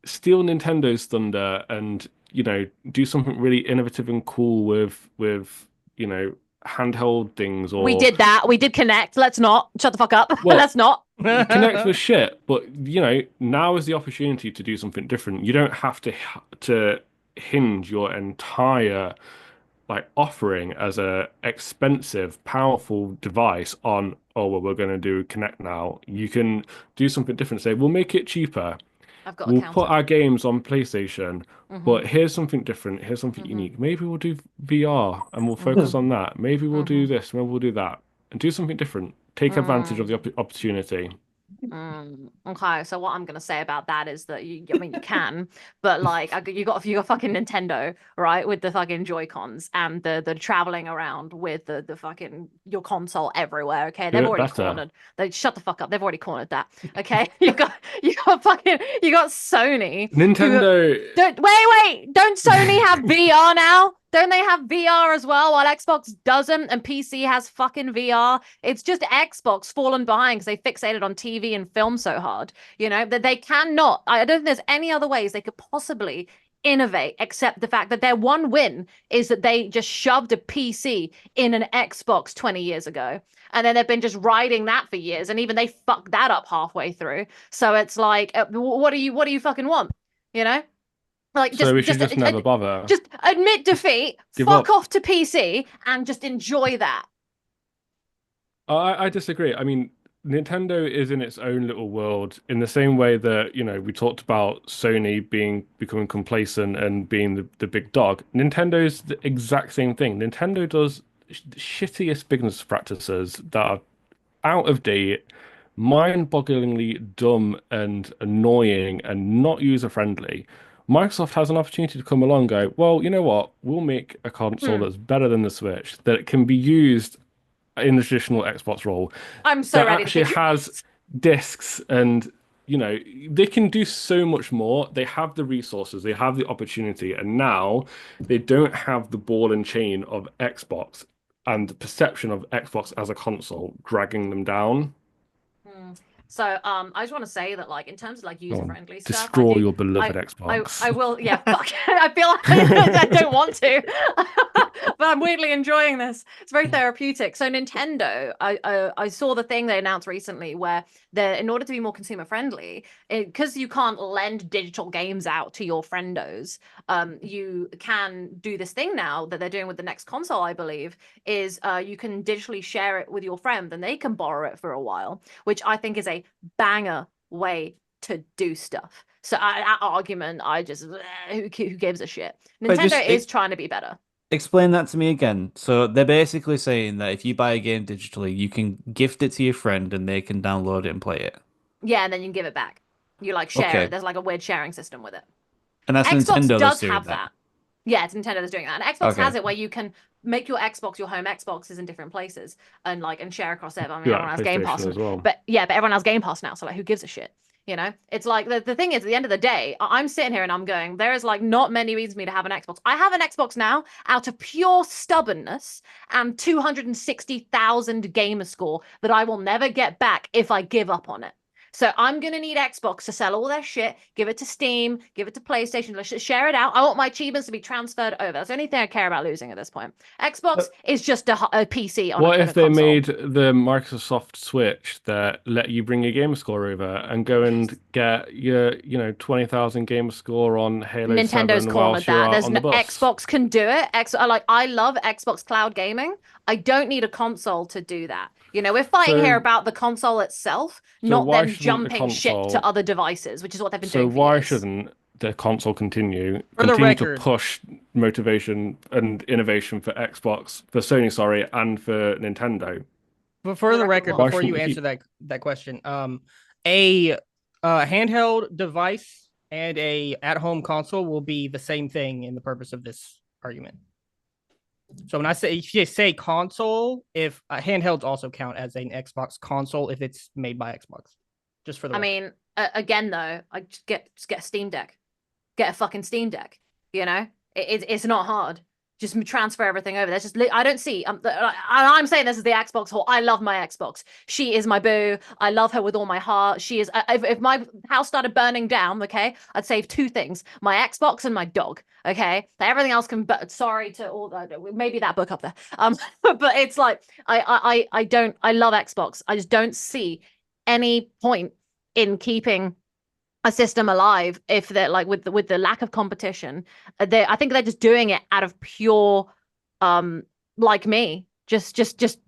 steal Nintendo's thunder and, do something really innovative and cool with, handheld things We or did that. We did Connect. Let's not. Shut the fuck up. Well, Let's not. Connect with shit, but now is the opportunity to do something different. You don't have to hinge your entire like offering as a expensive, powerful device on, oh well, we're going to do Connect now. You can do something different. Say, we'll make it cheaper. I've got a We'll put counter. our games on PlayStation, Mhm. but here's something different. Here's something unique. Maybe we'll do VR and we'll focus on that. Maybe we'll do this. Maybe we'll do that and do something different. Take advantage of the opportunity. Okay, so what I'm gonna say about that is that I mean, you can, but like, you got fucking Nintendo, right, with the fucking Joy-Cons and the traveling around with the fucking your console everywhere. Okay, they've Do it already better. cornered. They shut the fuck up. They've already cornered that. Okay, you got Sony. Nintendo. Don't Sony have VR now? Don't they have VR as well while Xbox doesn't and PC has fucking VR? It's just Xbox fallen behind because they fixated on TV and film so hard. That they cannot. I don't think there's any other ways they could possibly innovate except the fact that their one win is that they just shoved a PC in an Xbox 20 years ago. And then they've been just riding that for years, and even they fucked that up halfway through. So it's like, what do you fucking want? Like, So we should just never bother. Just admit defeat, Give fuck up. off to PC, and just enjoy that. I disagree. I mean, Nintendo is in its own little world in the same way that, we talked about Sony becoming complacent and being the big dog. Nintendo's the exact same thing. Nintendo does shittiest business practices that are out of date, mind-bogglingly dumb and annoying and not user-friendly. Microsoft has an opportunity to come along and go, well, you know what? We'll make a console that's better than the Switch, that can be used in the traditional Xbox role, I'm so that ready actually to has discs and they can do so much more. They have the resources, they have the opportunity, and now they don't have the ball and chain of Xbox and the perception of Xbox as a console dragging them down. So I just want to say that, like, in terms of like user-friendly stuff, Destroy your beloved Xbox. I will, yeah, fuck. I feel like I don't want to, but I'm weirdly enjoying this. It's very therapeutic. So Nintendo, I saw the thing they announced recently where they're, in order to be more consumer friendly, because you can't lend digital games out to your friendos, you can do this thing now that they're doing with the next console, I believe, is you can digitally share it with your friend and they can borrow it for a while, which I think is a banger way to do stuff. So that argument, I just who gives a shit? Nintendo is trying to be better. Explain that to me again. So they're basically saying that if you buy a game digitally, you can gift it to your friend and they can download it and play it. Yeah, and then you can give it back. You like share Okay. it. There's like a weird sharing system with it. And that's Xbox Nintendo does that's doing have that. Yeah, it's Nintendo that's doing that. And Xbox has it where you can make your Xbox, your home Xboxes in different places and share across it. I mean, everyone has Game Pass as well. But everyone has Game Pass now, so like who gives a shit? It's like the thing is, at the end of the day, I'm sitting here and I'm going, there is like not many reasons for me to have an Xbox. I have an Xbox now out of pure stubbornness and 260,000 gamer score that I will never get back if I give up on it. So I'm going to need Xbox to sell all their shit, give it to Steam, give it to PlayStation, let's share it out. I want my achievements to be transferred over. That's the only thing I care about losing at this point. Xbox is just a PC on what a if they console. made the Microsoft Switch that let you bring your gamer score over and go and get your 20,000 gamer score on Halo Nintendo's 7 cornered whilst you're that. out There's on the bus? Xbox can do it. I love Xbox cloud gaming. I don't need a console to do that. We're fighting here about the console itself, not them jumping ship to other devices, which is what they've been doing for So why years. shouldn't the console continue record, to push motivation and innovation for Xbox, for Sony, sorry, and for Nintendo? But for the record, Why before you shouldn't answer that question, a handheld device and a at-home console will be the same thing in the purpose of this argument. So when if you say console, if handhelds also count as an Xbox console if it's made by Xbox, just for the record. mean, again though, I just get a Steam Deck, get a fucking Steam Deck. It's not hard. just transfer everything over. There's just I don't see. I'm saying this is the Xbox whore. I love my Xbox. She is my boo. I love her with all my heart. She is. If my house started burning down, okay, I'd save two things: my Xbox and my dog. Okay, everything else can. But sorry to all. Maybe that book up there. But it's like I don't. I love Xbox. I just don't see any point in keeping a system alive if they're like with the lack of competition. I think they're just doing it out of pure like me, just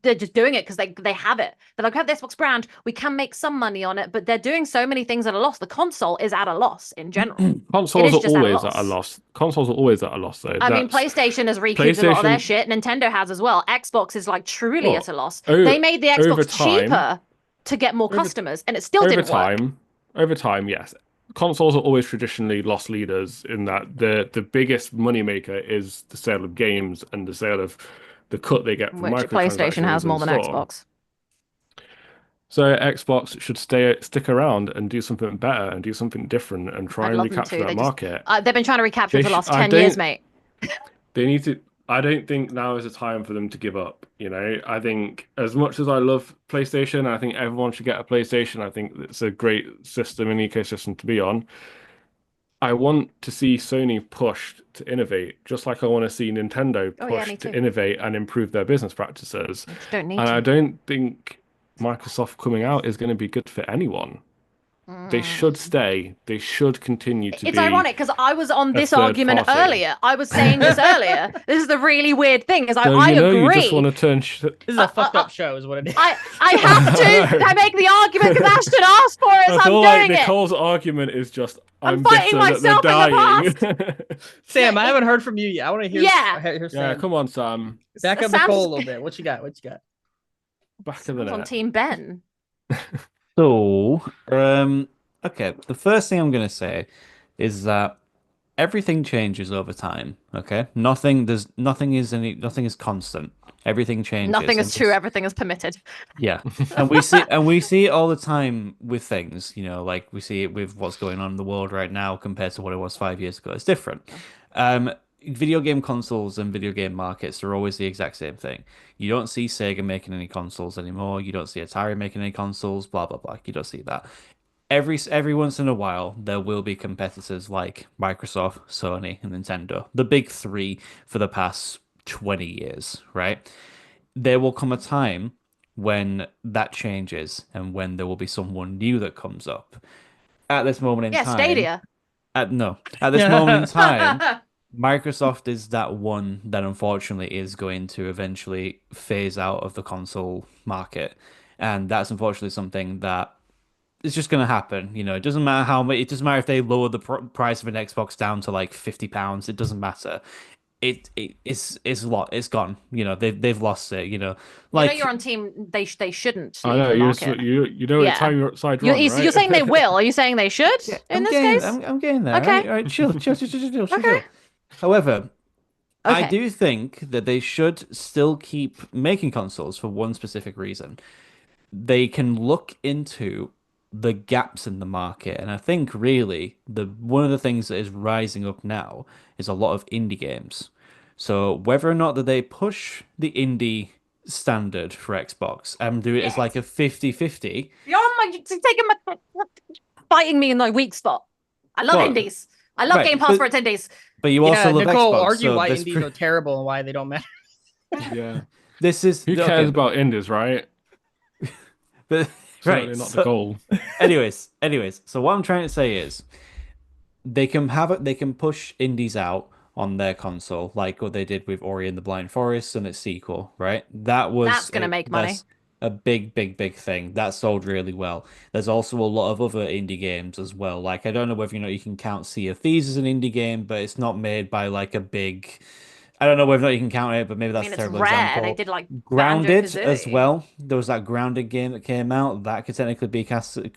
they're just doing it because they have it. They're like, we have the Xbox brand, we can make some money on it, but they're doing so many things at a loss. The console is at a loss in general. Consoles are always at a loss. Consoles are always at a loss, though. I mean, PlayStation has recouped a lot of their shit. Nintendo has as well. Xbox is like truly at a loss. They made the Xbox cheaper to get more customers, and it still didn't work. Over time, yes. Consoles are always traditionally loss leaders in that the biggest moneymaker is the sale of games and the sale of the cut they get from microtransactions. PlayStation has more than Xbox. So Xbox should stick around and do something better and do something different and try and recapture that market. They've been trying to recapture for the last 10 years, mate. They need to. I don't think now is the time for them to give up. You know, I think as much as I love PlayStation, I think everyone should get a PlayStation. I think it's a great system and ecosystem to be on. I want to see Sony pushed to innovate, just like I want to see Nintendo pushed to innovate and improve their business practices. I don't think Microsoft coming out is going to be good for anyone. They should stay. They should continue to be. It's ironic because I was on this argument earlier. I was saying this earlier. This is the really weird thing. Is I agree. You just want to turn. This is a fucked up show, is what it is. I have to. I make the argument because Ashton asked for it. So I'm doing it. Nicole's argument is just. I'm fighting myself in the past. Sam, I haven't heard from you yet. I want to hear. Yeah. Yeah, come on, Sam. Back up Nicole a little bit. What you got? Back of the net. On Team Ben. So, okay, the first thing I'm going to say is that everything changes over time, okay? Nothing is constant. Everything changes. Nothing is true, everything is permitted. Yeah. And we see it all the time with things, you know, like we see it with what's going on in the world right now compared to what it was 5 years ago. It's different. Video game consoles and video game markets are always the exact same thing. You don't see Sega making any consoles anymore. You don't see Atari making any consoles, blah, blah, blah. You don't see that. Every once in a while, there will be competitors like Microsoft, Sony, and Nintendo, the big three for the past 20 years, right? There will come a time when that changes and when there will be someone new that comes up. At this moment in time... Yeah, Stadia. At this moment in time... Microsoft is that one that unfortunately is going to eventually phase out of the console market. And that's unfortunately something that is just going to happen. You know, it doesn't matter how much, it doesn't matter if they lower the price of an Xbox down to like £50. It doesn't matter. It's gone. You know, they've lost it. You know, like you're on team. They shouldn't. I know you know it's time you're side right? You're saying they will. Are you saying they should? In this case, I'm getting there. Okay, all right, chill. Okay. However, I do think that they should still keep making consoles for one specific reason. They can look into the gaps in the market, and I think really one of the things that is rising up now is a lot of indie games. So whether or not that they push the indie standard for Xbox and do it as like a 50-50. You're taking fighting me in my weak spot. I love indies. I love Game Pass for its indies. But you also love Nicole, Xbox, argue why indies are terrible and why they don't matter. Yeah. Who cares about indies, right? But certainly not the goal. anyways, so what I'm trying to say is they can push indies out on their console, like what they did with Ori and the Blind Forest and its sequel, right? That's gonna make money. A big thing that sold really well. There's also a lot of other indie games as well. Like I don't know whether you can count Sea of Thieves as an indie game, but it's not made by like a big. I don't know whether or not you can count it, but maybe that's a terrible example. They did like Grounded as well. There was that Grounded game that came out that could technically be cast. Do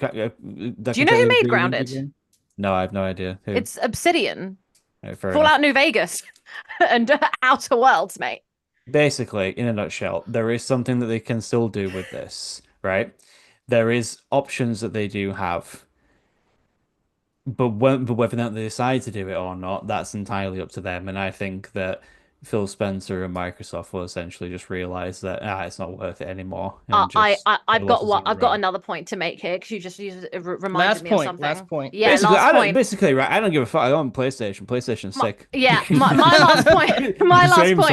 you know who made Grounded? No, I have no idea. Who? It's Obsidian. Right, Fallout New Vegas and Outer Worlds, mate. Basically, in a nutshell, there is something that they can still do with this, right? There is options that they do have, but whether or not they decide to do it or not, that's entirely up to them. And I think that Phil Spencer and Microsoft will essentially just realize that it's not worth it anymore, Uh, and just I've got losses in a I've got row. another point to make here because you reminded Last me of point. something. Last point. Yeah, Basically, last point. basically, right? I don't give a fuck. I own PlayStation. PlayStation's sick. Yeah, my last point. My last Same, point.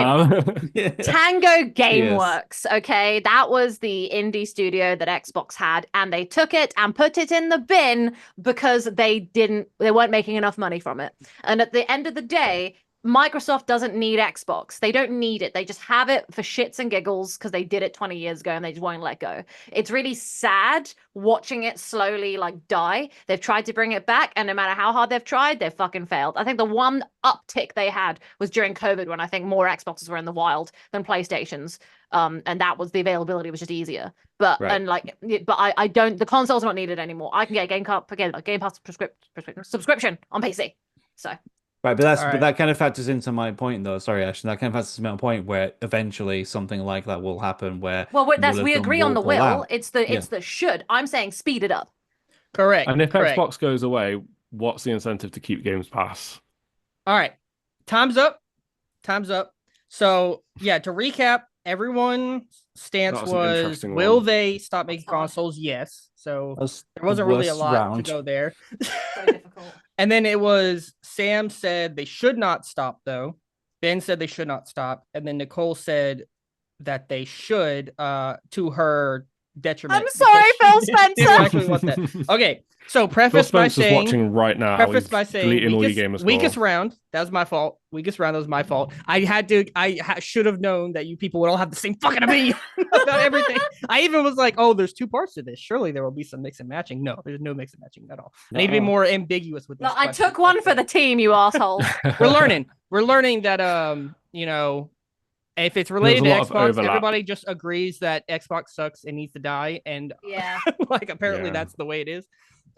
Sam. Tango Cheers. Gameworks, okay? That was the indie studio that Xbox had, and they took it and put it in the bin because they weren't making enough money from it. And at the end of the day, Microsoft doesn't need Xbox. They don't need it. They just have it for shits and giggles because they did it 20 years ago and they just won't let go. It's really sad watching it slowly like die. They've tried to bring it back, and no matter how hard they've tried, they've fucking failed. I think the one uptick they had was during COVID when I think more Xboxes were in the wild than PlayStations. And that was the availability was just easier. But Right. and like, but I don't. The console's not needed anymore. I can get a Game Pass subscription on PC. So. Right, but that's All right. but that kind of factors into my point, though. Sorry, Ashton. That kind of factors into my point where eventually something like that will happen. Where Well, will we have agree done on the pull will. out. It's the should. I'm saying speed it up. Correct. And if correct. Xbox goes away, what's the incentive to keep Games Pass? All right. Time's up. Time's up. So, yeah, to recap, everyone's stance That was an was, interesting will one. they stop making That's hard. consoles? Yes. So That's there wasn't the really a worst lot round. to go there. So difficult. And then it was Sam said they should not stop, though. Ben said they should not stop. And then Nicole said that they should, to her detriment. I'm sorry, Phil because she didn't Spencer. actually want that. Okay. So Phil preface by Spencer's saying, watching right now. preface He's by saying deleting all your gamer weakest score. round. That was my fault. Weakest round. That was my fault. I should have known that you people would all have the same fucking opinion about everything. I even was like, oh, there's two parts to this. Surely there will be some mix and matching. No, there's no mix and matching at all. I need to be more ambiguous with this. Look, I took one for the team, you asshole. We're learning. We're learning that you know, if it's related to There's a lot of Xbox, overlap. everybody just agrees that Xbox sucks and needs to die, and Yeah. like apparently Yeah. that's the way it is.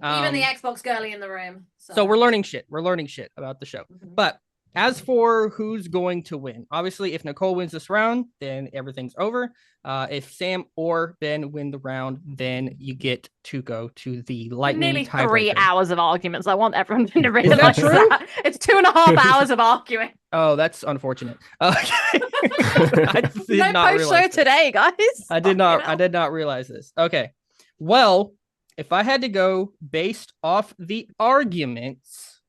Even the Xbox girly in the room. So we're learning shit. We're learning shit about the show. Mhm. But as for who's going to win, obviously, if Nicole wins this round, then everything's over. If Sam or Ben win the round, then you get to go to the lightning nearly tiebreaker. 3 hours of arguments. I want everyone to that realize true? that. It's 2.5 hours of arguing. Oh, that's unfortunate. I did No not post show realize this. today, guys. I did not. Fucking I hell. did not realize this. Okay. Well, if I had to go based off the arguments,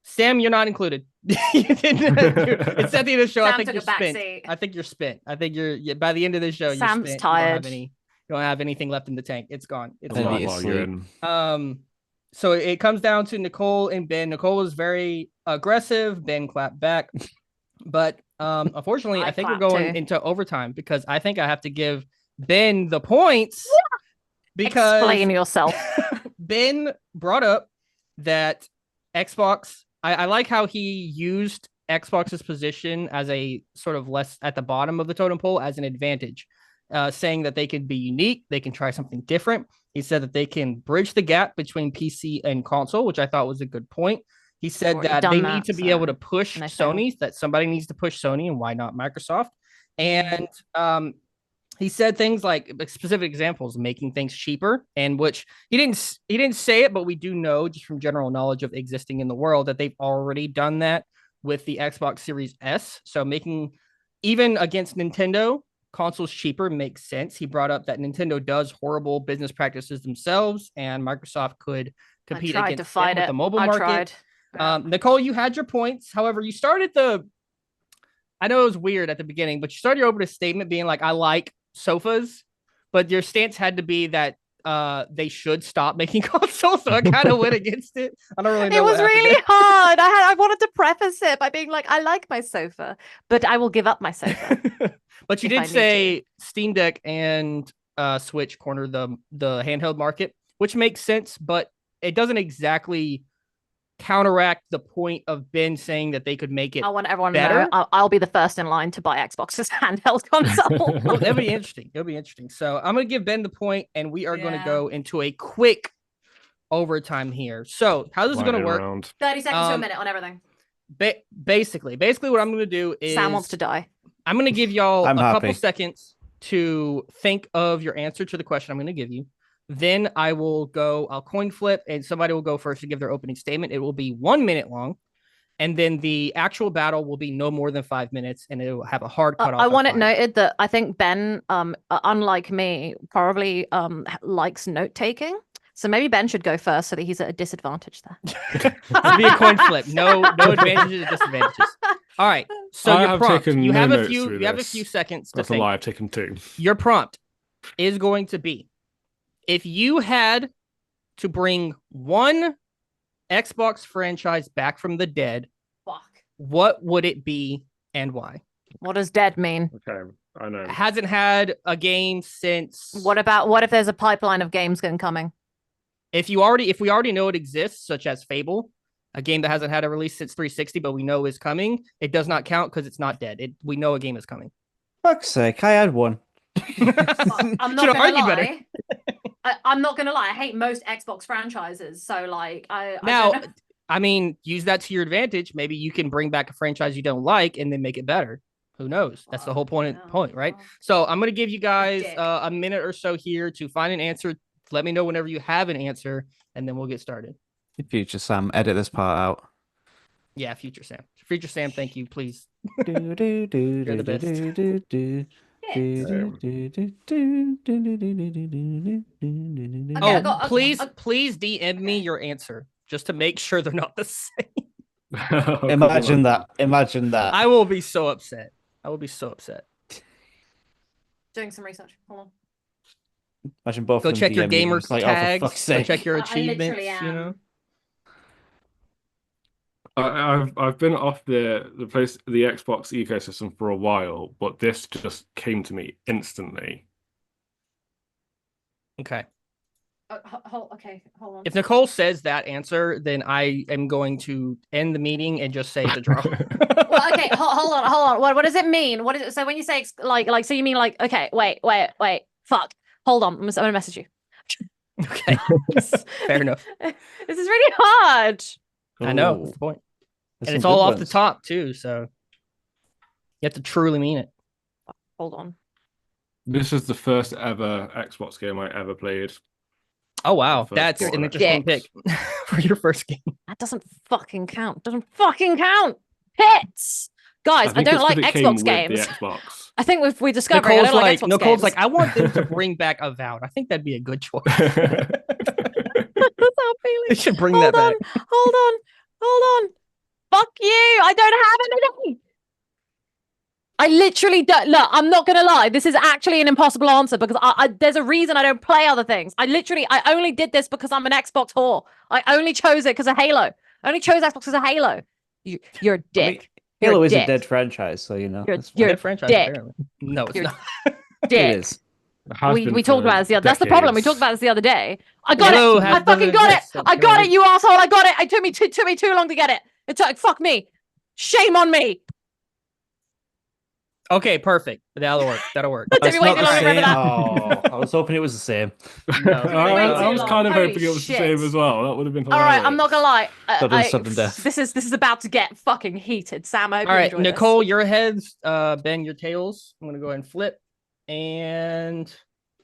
Sam, you're not included. You didn't. It's at the end of the show. I Sam think took you're a back spent. seat. I think you're spent. I think you're by the end of the show. Sam's you're spent. tired. You don't have anything left in the tank. It's gone. It's I A lot need gone. to of arguing. So it comes down to Nicole and Ben. Nicole was very aggressive. Ben clapped back. But unfortunately, I I think we're clapped going too. into overtime because I think I have to give Ben the points because Explain yourself. Ben brought up that Xbox. I like how he used Xbox's position as a sort of less at the bottom of the totem pole as an advantage, saying that they can be unique, they can try something different. He said that they can bridge the gap between PC and console, which I thought was a good point. He said Already that done they that, need to be so- able to push and they failed. Sony, that somebody needs to push Sony, and why not Microsoft? And he said things like specific examples, making things cheaper, and which he didn't say it, but we do know just from general knowledge of existing in the world that they've already done that with the Xbox Series S. So making even against Nintendo, consoles cheaper makes sense. He brought up that Nintendo does horrible business practices themselves, and Microsoft could compete I tried against to fight them with it. the mobile I market. tried. Nicole, you had your points. However, you started I know it was weird at the beginning, but you started your opening statement being like, I like sofas, but your stance had to be that they should stop making consoles. So I kind of went against it. I don't really know. It was what happened really there. hard. I wanted to preface it by being like, I like my sofa, but I will give up my sofa. But you if I did need say Steam Deck and Switch corner the handheld market, which makes sense, but it doesn't exactly counteract the point of Ben saying that they could make it. I want everyone to better? know I'll be the first in line to buy Xbox's handheld console. Well, that'll be interesting. It'll be interesting. So I'm gonna give Ben the point, and we are gonna Yeah. go into a quick overtime here. So how this is gonna Lightning work? round. 30 seconds to a Um, minute on everything. Basically, what I'm gonna do is Sam wants to die. I'm gonna give y'all I'm a couple happy. seconds to think of your answer to the question I'm gonna give you. Then I'll coin flip, and somebody will go first to give their opening statement. It will be 1 minute long. And then the actual battle will be no more than 5 minutes, and it will have a hard cutoff. I want it 5. noted that I think Ben, unlike me, probably likes note taking. So maybe Ben should go first so that he's at a disadvantage there. It'll be a coin flip. No advantages or disadvantages. All right. So I your have prompt. taken You no have a notes few. through You have a this. few seconds to That's a think. lie. I've taken 2. Your prompt is going to be: if you had to bring one Xbox franchise back from the dead, Fuck. what would it be and why? What does dead mean? Okay, I know. Hasn't had a game since. What if there's a pipeline of games coming? If we already know it exists, such as Fable, a game that hasn't had a release since 360, but we know is coming, it does not count because it's not dead. We know a game is coming. Fuck's sake, I had one. I'm not Should've gonna argued lie. better. I'm not gonna lie. I hate most Xbox franchises. So like, I Now, don't know. I mean, use that to your advantage. Maybe you can bring back a franchise you don't like and then make it better. Who knows? That's the whole point, right? So I'm gonna give you guys a minute or so here to find an answer. Let me know whenever you have an answer, and then we'll get started. Future Sam, edit this part out. Yeah, Future Sam. Future Sam, thank you, please. You're the Okay, Oh, please DM me your answer just to make sure they're not the same. Imagine that. Imagine that. I will be so upset. Doing some research. Hold on. Imagine both. Go of them check your DMing gamer you. It's like, tags. oh, for fuck's Go sake. check your I achievements. literally You am. know. I've been off the Xbox ecosystem for a while, but this just came to me instantly. Okay. Okay, hold on. If Nicole says that answer, then I am going to end the meeting and just say it's a draw. Well, okay, hold on. What does it mean? What is it? So when you say like, so you mean like, okay, wait. Fuck. Hold on. I'm gonna message you. Okay. Fair enough. This is really hard. I know. Ooh. That's the point. There's And it's some all good off the ones. top too, so you have to truly mean it. Hold on. This is the first ever Xbox game I ever played. Oh wow, First that's one an on interesting Xbox. pick for your first game. That doesn't fucking count. Hits. Guys, I think don't it's 'cause like it came Xbox with games. the Xbox. I think we discovered I don't like Xbox Nicole's games. like, I want them to bring back Avowed. I think that'd be a good choice. That's how I'm feeling. They should bring Hold that back. on. Hold on. Fuck you. I don't have anything. I literally don't. Look, I'm not gonna lie. This is actually an impossible answer because there's a reason I don't play other things. I only did this because I'm an Xbox whore. I only chose it because of Halo. I only chose Xbox because of Halo. You're a dick. I mean, You're Halo a is a dick. dead franchise, so you know. You're- that's fine. you're- Dead franchise, dick. apparently. No, it's You're not. Dick. It is. It has been We talked for about this the other. That's the problem. We decades. talked about this the other day. I got Halo it. I fucking got it. I got it. You asshole. I got it. It took me too long to get it. It took. Fuck me. Shame on me. Okay, perfect. That'll work. It took me way too long to remember that. Oh, I was hoping it was the same. No. I was kind of Holy hoping it was the shit. same as well. That would have been All hilarious. right, I'm not gonna lie. Sudden sudden death. This is about to get fucking heated. Sam, I hope All you right, enjoy Nicole, this. your heads, Ben, your tails. I'm gonna go ahead and flip. And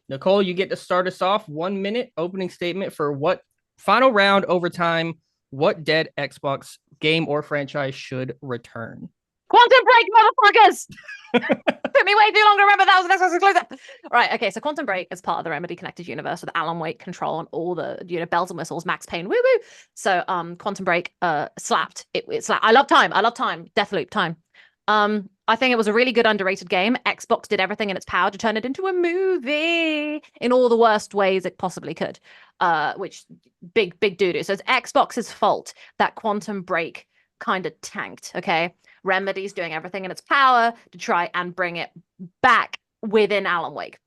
Nicole, you get to start us off. 1 minute opening statement for what final round overtime, what dead Xbox game or franchise should return. Quantum Break, motherfuckers! Took me way too long to remember that was an Xbox exclusive. Right, okay, so Quantum Break is part of the Remedy Connected Universe with Alan Wake control and all the bells and whistles, Max Payne, woo woo. So Quantum Break slapped. It slapped. I love time. Deathloop time. I think it was a really good underrated game. Xbox did everything in its power to turn it into a movie in all the worst ways it possibly could. Which big doo-doo. So it's Xbox's fault that Quantum Break kind of tanked, okay? Remedy's doing everything in its power to try and bring it back within Alan Wake.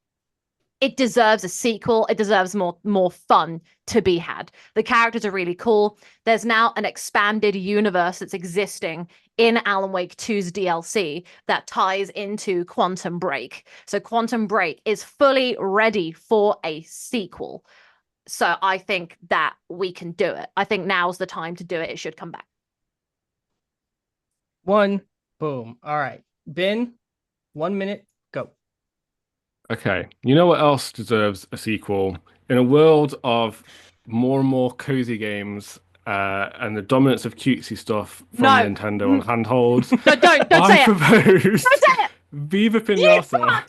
It deserves a sequel. It deserves more fun to be had. The characters are really cool. There's now an expanded universe that's existing in Alan Wake 2's DLC that ties into Quantum Break. So Quantum Break is fully ready for a sequel. So I think that we can do it. I think now's the time to do it. It should come back. One, boom. All right, Ben, 1 minute, go. Okay, you know what else deserves a sequel? In a world of more and more cozy games and the dominance of cutesy stuff from No. Nintendo on handholds, No, don't I say it. propose Don't say it. Viva Pinata.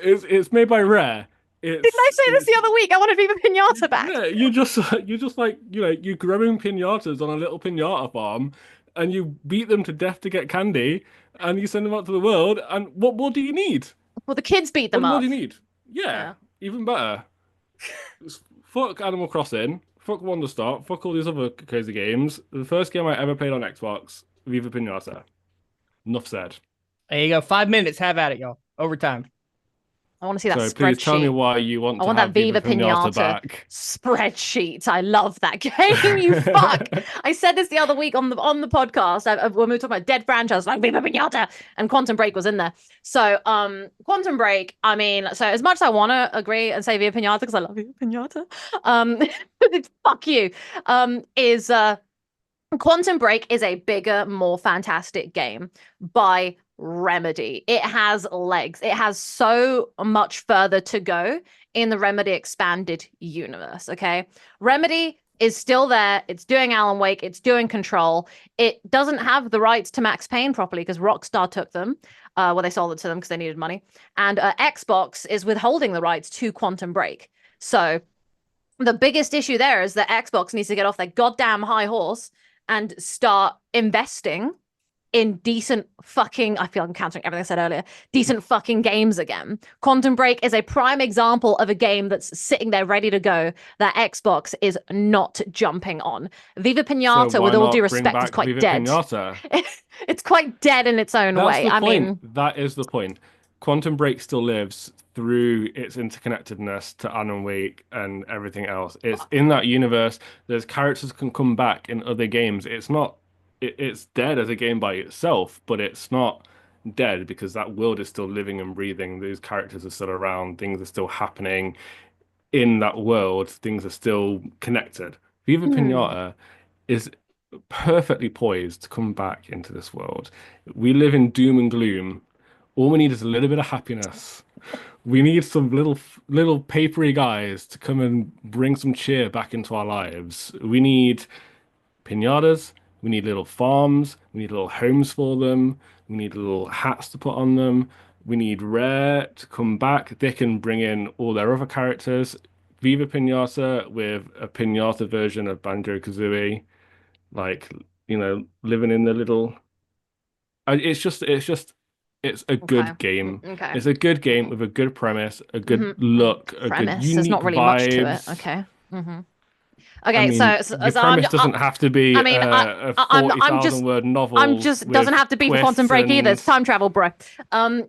It's made by Rare. Didn't I say this the other week? I want to Viva Pinata back. Yeah, you just like you're growing pinatas on a little pinata farm, and you beat them to death to get candy, and you send them out to the world. And what more do you need? Well, the kids beat What them more up. do you need? Yeah, even better. Fuck Animal Crossing. Fuck Wonder Stop. Fuck all these other crazy games. The first game I ever played on Xbox, Viva Pinata. Enough said. There you go. 5 minutes. Have at it, y'all. Overtime. I want to see that So spreadsheet. please tell me why you want to want have that Viva Pinata Pinata back. spreadsheet. I love that game. You fuck. I said this the other week on the podcast when we were talking about dead franchise, like Viva Pinata, and Quantum Break was in there. So Quantum Break. I mean, so as much as I want to agree and say Viva Pinata because I love Viva Pinata, fuck you. Is Quantum Break is a bigger, more fantastic game by Remedy. It has legs. It has so much further to go in the Remedy expanded universe, okay? Remedy is still there. It's doing Alan Wake. It's doing Control. It doesn't have the rights to Max Payne properly because Rockstar took them. Well, they sold it to them because they needed money. And Xbox is withholding the rights to Quantum Break. So the biggest issue there is that Xbox needs to get off their goddamn high horse and start investing in decent fucking, I feel like I'm countering everything I said earlier, decent fucking games again. Quantum Break is a prime example of a game that's sitting there ready to go that Xbox is not jumping on. Viva Pinata, So with all due not bring respect, is back quite Viva dead. Pinata? It's quite dead in its own That's way. the I point. mean, That is the point. Quantum Break still lives through its interconnectedness to Alan Wake and everything else. It's in that universe. There's characters can come back in other games. It's not. It's dead as a game by itself, but it's not dead because that world is still living and breathing. Those characters are still around. Things are still happening in that world. Things are still connected. Viva Pinata is perfectly poised to come back into this world. We live in doom and gloom. All we need is a little bit of happiness. We need some little papery guys to come and bring some cheer back into our lives. We need pinatas. We need little farms. We need little homes for them. We need little hats to put on them. We need Rare to come back. They can bring in all their other characters. Viva Pinata with a pinata version of Banjo-Kazooie, like, living in the little. It's a good game. Okay. It's a good game with a good premise, a good look, a good Premise. unique There's not really much to it. vibes. Okay. I Okay, mean, so the premise doesn't have to be a I'm 40,000 just word novel. I'm just doesn't have to be for Quantum Break either. It's and time travel, bro.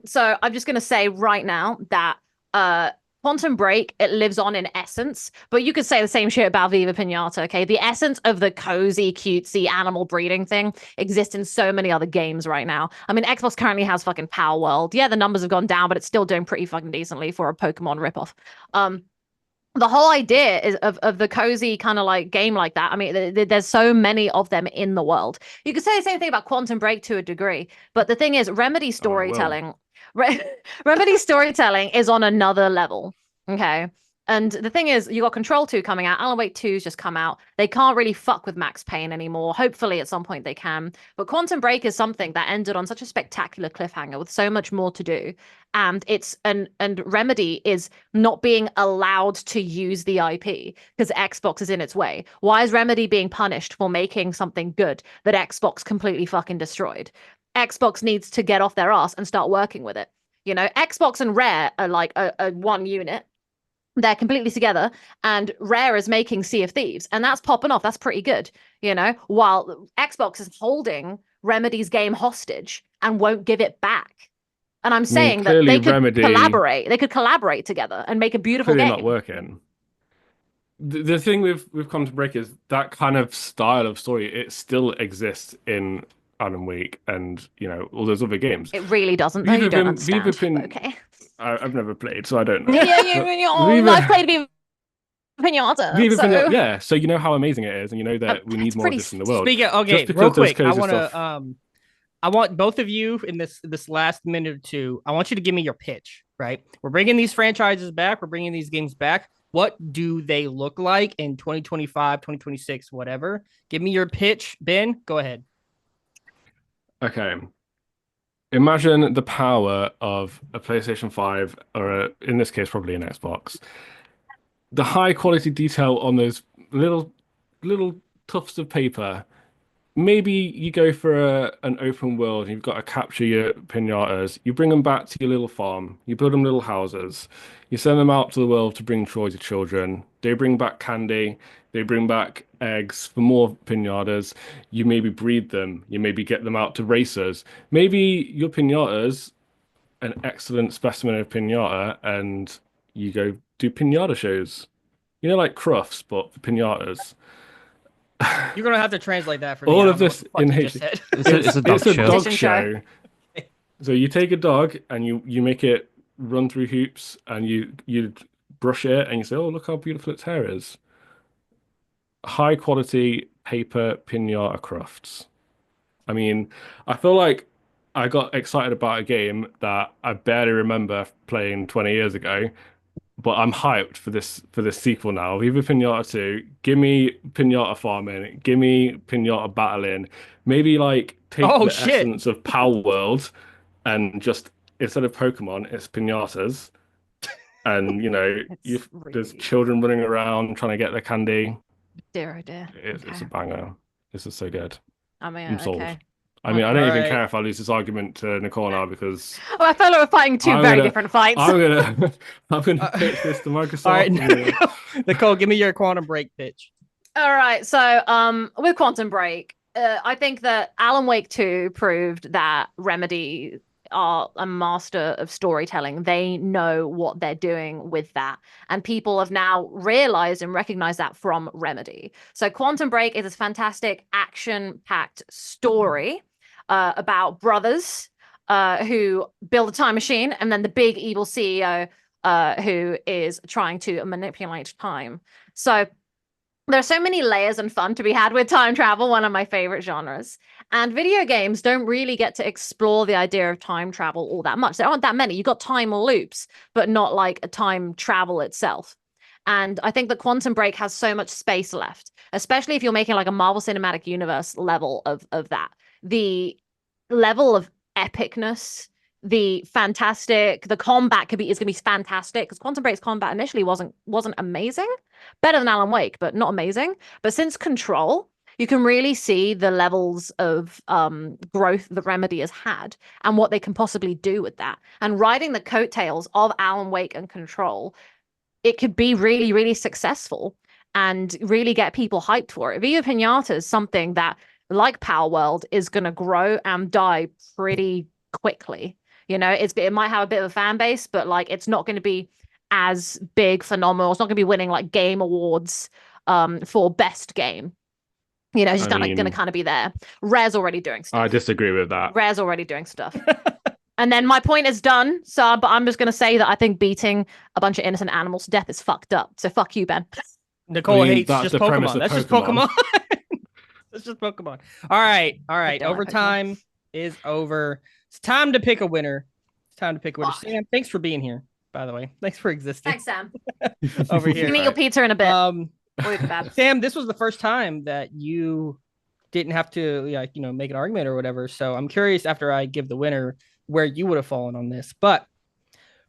So I'm just gonna say right now that Quantum Break, it lives on in essence, but you could say the same shit about Viva Pinata, okay? The essence of the cozy, cutesy animal breeding thing exists in so many other games right now. I mean, Xbox currently has fucking Power World. Yeah, the numbers have gone down, but it's still doing pretty fucking decently for a Pokemon ripoff. The whole idea is of the cozy kind of like game like that. I mean, there's so many of them in the world. You could say the same thing about Quantum Break to a degree, but the thing is, Remedy storytelling, Remedy storytelling is on another level. Okay. And the thing is, you got Control 2 coming out. Alan Wake 2's just come out. They can't really fuck with Max Payne anymore. Hopefully, at some point they can. But Quantum Break is something that ended on such a spectacular cliffhanger with so much more to do. And and Remedy is not being allowed to use the IP because Xbox is in its way. Why is Remedy being punished for making something good that Xbox completely fucking destroyed? Xbox needs to get off their ass and start working with it. You know, Xbox and Rare are like a one unit. They're completely together, and Rare is making Sea of Thieves, and that's popping off. That's pretty good, you know, while Xbox is holding Remedy's game hostage and won't give it back. And I'm saying that they could collaborate. They could collaborate together and make a beautiful game. Not working. The thing with Quantum Break is that kind of style of story, it still exists in Alan Wake and, all those other games. It really doesn't, though. You don't understand. Okay. I've never played, so I don't know. I've played Viva Pinata. Yeah, so you know how amazing it is, and you know that we need more of this in the world. Speaking of, okay, real quick, I want both of you in this last minute or two, I want you to give me your pitch, right? We're bringing these franchises back. We're bringing these games back. What do they look like in 2025, 2026, whatever? Give me your pitch. Ben, go ahead. Okay. Imagine the power of a PlayStation 5, or in this case, probably an Xbox. The high quality detail on those little tufts of paper. Maybe you go for an open world and you've got to capture your pinatas. You bring them back to your little farm. You build them little houses. You send them out to the world to bring joy to children. They bring back candy. They bring back eggs for more pinatas. You maybe breed them. You maybe get them out to racers. Maybe your pinata's an excellent specimen of pinata and you go do pinata shows. You know, like Crufts, but for pinatas. You're gonna have to translate that for me. All I of don't know this what the fuck in you just HD. said. It's a dog show. dog Competition show. So you take a dog and you make it run through hoops and you brush it and you say, oh, look how beautiful its hair is. High quality paper pinata crafts. I mean, I feel like I got excited about a game that I barely remember playing 20 years ago, but I'm hyped for this sequel now. Viva Pinata 2, give me Pinata farming, give me Pinata battling. Maybe like take Oh, the shit. essence of Pal World and just instead of Pokemon, it's pinatas. And you know, It's there's really children running around trying to get their candy. dear, oh dear. It's a Okay. banger. This is so good. I mean, I'm sold. okay. I mean, I don't even Alright. care if I lose this argument to Nicole now because Oh, I felt like we're fighting 2 I'm very gonna- different fights. I'm gonna pitch this to Microsoft. All right, I'm gonna- Nicole, give me your Quantum Break pitch. All right, so with Quantum Break, I think that Alan Wake 2 proved that Remedy are a master of storytelling. They know what they're doing with that, and people have now realized and recognized that from Remedy. So Quantum Break is this fantastic action-packed story about brothers who build a time machine, and then the big evil CEO who is trying to manipulate time. So there are so many layers and fun to be had with time travel, one of my favorite genres. And video games don't really get to explore the idea of time travel all that much. There aren't that many. You got time loops, but not like a time travel itself. And I think that Quantum Break has so much space left, especially if you're making like a Marvel Cinematic Universe level of that. The level of epicness, the combat is gonna be fantastic because Quantum Break's combat initially wasn't amazing. Better than Alan Wake, but not amazing. But since Control, you can really see the levels of growth that Remedy has had and what they can possibly do with that. And riding the coattails of Alan Wake and Control, it could be really, really successful and really get people hyped for it. Viva Pinata is something that, like Power World, is going to grow and die pretty quickly. You know, it might have a bit of a fan base, but like it's not going to be as big, phenomenal. It's not going to be winning like game awards for best game. You know, it's just going to kind of be there. Rare's already doing stuff. I disagree with that. Rare's already doing stuff. And then my point is done. So, but I'm just going to say that I think beating a bunch of innocent animals to death is fucked up. So fuck you, Ben. Nicole I mean, hates that's just the premise Pokemon. of That's just Pokemon. Pokemon. That's just Pokemon. All right. don't like Overtime is over. It's time to pick a winner. It's time to pick a winner. Fuck. Sam, thanks for being here, by the way. Thanks for existing Thanks, Sam. over You here. can eat your pizza in a bit. Or kebab. Sam, this was the first time that you didn't have to make an argument or whatever. So I'm curious after I give the winner where you would have fallen on this. But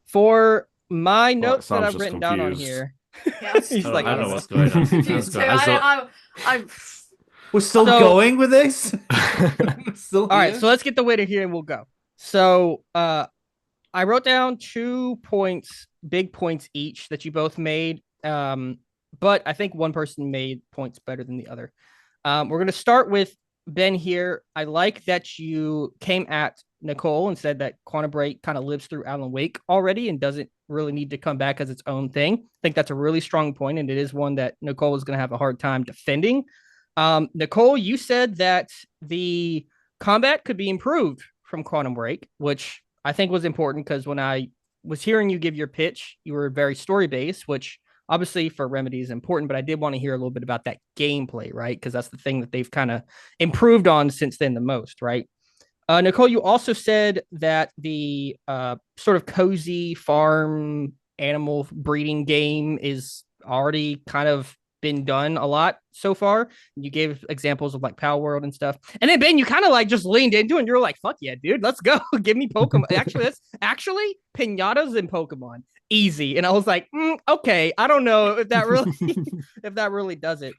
for my notes that Sam's I've just written down on confused. here, Yeah, I'm he's so like, I don't know confused. what's going on. Confused too. I'm We're still So- going with this? We're still all right, here? so let's get the winner here and we'll go. So I wrote down 2 points, big points each that you both made. But I think one person made points better than the other. We're going to start with Ben here. I like that you came at Nicole and said that Quantum Break kind of lives through Alan Wake already and doesn't really need to come back as its own thing. I think that's a really strong point, and it is one that Nicole is going to have a hard time defending. Nicole, you said that the combat could be improved from Quantum Break, which I think was important because when I was hearing you give your pitch, you were very story-based, which obviously for Remedy is important, but I did want to hear a little bit about that gameplay, right? Because that's the thing that they've kind of improved on since then the most, right? Nicole, you also said that the sort of cozy farm animal breeding game is already kind of been done a lot so far. You gave examples of like Power World and stuff. And then Ben, you kind of like just leaned into it and you're like, fuck yeah, dude, let's go. Give me Pokemon. That's actually pinatas in Pokemon. Easy. And I was like, okay, I don't know if that really if that really does it.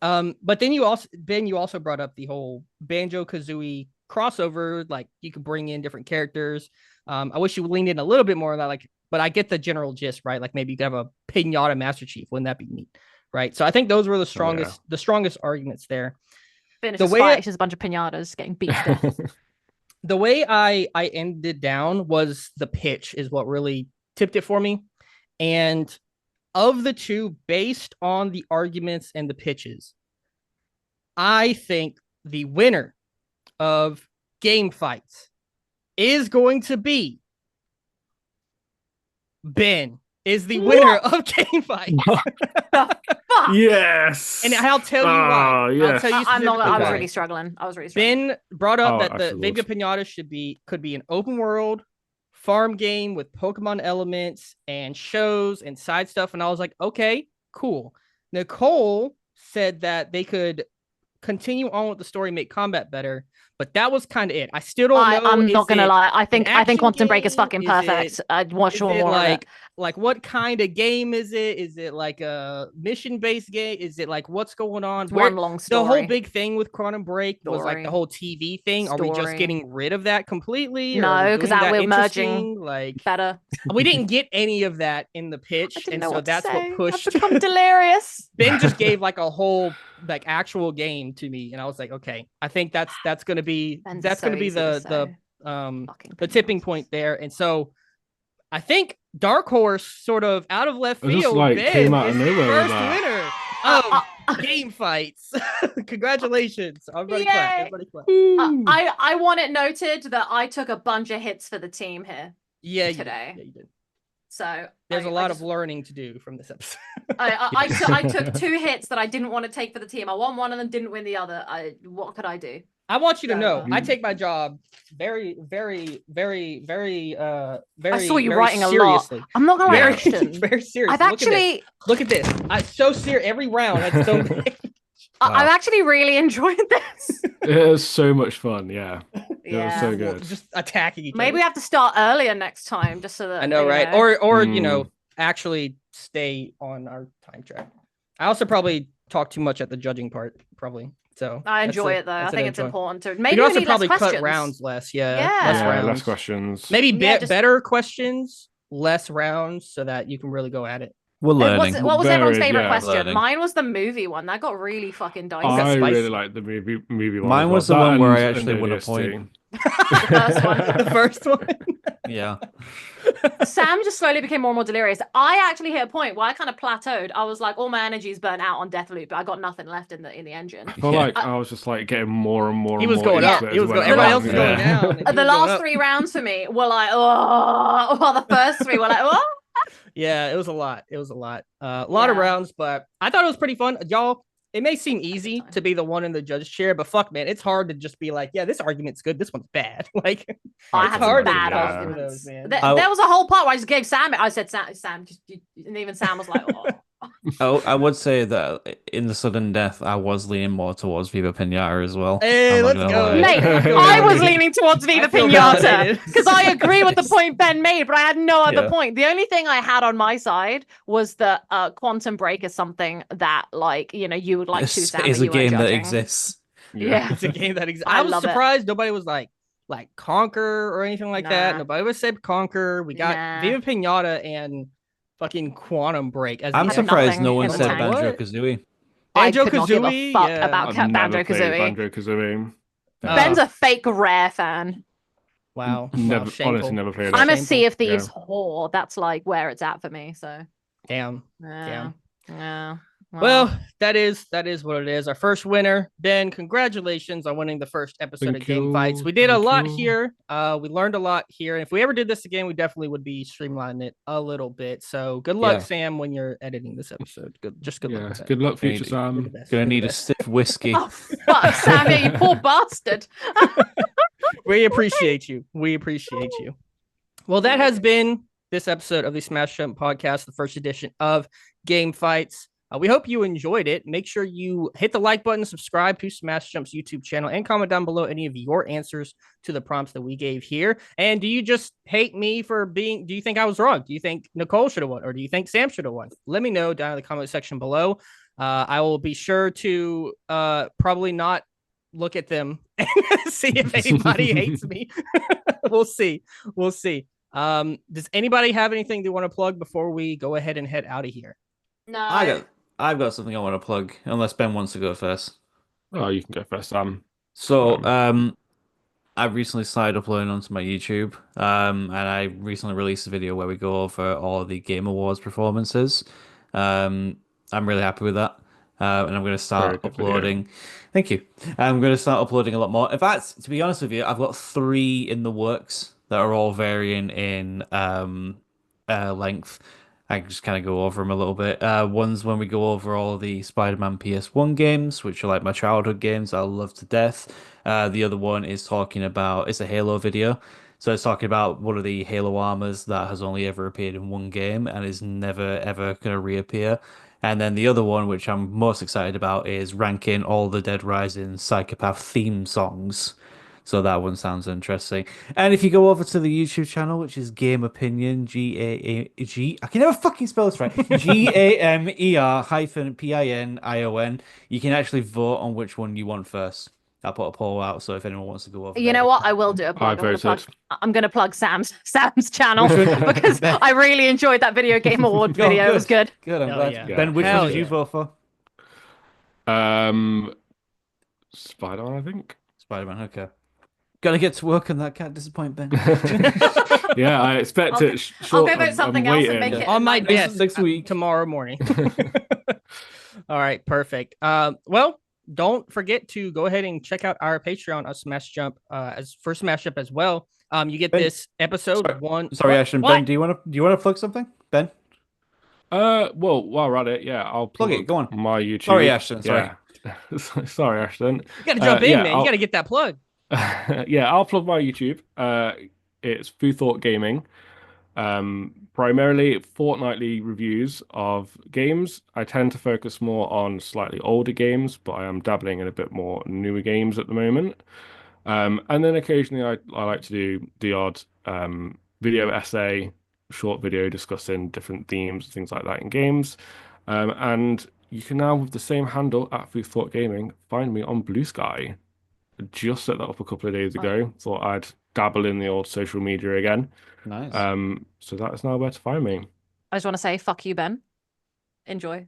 But then you also brought up the whole Banjo-Kazooie crossover, like you could bring in different characters. I wish you leaned in a little bit more on that, like, but I get the general gist, right? Like maybe you could have a pinata Master Chief. Wouldn't that be neat? Right. So I think those were the strongest arguments there. Finish the fight, it's just a bunch of pinatas getting beat to death. The way I ended down was the pitch is what really tipped it for me. And of the two, based on the arguments and the pitches, I think the winner of Game Fights is going to be Ben. Is the winner of Game Fights. Yes. And I'll tell you why. Yes. I'll tell you I was really struggling. Ben brought up that the absolutely. Viva Pinata could be an open world farm game with Pokemon elements and shows and side stuff. And I was like, okay, cool. Nicole said that they could continue on with the story, make combat better. But that was kind of it. I still don't know. I'm not gonna lie. I think Quantum Break is fucking perfect. I'd watch more of it. Like what kind of game is it? Is it like a mission-based game? Is it like what's going on? One long story. The whole big thing with Quantum Break was like the whole TV thing. Are we just getting rid of that completely? No, because we're merging like better. We didn't get any of that in the pitch, and so that's what pushed. I've become delirious. Ben just gave like a whole like actual game to me, and I was like, okay, I think that's gonna be the tipping point there, and so I think Dark Horse sort of out of left field just, like, came out of nowhere. First winner of Game Fights. Congratulations! Everybody clap! Everybody clap! I want it noted that I took a bunch of hits for the team here. Today. You did. So there's a lot of learning to do from this episode. I took 2 hits that I didn't want to take for the team. I won one and then didn't win the other. What could I do? I want you to know, I take my job very, very, very, very, very. I saw you very writing seriously. A lot. I'm not gonna lie, Ashton. Very serious. Look at this. I'm so serious. Every round, that's so. I've actually really enjoyed this. It was so much fun. Yeah. It was so good. Just attacking each other. Maybe we have to start earlier next time, just so that I know, right? Or you know, actually stay on our time track. I also probably talk too much at the judging part, probably. So I enjoy it though. I think it's important to. Maybe we also probably cut rounds less. Less questions. Maybe better questions, less rounds, so that you can really go at it. We're learning. What was everyone's favorite question? Learning. Mine was the movie one. That got really fucking dicey. I really liked the movie one. Mine was the one where I actually won a point. The first one. The first one. Yeah. Sam just slowly became more and more delirious. I actually hit a point where I kind of plateaued. I was like, all my energy's burnt out on Deathloop. I got nothing left in the engine. I feel like I was just like getting more and more. He was going up. He was going. Everybody else was going down. The last 3 rounds for me were like, oh. Well, the first 3 were like, oh. Yeah, it was a lot. A lot of rounds, but I thought it was pretty fun. Y'all, it may seem easy to be the one in the judge's chair, but fuck, man, it's hard to just be like, yeah, this argument's good. This one's bad. Like, I it's had hard some bad to arguments. those, man. There was a whole part where I just gave Sam it. I said, Sam, just, and even Sam was like, oh. I would say that in the sudden death, I was leaning more towards Viva Pinata as well. Hey, let's go. Mate, I was leaning towards Viva Pinata because I agree with the point Ben made, but I had no other point. The only thing I had on my side was that Quantum Break is something that, like, you know, you would like to. Sam, is a game that exists. Yeah, it's a game that exists. I was surprised nobody was like Conquer or anything like that. Nobody was said Conquer. We got Viva Pinata and fucking Quantum Break. I'm surprised no one said Banjo-Kazooie. Banjo-Kazooie? About Banjo-Kazooie. Ben's a fake Rare fan. Wow. Honestly, never played it. I'm a Sea of Thieves whore. That's like where it's at for me. So. Damn. Yeah. Well, that is what it is. Our first winner, Ben. Congratulations on winning the first episode of Game Fights. We did a lot here. We learned a lot here. And if we ever did this again, we definitely would be streamlining it a little bit. So good luck, Sam, when you're editing this episode. Good luck with that. Good luck, future Sam. Gonna need a stiff whiskey. Oh, fuck, Sam, you poor bastard. We appreciate you. Well, that has been this episode of the Smash Jump Podcast, the first edition of Game Fights. We hope you enjoyed it. Make sure you hit the like button, subscribe to Smash Jump's YouTube channel, and comment down below any of your answers to the prompts that we gave here. And do you just hate me for do you think I was wrong? Do you think Nicole should have won? Or do you think Sam should have won? Let me know down in the comment section below. I will be sure to probably not look at them and see if anybody hates me. We'll see. Does anybody have anything they want to plug before we go ahead and head out of here? No. I've got something I want to plug, unless Ben wants to go first. Oh, you can go first, Sam. So, I've recently started uploading onto my YouTube, and I recently released a video where we go over all of the Game Awards performances. I'm really happy with that, and I'm going to start uploading. Thank you. I'm going to start uploading a lot more. In fact, to be honest with you, I've got 3 in the works that are all varying in length. I can just kind of go over them a little bit. One's when we go over all the Spider-Man PS1 games, which are like my childhood games I love to death. The other one is talking about, it's a Halo video. So it's talking about one of the Halo armors that has only ever appeared in one game and is never ever going to reappear. And then the other one, which I'm most excited about, is ranking all the Dead Rising Psychopath theme songs. So that one sounds interesting. And if you go over to the YouTube channel, which is Game Opinion, G I can never fucking spell this right. GAMER-PINION, you can actually vote on which one you want first. I'll put a poll out, so if anyone wants to go over You know what? I will do a plug. I'm gonna plug Sam's channel because I really enjoyed that video game award video. It was good. Good, I'm glad. Yeah. Ben, which one did you vote for? Spider-Man, I think. Spider-Man, okay. Gotta get to work on that. Can't disappoint Ben. Yeah, I expect I'll it. I'll go vote something else and make it on my desk next week, tomorrow morning. All right, perfect. Well, don't forget to go ahead and check out our Patreon of Smash Jump as for Smash Jump as well. You get this episode one. Sorry, Ashton. Ben, do you want to plug something, Ben? Well, while we're at it, yeah, I'll plug it. Go on. My YouTube. Sorry, Ashton. Sorry. Yeah. Sorry, Ashton. You got to jump in, man. You got to get that plug. Yeah, I'll plug my YouTube. It's Food Thought Gaming. Primarily fortnightly reviews of games. I tend to focus more on slightly older games, but I am dabbling in a bit more newer games at the moment. And then occasionally I like to do the odd video essay, short video discussing different themes, things like that in games. And you can now, with the same handle at Food Thought Gaming, find me on Blue Sky. Just set that up a couple of days ago. Thought I'd dabble in the old social media again. Nice. So that is now where to find me. I just want to say, fuck you, Ben. Enjoy.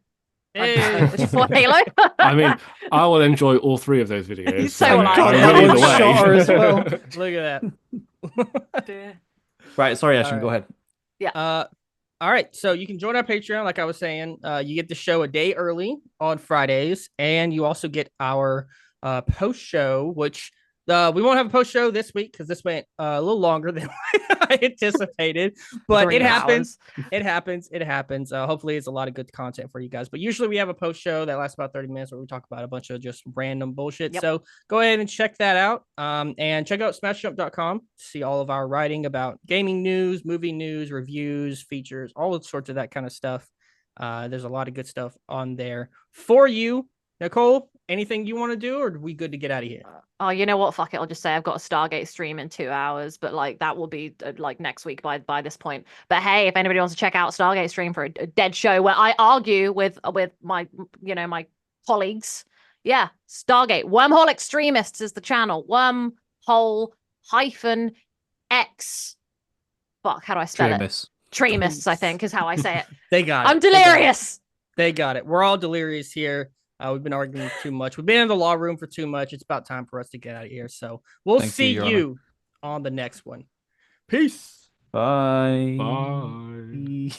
Hey. For Halo. I mean, I will enjoy all 3 of those videos. So will I. I'm willing to Shorter wait. as well. Look at that. Right, sorry, Ashton. All Go ahead. Yeah. All right, so you can join our Patreon, like I was saying. You get the show a day early on Fridays, and you also get our post show, which we won't have a post show this week because this went a little longer than I anticipated, but it happens. It happens. Hopefully it's a lot of good content for you guys, but usually we have a post show that lasts about 30 minutes where we talk about a bunch of just random bullshit. Yep. So go ahead and check that out. And check out smashjump.com to see all of our writing about gaming news, movie news, reviews, features, all sorts of that kind of stuff. There's a lot of good stuff on there for you. Nicole, anything you want to do, or are we good to get out of here? Oh, you know what? Fuck it. I'll just say I've got a Stargate stream in 2 hours, but like that will be like next week by this point. But hey, if anybody wants to check out Stargate stream for a dead show where I argue with my my colleagues, yeah, Stargate Wormhole Extremists is the channel. Wormhole hyphen X. Fuck, how do I spell it? Tremists, I think, is how I say it. They got it. I'm delirious. They got it. We're all delirious here. We've been arguing too much. We've been in the law room for too much. It's about time for us to get out of here. So we'll see you on the next one. Peace. Bye. Bye.